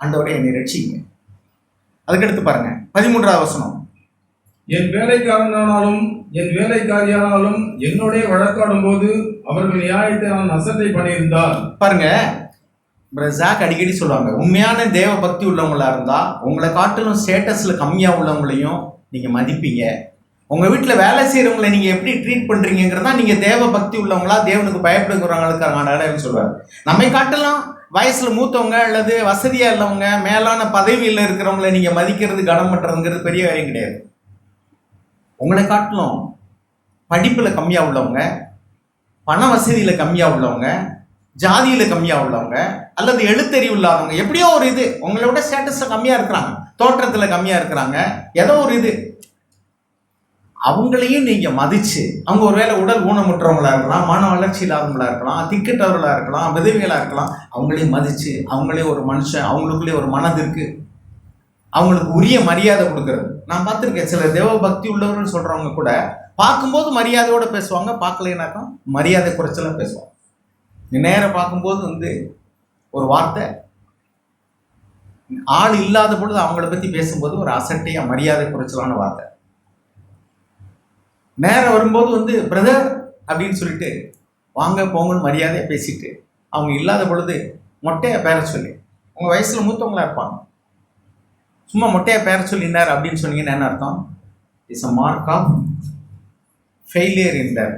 ஆண்டவரே என்னை ரட்சிங்க. அதுக்கடுத்து பாருங்க 13ஆம் வசனம். என் வேலைக்காரனானாலும் என் வேலைக்காரியானாலும் என்னுடைய வழக்காடும் போது அவர்கள் நியாயத்தை நான் அசட்டை பண்ணியிருந்தார். பாருங்க, ஜாக் அடிக்கடி சொல்லுவாங்க, உண்மையான தேவ பக்தி உள்ளவங்களா இருந்தா உங்களை காட்டிலும் ஸ்டேட்டஸ்ல கம்மியா உள்ளவங்களையும் நீங்க மதிப்பீங்க. உங்க வீட்டுல வேலை செய்யறவங்களை நீங்க எப்படி ட்ரீட் பண்றீங்கிறதா நீங்க தேவ பக்தி உள்ளவங்களா, தேவனுக்கு பயப்படுகிறவங்களுக்கான சொல்லுவாரு. நம்மை காட்டலாம் வயசுல மூத்தவங்க அல்லது வசதியா இல்லவங்க, மேலான பதவியில் இருக்கிறவங்களை நீங்க மதிக்கிறது, கனம் பண்றதுங்கிறது பெரிய காரியம் கிடையாது. உங்களை காட்டிலும் படிப்புல கம்மியா உள்ளவங்க, பண வசதியில கம்மியா உள்ளவங்க, ஜாதியில கம்மியா உள்ளவங்க, அல்லது எழுத்தறிவு இல்லாதவங்க, எப்படியோ ஒரு இது உங்களை விட ஸ்டேட்டஸ்ல கம்மியா இருக்கிறாங்க, தோற்றத்துல கம்மியா இருக்கிறாங்க, ஏதோ ஒரு இது, அவங்களையும் நீங்க மதிச்சு, அவங்க ஒருவேளை உடல் ஊனமுற்றவங்களா இருக்கலாம், மன வளர்ச்சி இல்லாதவங்களா இருக்கலாம், திக்கட்டவர்களா இருக்கலாம், விதவிகளா இருக்கலாம், அவங்களையும் மதிச்சு, அவங்களே ஒரு மனுஷன், அவங்களுக்குள்ளே ஒரு மனது இருக்கு, அவங்களுக்கு உரிய மரியாதை கொடுக்கறது. நான் பார்த்துருக்கேன், சில தேவ பக்தி உள்ளவர்கள் சொல்றவங்க கூட பார்க்கும்போது மரியாதையோட பேசுவாங்க, பார்க்கலைனாக்கா மரியாதை குறைச்சலாம் பேசுவாங்க. நேரம் பார்க்கும்போது வந்து ஒரு வார்த்தை, ஆள் இல்லாத பொழுது அவங்கள பத்தி பேசும்போது ஒரு அசட்டையா மரியாதை குறைச்சலான வார்த்தை. நேரம் வரும்போது வந்து பிரதர் அப்படின்னு சொல்லிட்டு வாங்க போங்கன்னு மரியாதையை பேசிட்டு, அவங்க இல்லாத பொழுது மொட்டையா பேர சொல்லி, உங்க வயசுல மூத்தவங்களா இருப்பாங்க, சும்மா மொட்டையா பேர சொல்லினார் அப்படின்னு சொன்னீங்கன்னா என்ன அர்த்தம்? It's a mark of failure in that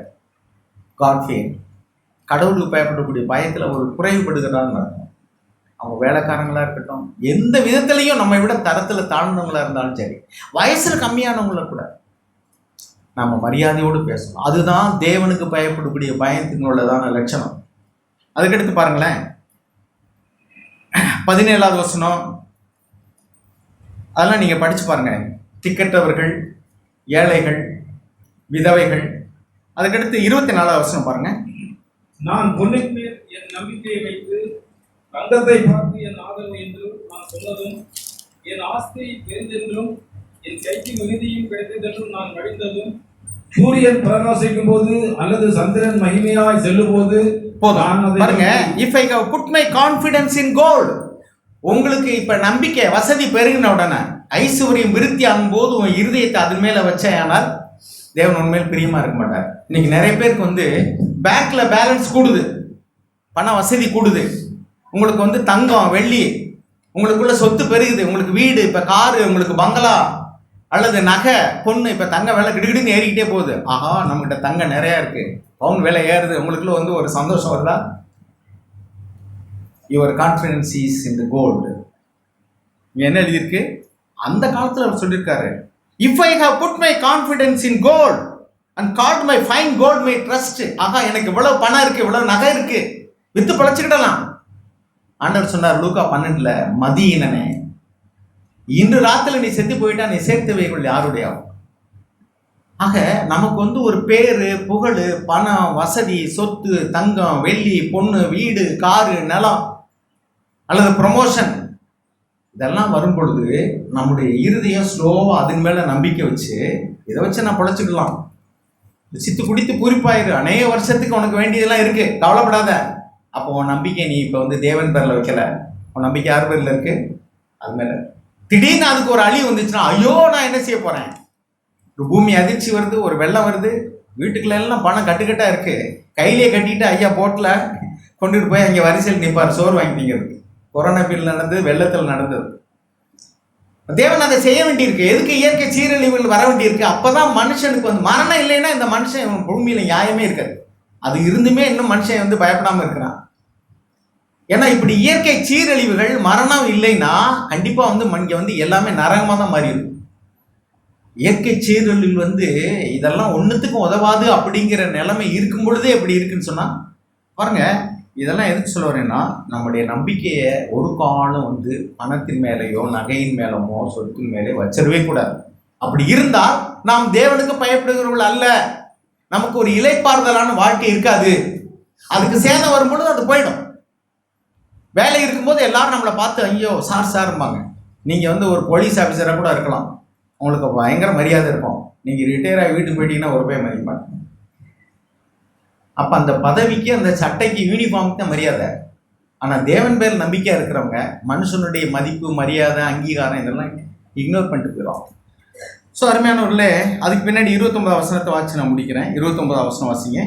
God fail. கடவுளுக்கு பயப்படக்கூடிய பயத்தில் ஒரு குறைவுபடுகிறான்னு அர்த்தம். அவங்க வேலைக்காரங்களா இருக்கட்டும், எந்த விதத்திலையும் நம்மை விட தரத்தில் தாழ்ந்தவங்களா இருந்தாலும் சரி, வயசுல கம்மியானவங்கள கூட நம்ம மரியாதையோடு பேசணும். அதுதான் தேவனுக்கு பயப்படக்கூடிய பயத்தினுள்ளதான லட்சணம். அதுக்கடுத்து பாருங்களேன் 17ஆவது வசனம், அதெல்லாம் நீங்க படிச்சு பாருங்க. திக்கற்றவர்கள், ஏழைகள், விதவைகள். அதுக்கடுத்து 24ஆவது வசனம் பாருங்க. நான் பொன்னின் மேல் என் நம்பிக்கையை வைத்து தங்கத்தை பார்த்து என் ஆதரவு என்று நான் சொன்னதும், என் ஆஸ்தியை தெரிந்தென்றும் என் கைக்கு மிகுதியும் கிடைத்ததென்றும் நான் மடிந்ததும், சூரியன் பிரகாசிக்கும் போது அல்லது சந்திரன் மகிமையாய் செல்லும் போது பாருங்க, if I have put my confidence in gold. உங்களுக்கு இப்ப நம்பிக்கை வசதி பெருகின உடனே, ஐஸ்வர்யம் விருத்தி ஆகும் போது உன் இருதயத்தை அதன் மேல வச்சேனால் தேவன் உண்மையில் பிரியமா இருக்க மாட்டார். இன்னைக்கு நிறைய பேருக்கு வந்து பேங்க்ல பேலன்ஸ் கூடுது, பண வசதி கூடுது, உங்களுக்கு வந்து தங்கம் வெள்ளி, உங்களுக்குள்ள சொத்து பெருகுது, உங்களுக்கு வீடு, இப்ப காரு, உங்களுக்கு பங்களா அல்லது நகை பொண்ணு, இப்ப தங்க விலை கிடுகிடுன்னு ஏறிக்கிட்டே போகுது. ஆஹா, நம்மகிட்ட தங்கம் நிறைய இருக்கு, பவுன் விலை ஏறுது, உங்களுக்குள்ள வந்து ஒரு சந்தோஷம் வருதா? Your confidence is in the gold. என்ன எழுதியிருக்கு? அந்த காலத்துல அவர் சொல்லியிருக்காரு, if I have put my confidence in gold and called my fine gold my trust. ஆகா, எனக்கு இவ்வளவு பணம் இருக்கு, இவ்வளவு நகை இருக்கு, வித்து பழச்சுக்கிடலாம். ஆண்டவர் சொன்னார் லூக்கா 12ல, மதியினனே, இன்று ராத்திரி நீ செத்து போயிட்டா நீ சேர்த்து வைகள் யாருடைய. ஆக நமக்கு வந்து ஒரு பேரு, புகழ், பணம், வசதி, சொத்து, தங்கம், வெள்ளி, பொண்ணு, வீடு, காரு, நிலம் அல்லது ப்ரொமோஷன், இதெல்லாம் வரும் பொழுது நம்முடைய இருதயம் ஸ்லோவாக அதன் மேலே நம்பிக்கை வச்சு இதை வச்சு நான் பொழைச்சிக்கலாம், சித்து குடித்து பூரிப்பாயிரு, அநேக வருஷத்துக்கு உனக்கு வேண்டியதெல்லாம் இருக்கு, கவலைப்படாத. அப்போ உன் நம்பிக்கை நீ இப்போ வந்து தேவன் பேரில் வைக்கல, உன் நம்பிக்கை யார் பேரில் இருக்கு? அது மேலே. திடீர்னு அதுக்கு ஒரு அழிவு வந்துச்சுன்னா ஐயோ நான் என்ன செய்ய போகிறேன்? ஒரு பூமி அதிர்ச்சி வருது, ஒரு வெள்ளம் வருது, வீட்டுக்குள்ள எல்லாம் பணம் கட்டுக்கட்டாக இருக்கு, கையிலே கட்டிட்டு ஐயா போட்டில் கொண்டுட்டு போய் அங்கே வரிசையில் நிற்பார் சோறு வாங்கிட்டீங்கிறது. கொரோனா பீரியட் நடந்தது, வெள்ளத்தில் நடந்தது. தேவன் அதை செய்ய வேண்டியிருக்கு. எதுக்கு இயற்கை சீரழிவுகள் வர வேண்டியிருக்கு? அப்பதான் மனுஷனுக்கு வந்து மரணம் இல்லைன்னா இந்த மனுஷன் பூமியில நியாயமே இருக்காது. அது இருந்துமே இன்னும் மனுஷன் வந்து பயப்படாம இருக்கிறான். ஏன்னா இப்படி இயற்கை சீரழிவுகள் மரணம் இல்லைன்னா கண்டிப்பா வந்து இங்க வந்து எல்லாமே நரகமா தான் மாறி இருக்கும். இயற்கை சீரழிவு வந்து இதெல்லாம் ஒன்றுத்துக்கும் உதவாது அப்படிங்கிற நிலைமை இருக்கும் பொழுதே எப்படி இருக்குன்னு சொன்னா பாருங்க. இதெல்லாம் எதுக்கு சொல்ல வரேன்னா, நம்முடைய நம்பிக்கையை ஒரு காலம் வந்து பணத்தின் மேலேயோ நகையின் மேலமோ சொத்தின் மேலே வச்சிடவே கூடாது. அப்படி இருந்தால் நாம் தேவனுக்கு பயப்படுகிறவர்கள் அல்ல. நமக்கு ஒரு இலைப்பாறுதலான வாழ்க்கை இருக்காது. அதுக்கு சேதம் வரும்பொழுது அது போயிடும். வேலை இருக்கும்போது எல்லாரும் நம்மளை பார்த்து ஐயோ சார் சார்பாங்க. நீங்கள் வந்து ஒரு போலீஸ் ஆஃபீஸராக கூட இருக்கலாம், உங்களுக்கு பயங்கர மரியாதை இருக்கும். நீங்கள் ரிட்டையர் ஆகி வீட்டுக்கு போயிட்டீங்கன்னா ஒரு பேர் மதிப்பாங்க. அப்போ அந்த பதவிக்கு அந்த சட்டைக்கு யூனிஃபார்முக்கு தான் மரியாதை. ஆனால் தேவன் பேர் நம்பிக்கையாக இருக்கிறவங்க மனுஷனுடைய மதிப்பு மரியாதை அங்கீகாரம் இதெல்லாம் இக்னோர் பண்ணிட்டு போயிடும். ஸோ அருமையானவர்களே, அதுக்கு பின்னாடி 29 வசனத்தை வாசி நான் முடிக்கிறேன். 29 வசனம் வாசிங்க.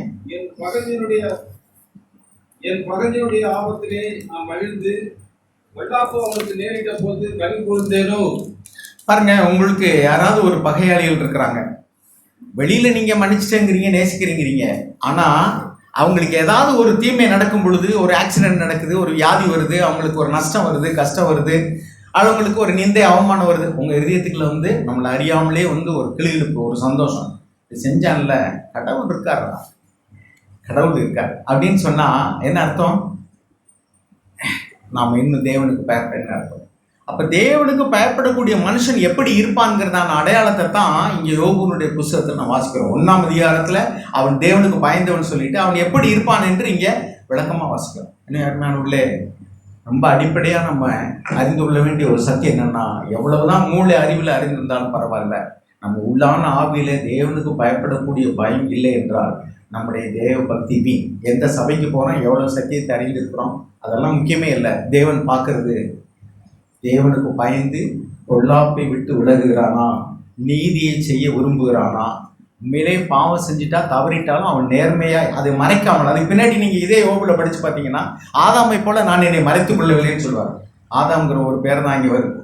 என் பகஞ்சனுடைய ஆபத்திலே நான் மகிழ்ந்து வெள்ளாப்போ அவனுக்கு நேரிட்ட போது கனி கொடுத்தேனோ. பாருங்க, உங்களுக்கு யாராவது ஒரு பகையாளிகள் இருக்கிறாங்க, வெளியில நீங்க மன்னிச்சிட்டேங்கிறீங்க, நேசிக்கிறீங்கிறீங்க, ஆனா அவங்களுக்கு ஏதாவது ஒரு தீமை நடக்கும் பொழுது, ஒரு ஆக்சிடென்ட் நடக்குது, ஒரு வியாதி வருது, அவங்களுக்கு ஒரு நஷ்டம் வருது, கஷ்டம் வருது, அவங்களுக்கு ஒரு நிந்தை அவமானம் வருது, உங்க இதயத்துக்குள்ள வந்து நம்மளை அறியாமலே வந்து ஒரு கிளிகளுக்கு ஒரு சந்தோஷம், இது செஞ்சான்ல கடவுள் இருக்காரா, கடவுள் இருக்காரு அப்படின்னு சொன்னா என்ன அர்த்தம்? நாம இன்னும் தேவனுக்கு பயப்பட அர்த்தம். அப்ப தேவனுக்கு பயப்படக்கூடிய மனுஷன் எப்படி இருப்பான்ங்கிறதான அடையாளத்தை தான் இங்க யோபுனுடைய புஸ்தகத்தில் நான் வாசிக்கிறோம். 1ஆம் அதிகாரத்துல அவன் தேவனுக்கு பயந்தவன் சொல்லிட்டு அவன் எப்படி இருப்பான் என்று இங்க விளக்கமா வாசிக்கிறோம். இன்னும் உள்ளே ரொம்ப அடிப்படையா நம்ம அறிந்து கொள்ள வேண்டிய ஒரு சத்தியம் என்னன்னா, எவ்வளவுதான் மூளை அறிவில் அறிந்திருந்தாலும் பரவாயில்ல, நம்ம உள்ளான ஆவியில தேவனுக்கு பயப்படக்கூடிய பயம் இல்லை என்றால் நம்முடைய தேவ பக்தி வீண். எந்த சபைக்கு போறோம், எவ்வளவு சத்தியத்தை அறிந்திருக்கிறோம், அதெல்லாம் முக்கியமே இல்லை. தேவன் பார்க்கறது தேவனுக்கு பயந்து பொல்லாப்பை விட்டு விலகுகிறானா, நீதியை செய்ய விரும்புகிறானா, உண்மையிலே பாவம் செஞ்சுட்டா தவறிட்டாலும் அவன் நேர்மையா அதை மறைக்காமல். அதுக்கு பின்னாடி நீங்க இதே யோபுல படிச்சு பார்த்தீங்கன்னா, ஆதாமை போல நான் என்னை மறைத்துக் கொள்ளவில்லைன்னு சொல்லுவார். ஆதாம்ங்கிற ஒரு பேர் தான் இங்கே வருது.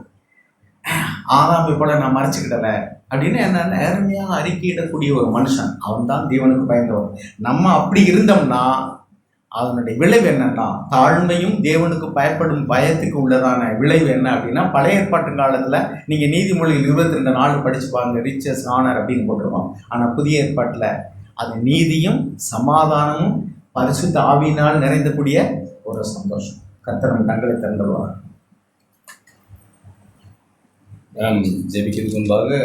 ஆதாமை போல நான் மறைச்சுக்கிடல அப்படின்னு என்ன நேர்மையா அறிக்கையிடக்கூடிய ஒரு மனுஷன், அவன் தான் தேவனுக்கு பயந்தவன். நம்ம அப்படி இருந்தோம்னா அதனுடைய விளைவு என்னன்னா, தாழ்மையும் தேவனுக்கு பயப்படும் பயத்துக்கு உள்ளதான விளைவு என்ன அப்படின்னா, பழைய ஏற்பாட்டு காலத்துல நீங்க நீதிமொழிகள் 22:4 படிச்சு பாருங்க, ரிச்சஸ் ஆனர் அப்படின்னு போட்டிருக்கோம். ஆனா புதிய ஏற்பாட்டுல அது நீதியும் சமாதானமும் பரிசுத்த ஆவியினால் நிறைந்தக்கூடிய ஒரு சந்தோஷம். கர்த்தர் கண்களை திறந்துள்ளார். நான் ஜெபிக்கிறதுக்கு முன்பாக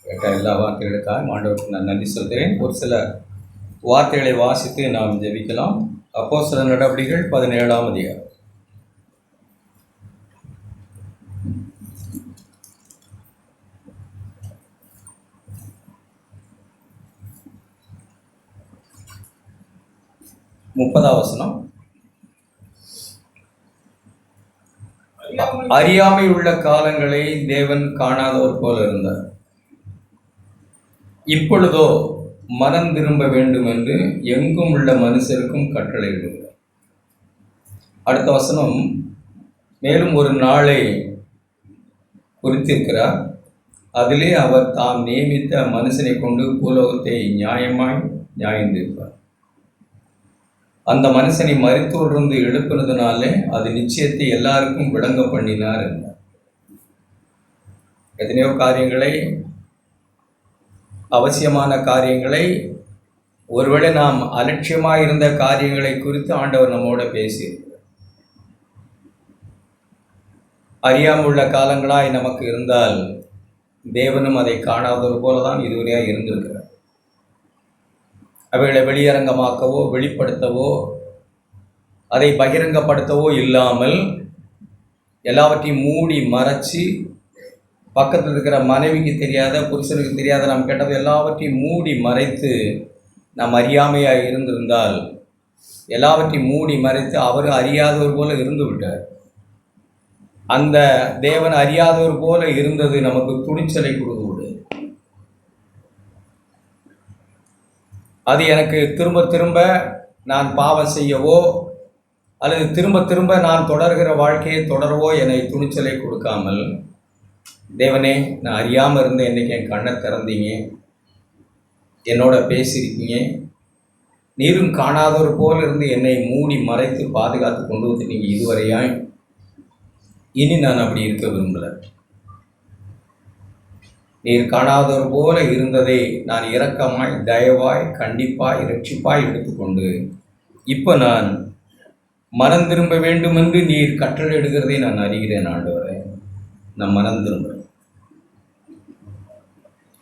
கேட்ட எல்லா வார்த்தைகளுக்காக ஆண்டவருக்கு நான் நன்றி சொல்கிறேன். ஒரு சில வார்த்தைகளை வாசித்து நாம் ஜெபிக்கலாம். அப்போஸ்தலர் நடவடிக்கைகள் 17ஆம் அதிகாரம். முப்பதாம் வசனம். அறியாமை உள்ள காலங்களை தேவன் காணாதவர் போல இருந்தார். இப்பொழுதோ மனம் திரும்ப வேண்டும் என்று எங்கும் உள்ள மனுஷருக்கும் கட்டளையிடுகிறார். அடுத்த வசனம், மேலும் ஒரு நாளை குறித்திருக்கிறார், அதிலே அவர் தாம் நியமித்த மனுஷனை கொண்டு பூலோகத்தை நியாயமாய் நியாயந்திருப்பார். அந்த மனுஷனை மரித்தோரிலிருந்து எழுப்பினதுனாலே அது நிச்சயத்தை எல்லாருக்கும் விளங்க பண்ணினார் என்றார். எத்தனையோ காரியங்களை, அவசியமான காரியங்களை, ஒருவேளை நாம் அலட்சியமாக இருந்த காரியங்களை குறித்து ஆண்டவர் நம்மோட பேசியிருக்கிறார். அறியாமல் உள்ள காலங்களாய் நமக்கு இருந்தால் தேவனும் அதை காணாதது போலதான் இதுவரையாக இருந்திருக்கிறார். அவைகளை வெளியரங்கமாக்கவோ வெளிப்படுத்தவோ அதை பகிரங்கப்படுத்தவோ இல்லாமல் எல்லாவற்றையும் மூடி மறைச்சி, பக்கத்தில் இருக்கிற மனைவிக்கு தெரியாத, புருஷனுக்கு தெரியாத நாம் கேட்டது எல்லாவற்றையும் மூடி மறைத்து நாம் அறியாமையாக இருந்திருந்தால், எல்லாவற்றையும் மூடி மறைத்து அவர் அறியாதவர் போல இருந்து விட்டார். அந்த தேவன் அறியாதவர் போல இருந்தது நமக்கு துணிச்சலை கொடுக்குது. அது எனக்கு திரும்ப திரும்ப நான் பாவம் செய்யவோ அல்லது திரும்ப திரும்ப நான் தொடர்கிற வாழ்க்கையை தொடரவோ என்னை துணிச்சலை கொடுக்காமல், தேவனே, நான் அறியாமல் இருந்த இன்றைக்கி என் கண்ணை திறந்தீங்க, என்னோட பேசியிருக்கீங்க, நீரும் காணாதவர் போல் இருந்து என்னை மூடி மறைத்து பாதுகாத்து கொண்டு வந்து நீங்கள் இதுவரையாய், இனி நான் அப்படி இருக்க விரும்பலை. நீர் காணாதவர் போல இருந்ததை நான் இரக்கமாய், தயவாய், கண்டிப்பாய், இரட்சிப்பாய் எடுத்துக்கொண்டு இப்போ நான் மனம் திரும்ப வேண்டும் என்று நீர் கட்டளை எடுக்கிறதை நான் அறிகிறேன் ஆண்டவரே. நான் மனம் திரும்புகிறேன்.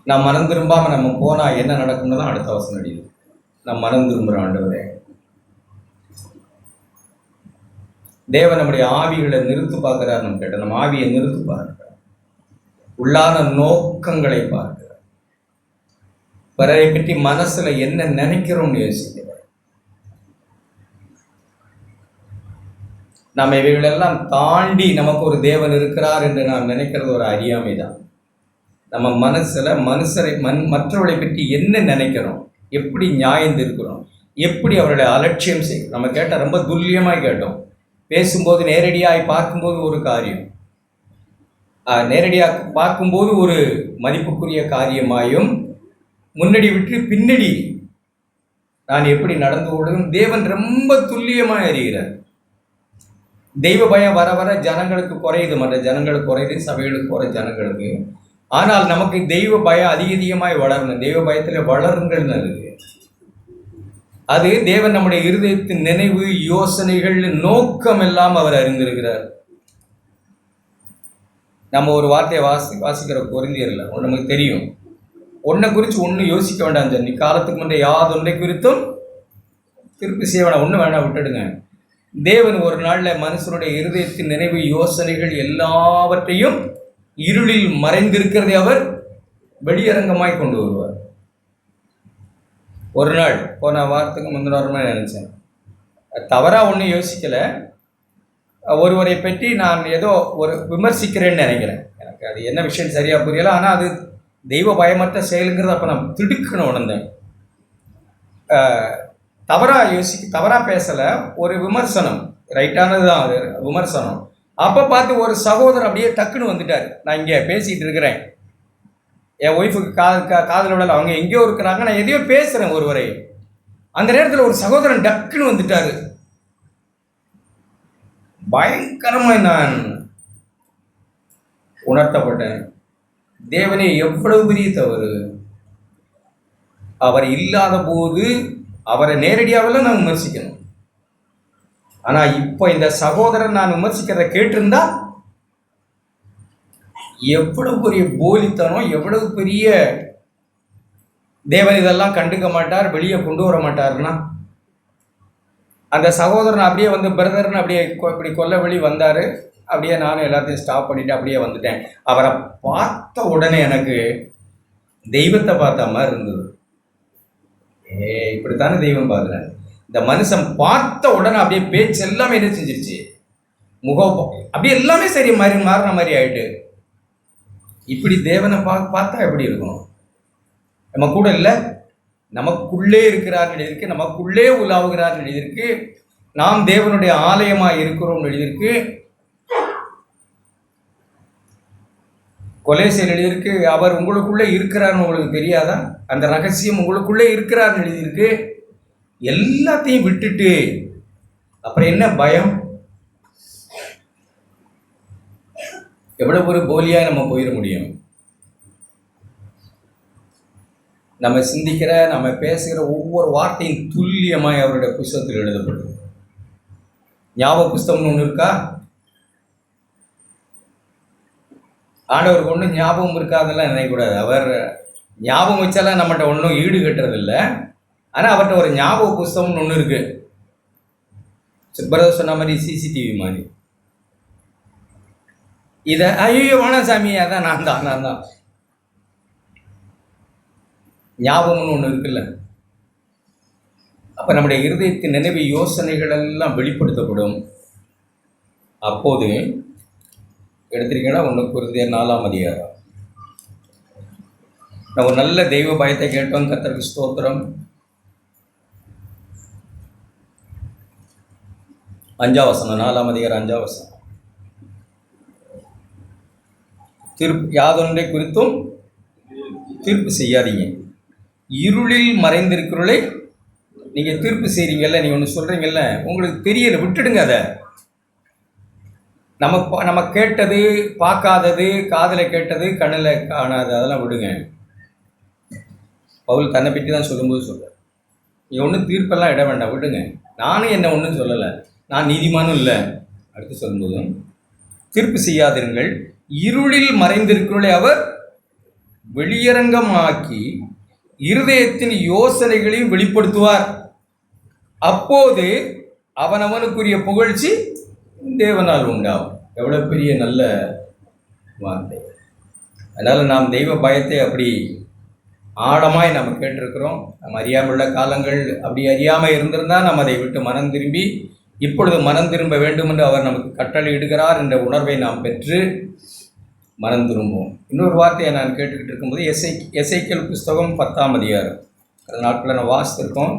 நான் மனம் திரும்பாமல் நம்ம போனால் என்ன நடக்கும்னு தான் அடுத்த வசனம் அடிக்குது. நான் மனம் திரும்புகிறேன் ஆண்டவரே. தேவன் நம்முடைய ஆவிகளை நிறுத்து பார்க்கிறார். நம்ம கேட்ட நம்ம ஆவியை நிறுத்து பார்க்கிறார். உள்ளான நோக்கங்களை பார்க்கிறார். பிறரை பற்றி மனசுல என்ன நினைக்கிறோம்னு யோசிக்கிறார். நம்ம இவைகளெல்லாம் தாண்டி நமக்கு ஒரு தேவன் இருக்கிறார் என்று நாம் நினைக்கிறது ஒரு அறியாமை தான். நம்ம மனசுல மற்றவர்களை பற்றி என்ன நினைக்கிறோம், எப்படி நியாயம் இருக்கிறோம், எப்படி அவர்களை அலட்சியம் செய்யும். நம்ம கேட்ட ரொம்ப துல்லியமாக கேட்டோம். பேசும்போது நேரடியாக பார்க்கும்போது ஒரு காரியம், நேரடியாக பார்க்கும்போது ஒரு மதிப்புக்குரிய காரியமாயும், முன்னாடி விட்டு பின்னாடி நான் எப்படி நடந்து கொள்ளும் தேவன் ரொம்ப துல்லியமாக அறிகிறார். தெய்வ பயம் வர வர ஜனங்களுக்கு குறையுது, மற்ற ஜனங்களுக்கு குறையுது, சபைகளுக்கு குறை ஜனங்களுக்கு. ஆனால் நமக்கு தெய்வ பயம் அதிகமாய் வளரணும். தெய்வ பயத்தில் வளருங்கள்னு இருக்கு. அது தேவன் நம்முடைய இருதயத்தின் நினைவு, யோசனைகள், நோக்கம் எல்லாம் அவர் அறிந்திருக்கிறார். நம்ம ஒரு வார்த்தையை வாசிக்கிற கொரிந்தியர்ல நமக்கு தெரியும், ஒன்றை குறித்து ஒன்று யோசிக்க வேண்டாம் சார், நீ காலத்துக்கு முன்னே யாதொன்றை குறித்தும் திருப்பி செய்ய வேண்டாம், ஒன்று வேண்டாம், விட்டுடுங்க. தேவன் ஒரு நாளில் மனுஷனுடைய இருதயத்தின் நினைவு, யோசனைகள் எல்லாவற்றையும் இருளில் மறைந்திருக்கிறதை அவர் வெளியரங்கமாய் கொண்டு வருவார். ஒரு நாள் போன வாரத்துக்கு முந்தின வாரமாக நினச்சேன், தவறாக ஒன்றும் யோசிக்கலை, ஒருவரை பற்றி நான் ஏதோ ஒரு விமர்சிக்கிறேன்னு நினைக்கிறேன். எனக்கு அது என்ன விஷயம் சரியாக புரியலை. ஆனால் அது தெய்வ பயமற்ற செயலுங்கிறது அப்போ நான் திடுக்குன்னு உணர்ந்தேன். தவறாக பேசலை, ஒரு விமர்சனம், ரைட்டானது தான் அது விமர்சனம். அப்போ பார்த்து ஒரு சகோதரர் அப்படியே டக்குன்னு வந்துட்டார். நான் இங்கே பேசிகிட்டு இருக்கிறேன், என் ஒய்ஃபுக்கு காதல் விடலை, அவங்க எங்கேயோ இருக்கிறாங்க, நான் எதையோ பேசுகிறேன் ஒருவரை. அந்த நேரத்தில் ஒரு சகோதரன் டக்குன்னு வந்துட்டார். பயங்கரமாக நான் உணர்த்தப்பட்டேன். தேவனே, எவ்வளவு பெரிய தவறு! அவர் இல்லாத போது அவரை நேரடியாகலாம் நான் விமர்சிக்கணும். ஆனால் இப்போ இந்த சகோதரன் நான் விமர்சிக்கிறத கேட்டிருந்தா எவ்வளவு பெரிய போலித்தனம், எவ்வளவு பெரிய தேவன் இதெல்லாம் கண்டுக்க மாட்டார், வெளியே கொண்டு வர மாட்டார்னா. அந்த சகோதரன் அப்படியே வந்து பிரதர்னு அப்படியே இப்படி கொல்ல வெளி வந்தார். அப்படியே நானும் எல்லாத்தையும் ஸ்டாப் பண்ணிவிட்டு அப்படியே வந்துட்டேன். அவரை பார்த்த உடனே எனக்கு தெய்வத்தை பார்த்த மாதிரி இருந்தது. இப்படித்தானே தெய்வம் பார்க்குறேன். இந்த மனுஷன் பார்த்த உடனே அப்படியே பேச்சு எல்லாமே என்ன செஞ்சிருச்சு, முகம் அப்படியே எல்லாமே சரி மாறின மாதிரி ஆயிட்டு. இப்படி தேவனை பார்த்தா எப்படி இருக்கும்? நம்ம கூட இல்லை, நமக்குள்ளே இருக்கிறார் எழுதியிருக்கு, நமக்குள்ளே உலாவுகிறார் எழுதியிருக்கு, நாம் தேவனுடைய ஆலயமாக இருக்கிறோம் எழுதியிருக்கு. கொலேசியர் எழுதியிருக்கு, அவர் உங்களுக்குள்ளே இருக்கிறார்னு உங்களுக்கு தெரியாதா? அந்த ரகசியம் உங்களுக்குள்ளே இருக்கிறார்னு எழுதியிருக்கு. எல்லாத்தையும் விட்டுட்டு அப்புறம் என்ன பயம்? எவ்வளவு ஒரு போலியாக நம்ம போயிட முடியும்? நம்ம சிந்திக்கிற, நம்ம பேசுகிற ஒவ்வொரு வார்த்தையும் துல்லியமாய் அவருடைய புஸ்தகத்தில் எழுதப்படுது. ஞாபக புஸ்தகம்னு ஒன்று இருக்கா? ஆண்டவருக்கு ஒன்றும் ஞாபகம் இருக்காதெல்லாம் நினைக்கக்கூடாது. அவர் ஞாபகம் வச்சாலாம் நம்மகிட்ட ஒன்றும் ஈடு கட்டுறதில்லை. ஆனால் அவர்கிட்ட ஒரு ஞாபக புஸ்தகம்னு ஒன்று இருக்குது. பிரதர் சொன்ன மாதிரி சிசிடிவி மாதிரி. இதை ஐயோ வேணாம் சாமி, அதான் நான் தான் ஞாபகம்னு ஒன்று இருக்குல்ல. அப்போ நம்முடைய இருதயத்தின் நினைவு யோசனைகள் எல்லாம் வெளிப்படுத்தப்படும். அப்போது எடுத்திருக்கீங்கன்னா 1 கொரிந்தியர் 4ஆம் அதிகாரம். நம்ம ஒரு நல்ல தெய்வ பயத்தை கேட்டோம். கர்த்தருக்கு ஸ்தோத்திரம். 5ஆம் வசனம், 4ஆம் அதிகாரம் 5ஆம் வசனம். யாதொன்றை குறித்தும் தீர்ப்பு செய்யாதீங்க. இருளில் மறைந்திருக்கிறவளை நீங்கள் தீர்ப்பு செய்கிறீங்கல்ல, நீங்கள் ஒன்று சொல்கிறீங்கல்ல, உங்களுக்கு தெரியல, விட்டுடுங்க. அதை நம்ம கேட்டது, பார்க்காதது, காதில் கேட்டது, கண்ணில் காணாது, அதெல்லாம் விடுங்க. பவுல் தன்னை பற்றி தான் சொல்லும்போது சொல்கிறார், நீ ஒன்றும் தீர்ப்பெல்லாம் இட வேண்டாம், விடுங்க. நானும் என்ன ஒன்றும் சொல்லலை, நான் நீதிமானும் இல்லை. அடுத்து சொல்லும்போதும் தீர்ப்பு செய்யாதிருங்கள், இருளில் மறைந்திருக்கிறவளை அவர் வெளியரங்கமாக்கி இருதயத்தின் யோசனைகளையும் வெளிப்படுத்துவார். அப்போது அவனவனுக்குரிய புகழ்ச்சி தேவனால் உண்டாகும். எவ்வளோ பெரிய நல்ல வார்த்தை. அதனால் நாம் தெய்வ பயத்தை அப்படி ஆழமாய் நம்ம கேட்டிருக்கிறோம். நம்ம அறியாமல் உள்ள காலங்கள் அப்படி அறியாமல் இருந்திருந்தால் நம்ம அதை விட்டு மனம் திரும்பி இப்பொழுது மனம் திரும்ப வேண்டும் என்று அவர் நமக்கு கட்டளை இடுகிறார் என்ற உணர்வை நாம் பெற்று மனம் திரும்புவோம். இன்னொரு வார்த்தையை நான் கேட்டுக்கிட்டு இருக்கும்போது எசேக்கியேல் புஸ்தகம் 10ஆம் அதிகாரம். கடந்த நாட்களில் நான் வாசித்திருக்கோம்.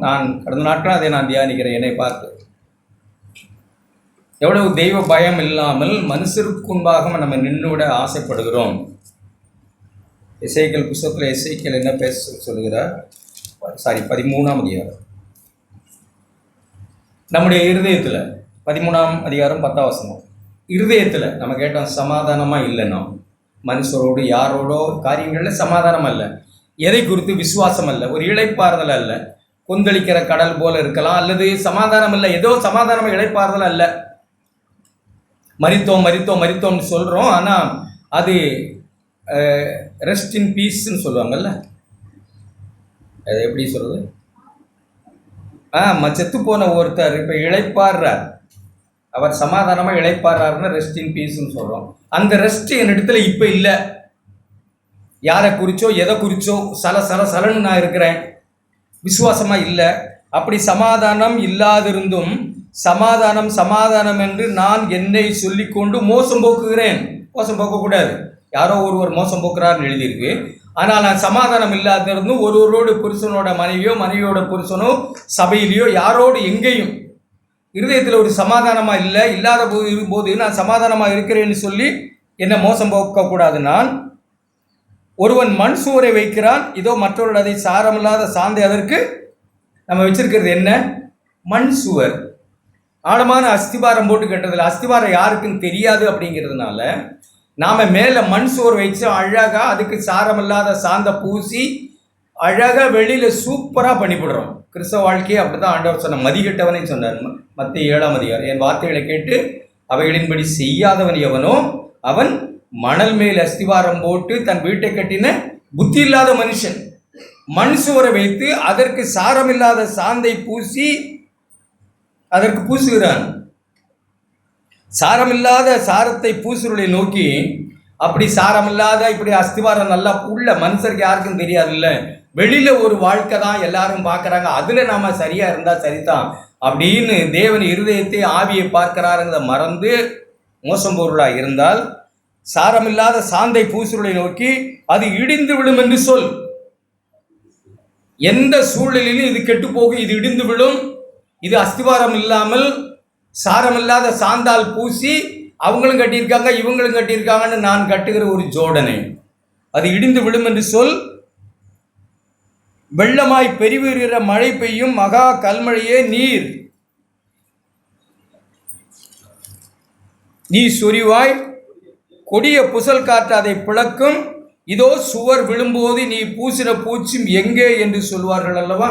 கடந்த நாட்கள் அதை நான் தியானிக்கிறேன். என்னை பார்த்து எவ்வளவு தெய்வ பயம் இல்லாமல் மனுஷருக்கு முன்பாக நம்ம நின்றுவிட ஆசைப்படுகிறோம். எசேக்கியேல் புஸ்தகத்தில் எசேக்கியேல் என்ன பேச சொல்லுகிறார்? 13ஆம் அதிகாரம். நம்முடைய இருதயத்தில் 13ஆம் அதிகாரம் 10ஆம் வசனம். இருதயத்தில் நம்ம கேட்டோம், சமாதானமாக இல்லைன்னா மனுஷரோடு யாரோடோ காரியங்களில் சமாதானம் அல்ல. எதை குறித்து விசுவாசம் அல்ல, ஒரு இளைப்பாறுதல் அல்ல, கொந்தளிக்கிற கடல் போல இருக்கலாம், அல்லது சமாதானம் இல்லை, ஏதோ சமாதானம் இளைப்பாறுதல் அல்ல. மரித்தோம்னு சொல்கிறோம், ஆனால் அது ரெஸ்ட் இன் பீஸ்ன்னு சொல்லுவாங்கல்ல. அது எப்படி சொல்கிறது? செத்து போன ஒருத்தர் இப்போ இளைப்பாடுறார், அவர் சமாதானமாக இளைப்பாடுறாருன்னு ரெஸ்ட் இன் பீஸ்ன்னு சொல்கிறோம். அந்த ரெஸ்ட் என்னிடத்துல இப்போ இல்லை. யாரை குறிச்சோ எதை குறிச்சோ சலன்னு நான் இருக்கிறேன், விசுவாசமாக இல்லை. அப்படி சமாதானம் இல்லாதிருந்தும் சமாதானம் என்று நான் என்னை சொல்லிக்கொண்டு மோசம் போக்குகிறேன். மோசம் போக்கக்கூடாது, யாரோ ஒருவர் மோசம் போக்குறாருன்னு எழுதியிருக்கு. ஆனால் நான் சமாதானம் இல்லாதிருந்தும் ஒருவரோடு புருஷனோட மனைவியோட புருஷனோ சபையிலையோ யாரோடு எங்கேயும் இருதயத்தில் ஒரு சமாதானமாக இல்லாத போது நான் சமாதானமாக இருக்கிறேன்னு சொல்லி என்ன மோசம் போக்கக்கூடாது. நான் ஒருவன் மண் சுவரை வைக்கிறான், இதோ மற்றவர்கள் அதை சாரமில்லாத சாந்தை. அதற்கு நம்ம வச்சிருக்கிறது என்ன? மண் சுவர். ஆழமான அஸ்திபாரம் போட்டு கட்டுறதில்ல. அஸ்திபாரம் யாருக்குன்னு தெரியாது. அப்படிங்கிறதுனால நாம் மேலே மண் சுவர் வச்சு அழகாக அதுக்கு சாரமில்லாத சாந்த பூசி அழகாக வெளியில் சூப்பராக பண்ணிவிடுறோம். கிறிஸ்தவ வாழ்க்கையை அப்படி தான் ஆண்டவர் சொன்ன. மதிக்கெட்டவனே சொன்னார் மத்தேயு 7ஆம் அதிகாரம். என் வார்த்தைகளை கேட்டு அவைகளின்படி செய்யாதவன் எவனோ அவன் மணல் மேல் அஸ்திவாரம் போட்டு தன் வீட்டை கட்டின புத்தி இல்லாத மனுஷன். மண் சுவரை வைத்து அதற்கு சாரமில்லாத சாந்தை பூசி அதற்கு பூசுகிறான். சாரமில்லாத சாரத்தை பூசுறதை நோக்கி, அப்படி சாரமில்லாத இப்படி அஸ்திவாரம் நல்லா உள்ள மனுஷருக்கு யாருக்கும் தெரியாது இல்லை, வெளியில ஒரு வாழ்க்கை தான் எல்லாரும் பார்க்குறாங்க, அதுல நாம சரியா இருந்தா சரிதான் அப்படின்னு தேவன் இருதயத்தை ஆவியை பார்க்கிறாருங்கிறத மறந்து மோசம் பொருளாக இருந்தால் சாரமில்லாத சாந்தை பூசுறதை நோக்கி அது இடிந்து விடும் என்று சொல். எந்த சூழ்நிலையிலும் இது கெட்டு போகும், இது இடிந்து விடும். இது அஸ்திவாரம் இல்லாமல் சாரமில்லாத சாந்தால் பூசி அவங்களும் கட்டியிருக்காங்க இவங்களும் கட்டியிருக்காங்கன்னு நான் கட்டுகிற ஒரு ஜோடனை, அது இடிந்து விடும் என்று சொல். வெள்ளமாய் பெருகிற மழை பெய்யும், மகா கல்மழையே நீ சொரிவாய், கொடிய புசல் காற்று அதை பிளக்கும், இதோ சுவர் விழும்போது நீ பூசின பூச்சும் எங்கே என்று சொல்வார்கள் அல்லவா.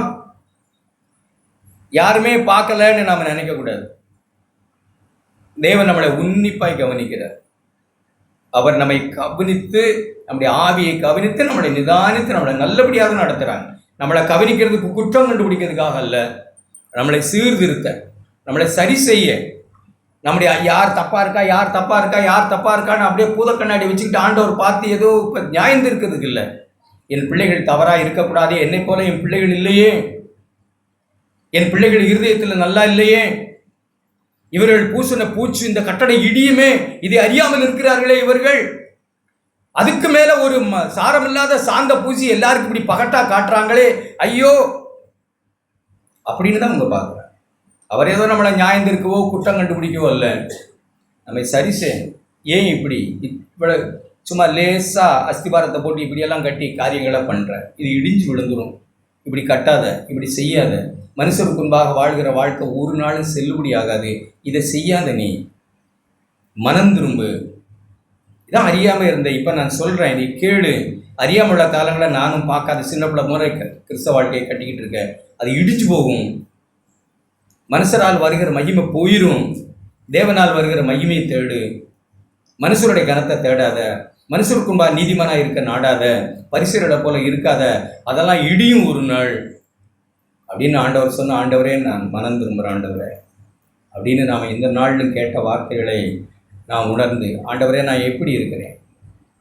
யாருமே பார்க்கலன்னு நாம நினைக்க கூடாது. தேவன் நம்மளை உன்னிப்பாய் கவனிக்கிறார். அவர் நம்மை கவனித்து, நம்முடைய ஆவியை கவனித்து, நம்மளை நிதானித்து, நம்மளை நல்லபடியாக நடத்துகிறாங்க. நம்மளை கவனிக்கிறதுக்கு குற்றம் கண்டுபிடிக்கிறதுக்காக அல்ல, நம்மளை சீர்திருத்த, நம்மளை சரி செய்ய, நம்முடைய யார் தப்பா இருக்கா, யார் தப்பா இருக்கா, யார் தப்பா இருக்கான்னு அப்படியே பூத கண்ணாடி வச்சுக்கிட்டு ஆண்டவர் பார்த்து ஏதோ இப்போ நியாயம் இருக்கிறதுக்கு இல்லை. என் பிள்ளைகள் தவறாக இருக்கக்கூடாது, என்னை போல என் பிள்ளைகள் இல்லையே, என் பிள்ளைகள் இருதயத்தில் நல்லா இல்லையே, இவர்கள் பூசின பூச்சு இந்த கட்டளை இடியுமே, இதை அறியாமல் இருக்கிறார்களே இவர்கள், அதுக்கு மேல ஒரு சாரமில்லாத சாந்த பூசி எல்லாருக்கும் இப்படி பகட்டா காட்டுறாங்களே, ஐயோ அப்படின்னு தான் அவங்க பார்க்குறாங்க. அவர் ஏதோ நம்மளை நியாயம் இருக்கவோ குற்றம் கண்டுபிடிக்கவோ அல்ல, நம்மை சரி செய்யணும். ஏன் இப்படி இவ்வளவு சும்மா லேசா அஸ்திபாரத்தை போட்டு இப்படியெல்லாம் கட்டி காரியங்களை பண்ற, இது இடிஞ்சு விழுந்துடும், இப்படி கட்டாத, இப்படி செய்யாத, மனுஷருக்கு முன்பாக வாழ்கிற வாழ்க்கை ஒரு நாளும் செல்லுபடி ஆகாது, இதை செய்யாத, நீ மனம் திரும்பு. இதான் அறியாமல் இருந்த. இப்போ நான் சொல்கிறேன், நீ கேளு. அறியாமல் உள்ள காலங்களை நானும் பார்க்காத சின்ன பிள்ளை முறை கிறிஸ்தவ வாழ்க்கையை கட்டிக்கிட்டு இருக்கேன். அது இடிச்சு போகும். மனுஷரால் வருகிற மகிமை போயிடும். தேவனால் வருகிற மகிமையை தேடு. மனுஷருடைய கனத்தை தேடாத. மனுஷருக்கு முன்பா நீதிமானாக இருக்க நாடாத. பரிசுரை போல இருக்காத. அதெல்லாம் இடியும் ஒரு நாள் அப்படின்னு ஆண்டவர் சொன்ன, ஆண்டவரே நான் மனம் திரும்புகிற ஆண்டவரே அப்படின்னு நாம் இந்த நாளிலும் கேட்ட வார்த்தைகளை நான் உணர்ந்து, ஆண்டவரே நான் எப்படி இருக்கிறேன்,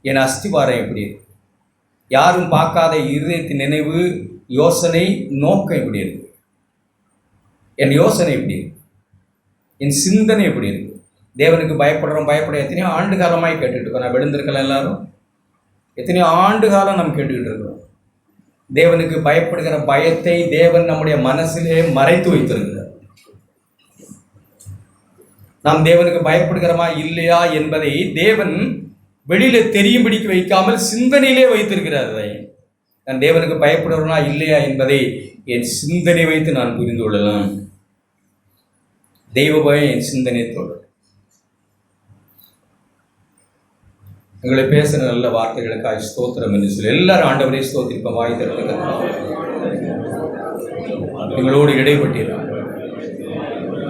என் அஸ்திவாரம் எப்படி இருக்கு, யாரும் பார்க்காத இருதயத்தின் நினைவு, யோசனை, நோக்கம் எப்படி இருக்கு, என் யோசனை எப்படி இருக்கு, என் சிந்தனை எப்படி இருக்கு, தேவனுக்கு பயப்படுறோம் பயப்பட எத்தனையோ ஆண்டு காலமாய் கேட்டுட்டு இருக்கோம். நான் விழுந்திருக்கலாம், எல்லாரும் எத்தனையோ ஆண்டு காலம் நம்ம கேட்டுக்கிட்டு இருக்கிறோம். தேவனுக்கு பயப்படுகிற பயத்தை தேவன் நம்முடைய மனசிலே மறைத்து வைத்திருக்கிறார். நாம் தேவனுக்கு பயப்படுகிறோமா இல்லையா என்பதை தேவன் வெளியில தெரியும்படிக்கு வைக்காமல் சிந்தனையிலே வைத்திருக்கிறார். நான் தேவனுக்கு பயப்படுகிறோனா இல்லையா என்பதை என் சிந்தனை வைத்து நான் புரிந்து கொள்ளலாம். தெய்வ பயம் என் சிந்தனை தோடும். எங்களை பேசுகிற நல்ல வார்த்தைகளுக்காக ஸ்தோத்திரம் என்று சொல்லி எல்லாரும் ஆண்டவரே ஸ்தோத்திரிப்போம். வாய் திறந்து எங்களோடு இடைப்பட்டீர்கள்.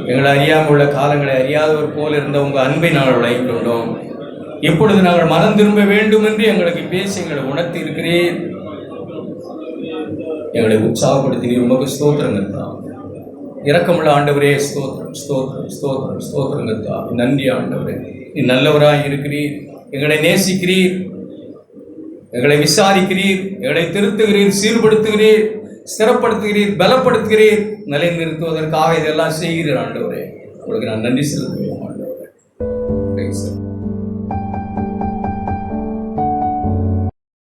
எங்களை அறியாமல் உள்ள காலங்களை அறியாதவர் போல இருந்த உங்கள் அன்பை நாங்கள் விளங்கிக் கொண்டோம். இப்பொழுது நாங்கள் மனம் திரும்ப வேண்டும் என்று எங்களுக்கு பேசி எங்களை உணர்த்தி இருக்கிறேன். எங்களை உற்சாகப்படுத்தினீர். உமக்கு ஸ்தோத்திரங்கள் தான். இரக்கமுள்ள ஆண்டவரே ஸ்தோத்திரம் ஸ்தோத்திரம் ஸ்தோத்திரம் ஸ்தோத்திரங்கள் தான். நன்றி ஆண்டவரே, நீ நல்லவராக இருக்கிறீர். எங்களை நேசிக்கிறீர், எங்களை விசாரிக்கிறீர், எங்களை திருத்துகிறீர், சீர்படுத்துகிறீர், ஸ்திரப்படுத்துகிறீர், பலப்படுத்துகிறீர், நிலைநிறுத்துவதற்காக இதெல்லாம் செய்கிறீர் ஆண்டவரே. உங்களுக்கு நான் நன்றி செலுத்துகிறேன் ஆண்டவரே.